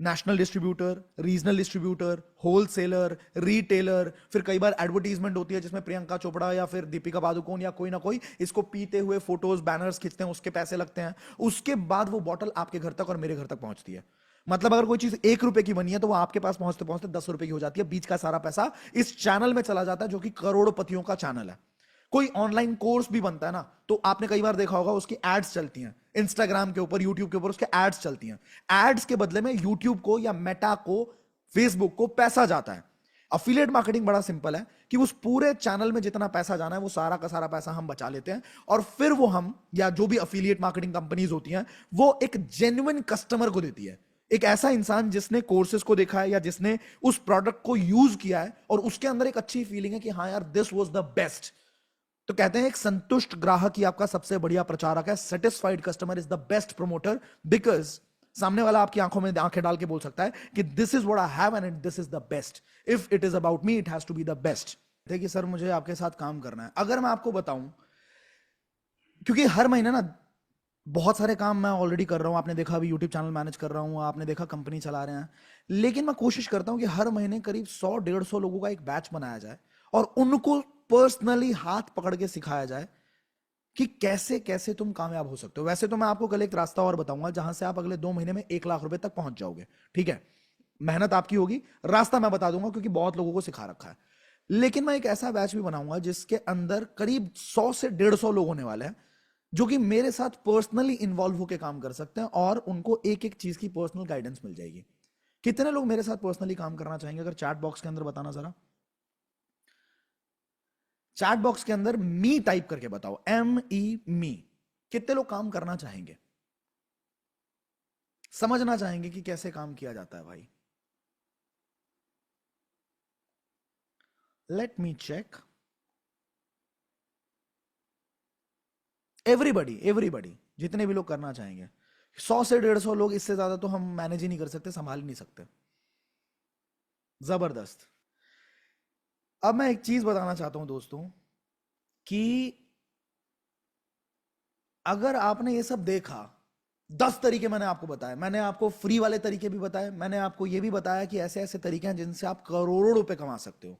national distributor, regional distributor, wholesaler, retailer, फिर कई बार एडवर्टीजमेंट होती है जिसमें प्रियंका चोपड़ा या फिर दीपिका पादुकोण या कोई ना कोई इसको पीते हुए फोटोज, बैनर्स खींचते हैं, उसके पैसे लगते हैं। उसके बाद वो बॉटल आपके घर तक और मेरे घर तक पहुंचती है। मतलब अगर कोई चीज 1 रुपए की बनी है तो वो आपके पास पहुंचते पहुंचते 10 रुपए की हो जाती है। बीच का सारा पैसा इस चैनल में चला जाता है, जो कि करोड़पतियों का चैनल है। कोई ऑनलाइन कोर्स भी बनता है ना, तो आपने कई बार देखा होगा उसकी एड्स चलती हैं इंस्टाग्राम के ऊपर, यूट्यूब के ऊपर, उसके एड्स चलती हैं। एड्स के बदले में यूट्यूब को या मेटा को, फेसबुक को पैसा जाता है। अफिलिएट मार्केटिंग बड़ा सिंपल है कि उस पूरे चैनल में जितना पैसा जाना है वो सारा का सारा पैसा हम बचा लेते हैं, और फिर वो हम, या जो भी अफिलिएट मार्केटिंग कंपनीज होती हैं, वो एक जेन्युइन कस्टमर को देती है। एक ऐसा इंसान जिसने कोर्सेज को देखा है या जिसने उस प्रोडक्ट को यूज किया है और उसके अंदर एक अच्छी फीलिंग है कि हाँ यार दिस वाज द बेस्ट। तो कहते हैं एक संतुष्ट ग्राहक ही आपका सबसे बढ़िया प्रचारक है। Satisfied customer is the best promoter, because सामने वाला आपकी आंखों में आंखें डाल के बोल सकता है कि this is what I have and this is the best. If it is about me, it has to be the best. देखिए सर, मुझे आपके साथ काम करना है। अगर मैं आपको बताऊं, क्योंकि हर महीने ना बहुत सारे काम मैं ऑलरेडी कर रहा हूं, आपने देखा अभी यूट्यूब चैनल मैनेज कर रहा हूं, आपने देखा कंपनी चला रहे हैं, लेकिन मैं कोशिश करता हूं कि हर महीने करीब 100-150 लोगों का एक बैच बनाया जाए और उनको पर्सनली हाथ पकड़ के सिखाया जाए कि कैसे कैसे तुम कामयाब हो सकते हो। वैसे तो मैं आपको कल एक रास्ता और बताऊंगा जहां से आप अगले 2 महीने में 1 लाख रुपए तक पहुंच जाओगे, ठीक है। मेहनत आपकी होगी, रास्ता मैं बता दूंगा क्योंकि बहुत लोगों को सिखा रखा है। लेकिन मैं एक ऐसा बैच भी बनाऊंगा जिसके अंदर करीब 100 से 150 लोग होने वाले हैं जो कि मेरे साथ पर्सनली इन्वॉल्व होकर काम कर सकते हैं और उनको एक एक चीज की पर्सनल गाइडेंस मिल जाएगी। कितने लोग मेरे साथ पर्सनली काम करना चाहेंगे? अगर चैट बॉक्स के अंदर बताना जरा, चैट बॉक्स के अंदर मी टाइप करके बताओ, मी। कितने लोग काम करना चाहेंगे, समझना चाहेंगे कि कैसे काम किया जाता है भाई? Let me check. एवरीबडी जितने भी लोग करना चाहेंगे, 100 से 150 लोग, इससे ज्यादा तो हम मैनेज ही नहीं कर सकते, संभाल ही नहीं सकते। जबरदस्त। अब मैं एक चीज बताना चाहता हूं दोस्तों कि अगर आपने ये सब देखा, 10 तरीके मैंने आपको बताए, मैंने आपको फ्री वाले तरीके भी बताए, मैंने आपको ये भी बताया कि ऐसे ऐसे तरीके हैं जिनसे आप करोड़ों रुपए कमा सकते हो।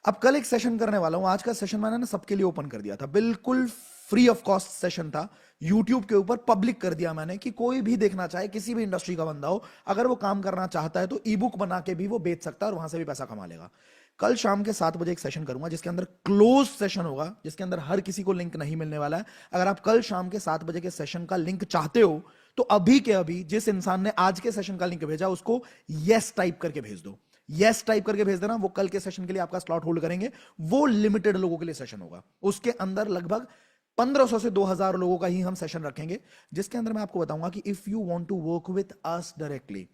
अब कल एक सेशन करने वाला हूं, आज का सेशन मैंने ना सबके लिए ओपन कर दिया था, बिल्कुल फ्री ऑफ कॉस्ट सेशन था, यूट्यूब के ऊपर पब्लिक कर दिया मैंने कि कोई भी देखना चाहे, किसी भी इंडस्ट्री का बंदा हो, अगर वो काम करना चाहता है तो ई बुक बना के भी वो बेच सकता है और वहां से भी पैसा कमा लेगा। कल शाम के 7 बजे एक सेशन करूंगा जिसके अंदर क्लोज सेशन होगा, जिसके अंदर हर किसी को लिंक नहीं मिलने वाला है। अगर आप कल शाम के 7 बजे के सेशन का लिंक चाहते हो तो अभी के अभी जिस इंसान ने आज के सेशन का लिंक भेजा उसको यस टाइप करके भेज दो, यस टाइप करके भेज देना। वो कल के सेशन के लिए आपका स्लॉट होल्ड करेंगे, वो लिमिटेड लोगों के लिए सेशन होगा, उसके अंदर लगभग 1500 से 2000 लोगों का ही हम सेशन रखेंगे, जिसके अंदर मैं आपको बताऊंगा कि if you want to work with us directly.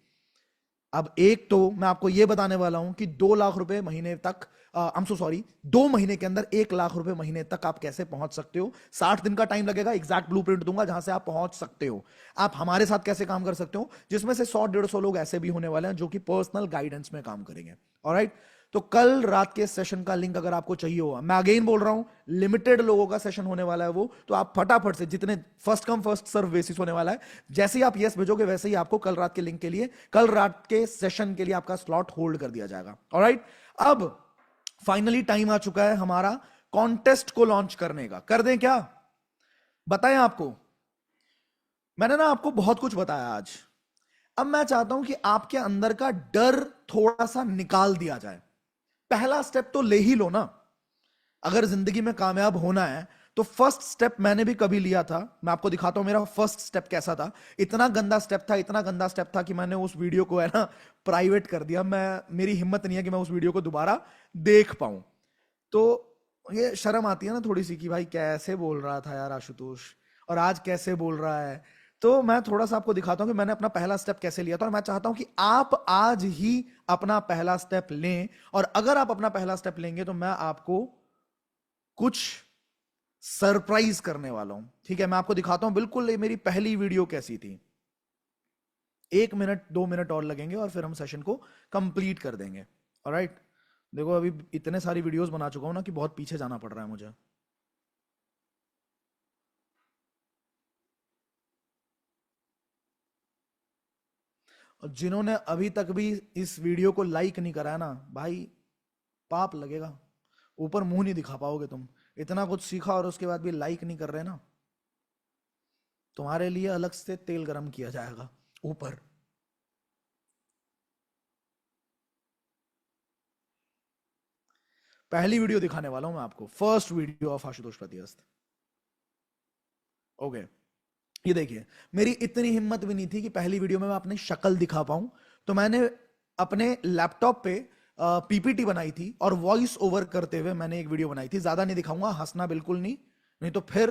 अब एक तो मैं आपको यह बताने वाला हूं कि 2 लाख रुपए महीने तक, 2 महीने के अंदर 1 लाख रुपए महीने तक आप कैसे पहुंच सकते हो। 60 दिन का टाइम लगेगा, एग्जैक्ट ब्लूप्रिंट दूंगा जहां से आप पहुंच सकते हो। आप हमारे साथ कैसे काम कर सकते हो, जिसमें से 100-150 लोग ऐसे भी होने वाले हैं जो कि पर्सनल गाइडेंस में काम करेंगे। ऑलराइट, तो कल रात के सेशन का लिंक अगर आपको चाहिए होगा, मैं अगेन बोल रहा हूं लिमिटेड लोगों का सेशन होने वाला है वो, तो आप फटाफट से, जितने first come first serve basis होने वाला है, जैसे ही आप यस भेजोगे वैसे ही आपको कल रात के लिंक के लिए, कल रात के सेशन के लिए आपका स्लॉट होल्ड कर दिया जाएगा। ऑलराइट, अब फाइनली टाइम आ चुका है हमारा कॉन्टेस्ट को लॉन्च करने का। कर दें क्या, बताएं आपको? मैंने ना आपको बहुत कुछ बताया आज। अब मैं चाहता हूं कि आपके अंदर का डर थोड़ा सा निकाल दिया जाए। पहला स्टेप तो ले ही लो ना। अगर जिंदगी में कामयाब होना है तो फर्स्ट स्टेप मैंने भी कभी लिया था, मैं आपको दिखाता हूं मेरा फर्स्ट स्टेप कैसा था। इतना गंदा स्टेप था, इतना गंदा स्टेप था कि मैंने उस वीडियो को है ना प्राइवेट कर दिया। मेरी हिम्मत नहीं है कि मैं उस वीडियो को दोबारा देख पाऊं। तो ये शर्म आती है ना थोड़ी सी कि भाई कैसे बोल रहा था यार आशुतोष, और आज कैसे बोल रहा है। तो मैं थोड़ा सा आपको दिखाता हूं कि मैंने अपना पहला स्टेप कैसे लिया था, और मैं चाहता हूं कि आप आज ही अपना पहला स्टेप लें। और अगर आप अपना पहला स्टेप लेंगे तो मैं आपको कुछ सरप्राइज करने वाला हूं। ठीक है, मैं आपको दिखाता हूं बिल्कुल मेरी पहली वीडियो कैसी थी। 1 मिनट 2 मिनट और लगेंगे और फिर हम सेशन को कंप्लीट कर देंगे। ऑलराइट, देखो अभी इतने सारी वीडियोस बना चुका हूं ना कि बहुत पीछे जाना पड़ रहा है मुझे। और जिन्होंने अभी तक भी इस वीडियो को लाइक नहीं करा है ना भाई, पाप लगेगा, ऊपर मुंह नहीं दिखा पाओगे तुम। इतना कुछ सीखा और उसके बाद भी लाइक नहीं कर रहे ना, तुम्हारे लिए अलग से तेल गरम किया जाएगा ऊपर। पहली वीडियो दिखाने वाला हूं मैं आपको, first video of Ashutosh प्रतिहस्त। Okay, ये देखिए, मेरी इतनी हिम्मत भी नहीं थी कि पहली वीडियो में मैं अपनी शक्ल दिखा पाऊं, तो मैंने अपने लैपटॉप पे पीपीटी बनाई थी और वॉइस ओवर करते हुए मैंने एक वीडियो बनाई थी। ज्यादा नहीं दिखाऊंगा, हंसना बिल्कुल नहीं, नहीं तो फिर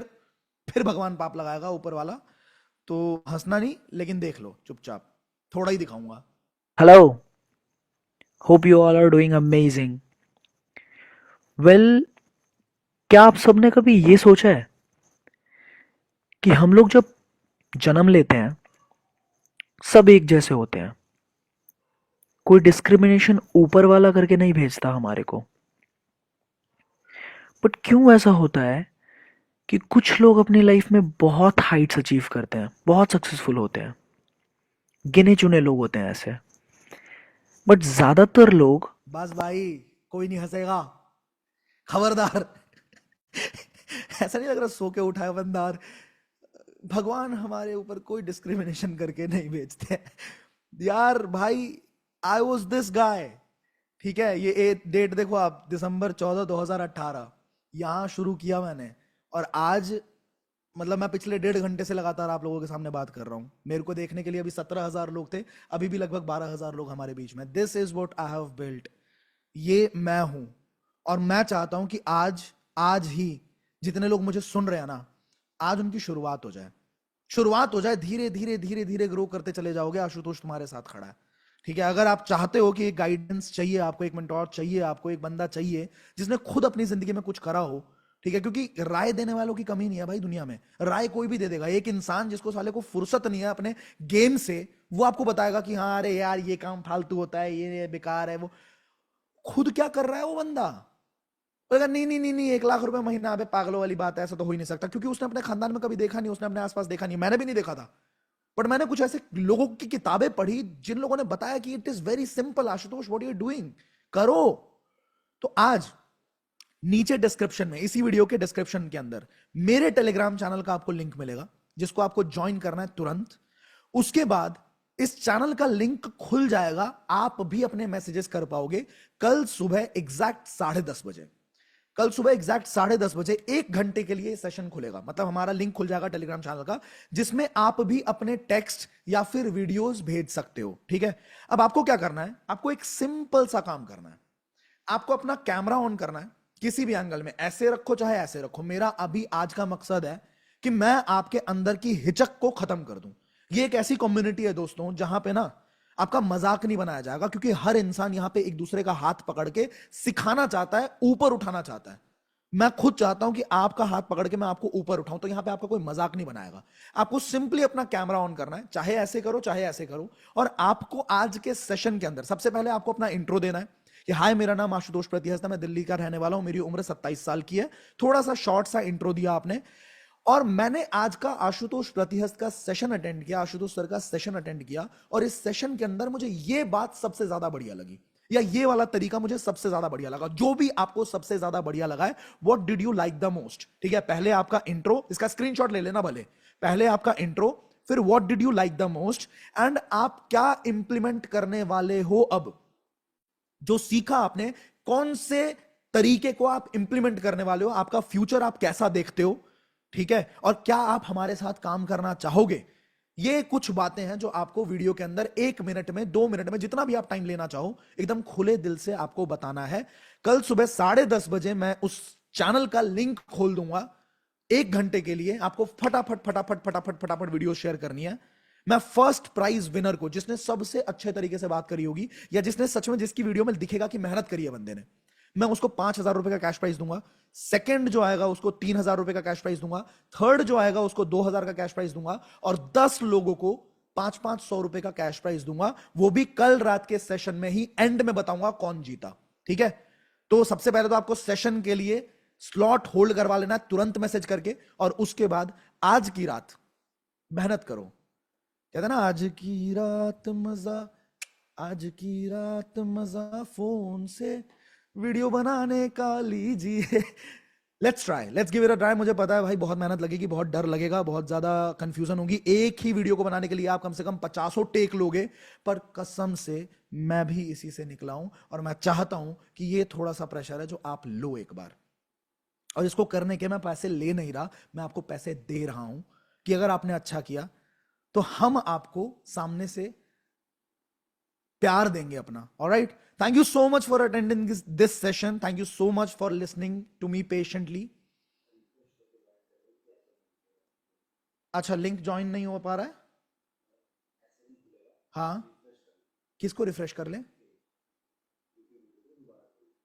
भगवान पाप लगाएगा ऊपर वाला। तो हंसना नहीं, लेकिन देख लो चुपचाप, थोड़ा ही दिखाऊंगा। Hello, hope you all are doing amazing. Well, क्या आप सबने कभी ये सोचा है कि हम लोग जब जन्म लेते हैं सब एक जैसे होते हैं, कोई डिस्क्रिमिनेशन ऊपर वाला करके नहीं भेजता हमारे को। बट क्यों ऐसा होता है कि कुछ लोग अपनी लाइफ में बहुत हाइट्स अचीव करते हैं, बहुत सक्सेसफुल होते हैं, गिने चुने लोग होते हैं ऐसे, बट ज्यादातर लोग, बस भाई कोई नहीं हंसेगा, खबरदार। ऐसा नहीं लग रहा सो के उठाया बंदार। भगवान हमारे ऊपर कोई डिस्क्रिमिनेशन करके नहीं भेजते यार भाई। आई वॉज दिस गाय, ठीक है, ये डेट देखो आप, दिसंबर 14, 2018 यहां शुरू किया मैंने, और आज मतलब मैं पिछले 1.5 घंटे से लगातार आप लोगों के सामने बात कर रहा हूं। मेरे को देखने के लिए अभी 17,000 लोग थे, अभी भी लगभग 12,000 लोग हमारे बीच में। This is what I have built. ये मैं हूं, और मैं चाहता हूं कि आज ही जितने लोग मुझे सुन रहे हैं ना, आज उनकी शुरुआत हो जाए। धीरे धीरे धीरे धीरे ग्रो करते चले जाओगे। आशुतोष तुम्हारे साथ खड़ा है, ठीक है। अगर आप चाहते हो कि एक गाइडेंस चाहिए आपको, एक मेंटोर चाहिए आपको, एक बंदा चाहिए जिसने खुद अपनी जिंदगी में कुछ करा हो, ठीक है, क्योंकि राय देने वालों की कमी नहीं है भाई दुनिया में। राय कोई भी दे देगा। एक इंसान जिसको साले को फुर्सत नहीं है अपने गेम से, वो आपको बताएगा कि हाँ अरे यार ये काम फालतू होता है, ये बेकार है। वो खुद क्या कर रहा है वो बंदा? बोलेगा नहीं नहीं नहीं नहीं 1 लाख रुपए महीना, अबे पागलों वाली बात है, ऐसा तो हो ही नहीं सकता। क्योंकि उसने अपने खानदान में कभी देखा नहीं, उसने अपने आसपास देखा नहीं, मैंने भी नहीं देखा था। बट मैंने कुछ ऐसे लोगों की किताबें पढ़ी जिन लोगों ने बताया कि it is very simple Ashutosh, what you are doing, करो। तो आज नीचे डिस्क्रिप्शन में, इसी वीडियो के डिस्क्रिप्शन के अंदर मेरे टेलीग्राम चैनल का आपको लिंक मिलेगा, जिसको आपको ज्वाइन करना है तुरंत। उसके बाद इस चैनल का लिंक खुल जाएगा, आप भी अपने मैसेजेस कर पाओगे। कल सुबह एग्जैक्ट 10:30 बजे, कल सुबह एग्जैक्ट 10:30 बजे 1 घंटे के लिए सेशन खुलेगा। मतलब हमारा लिंक खुल जाएगा टेलीग्राम चैनल का, जिसमें आप भी अपने टेक्स्ट या फिर वीडियोस भेज सकते हो, ठीक है। अब आपको क्या करना है? आपको एक सिंपल सा काम करना है। आपको अपना कैमरा ऑन करना है, किसी भी एंगल में, ऐसे रखो चाहे ऐसे रखो। मेरा अभी आज का मकसद है कि मैं आपके अंदर की हिचक को खत्म कर दूं। ये एक ऐसी कम्युनिटी है दोस्तों जहां पे ना आपका मजाक नहीं बनाया जाएगा, क्योंकि हर इंसान यहां पे एक दूसरे का हाथ पकड़ के सिखाना चाहता है, ऊपर उठाना चाहता है। मैं खुद चाहता हूं कि आपका हाथ पकड़ के मैं आपको ऊपर उठाऊं, तो यहां पे आपका कोई मजाक नहीं बनाएगा। आपको सिंपली अपना कैमरा ऑन करना है, चाहे ऐसे करो चाहे ऐसे करो। और आपको आज के सेशन के अंदर सबसे पहले आपको अपना इंट्रो देना है कि हाय मेरा नाम आशुतोष प्रतिहस्त है, मैं दिल्ली का रहने वाला हूं, मेरी उम्र 27 साल की है। थोड़ा सा शॉर्ट सा इंट्रो दिया आपने, और मैंने आज का आशुतोष प्रतिहस्त का सेशन अटेंड किया, आशुतोष सर का सेशन अटेंड किया। और इस सेशन के अंदर मुझे ये बात सबसे ज्यादा बढ़िया लगी, या ये वाला तरीका मुझे सबसे ज्यादा बढ़िया लगा। जो भी आपको सबसे ज्यादा बढ़िया लगा है, what did you like the most, ठीक है। पहले आपका इंट्रो, इसका स्क्रीनशॉट ले लेना भले। पहले आपका इंट्रो, फिर what did you like the most, and आप क्या इंप्लीमेंट करने वाले हो अब। जो सीखा आपने, कौन से तरीके को आप इंप्लीमेंट करने वाले हो, आपका फ्यूचर आप कैसा देखते हो, ठीक है। और क्या आप हमारे साथ काम करना चाहोगे। ये कुछ बातें हैं जो आपको वीडियो के अंदर 1 मिनट में, 2 मिनट में, जितना भी आप टाइम लेना चाहो, एकदम खुले दिल से आपको बताना है। कल सुबह 10:30 बजे मैं उस चैनल का लिंक खोल दूंगा 1 घंटे के लिए। आपको फटाफट फटाफट फटाफट फटाफट वीडियो शेयर करनी है। मैं फर्स्ट प्राइज विनर को, जिसने सबसे अच्छे तरीके से बात करी होगी, या जिसने सच में, जिसकी वीडियो में दिखेगा कि मेहनत करी है बंदे ने, मैं उसको 5,000 रुपए का कैश प्राइज दूंगा। सेकंड जो आएगा उसको 3,000 रुपए का कैश प्राइज दूंगा। थर्ड जो आएगा उसको 2,000 का कैश प्राइज दूंगा। और 10 लोगों को 500 रुपए का कैश प्राइज दूंगा। वो भी कल रात के सेशन में ही एंड में बताऊंगा कौन जीता, ठीक है। तो सबसे पहले तो आपको सेशन के लिए स्लॉट होल्ड करवा लेना है तुरंत मैसेज करके, और उसके बाद आज की रात मेहनत करो। कहते हैं ना, आज की रात मजा फोन से वीडियो बनाने का लीजिए। Let's try, let's give it a try. मुझे पता है भाई बहुत मेहनत लगेगी, बहुत डर लगेगा, बहुत ज्यादा कंफ्यूजन होगी। एक ही वीडियो को बनाने के लिए आप कम से कम 50 टेक लोगे, पर कसम से मैं भी इसी से निकला हूं। और मैं चाहता हूं कि ये थोड़ा सा प्रेशर है जो आप लो एक बार, और इसको करने के मैं पैसे ले नहीं रहा, मैं आपको पैसे दे रहा हूं कि अगर आपने अच्छा किया तो हम आपको सामने से प्यार देंगे अपना। Alright, thank you so much for attending this session, thank you so much for listening to me patiently. अच्छा, लिंक ज्वाइन नहीं हो पा रहा है? हाँ, किसको रिफ्रेश कर ले?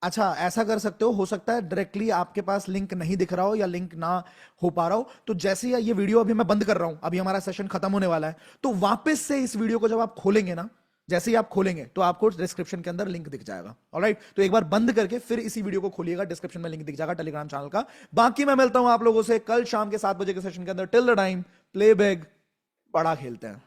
अच्छा, ऐसा कर सकते हो सकता है डायरेक्टली आपके पास लिंक नहीं दिख रहा हो या लिंक ना हो पा रहा हो, तो जैसे ही ये वीडियो अभी मैं बंद कर रहा हूं, अभी हमारा सेशन खत्म होने वाला है, तो वापस से इस वीडियो को जब आप खोलेंगे ना, जैसे ही आप खोलेंगे तो आपको डिस्क्रिप्शन के अंदर लिंक दिख जाएगा। ऑलराइट, तो एक बार बंद करके फिर इसी वीडियो को खोलिएगा, डिस्क्रिप्शन में लिंक दिख जाएगा टेलीग्राम चैनल का। बाकी मैं मिलता हूं आप लोगों से कल शाम के 7 बजे के सेशन के अंदर। Till the time, play big, बड़ा खेलते हैं।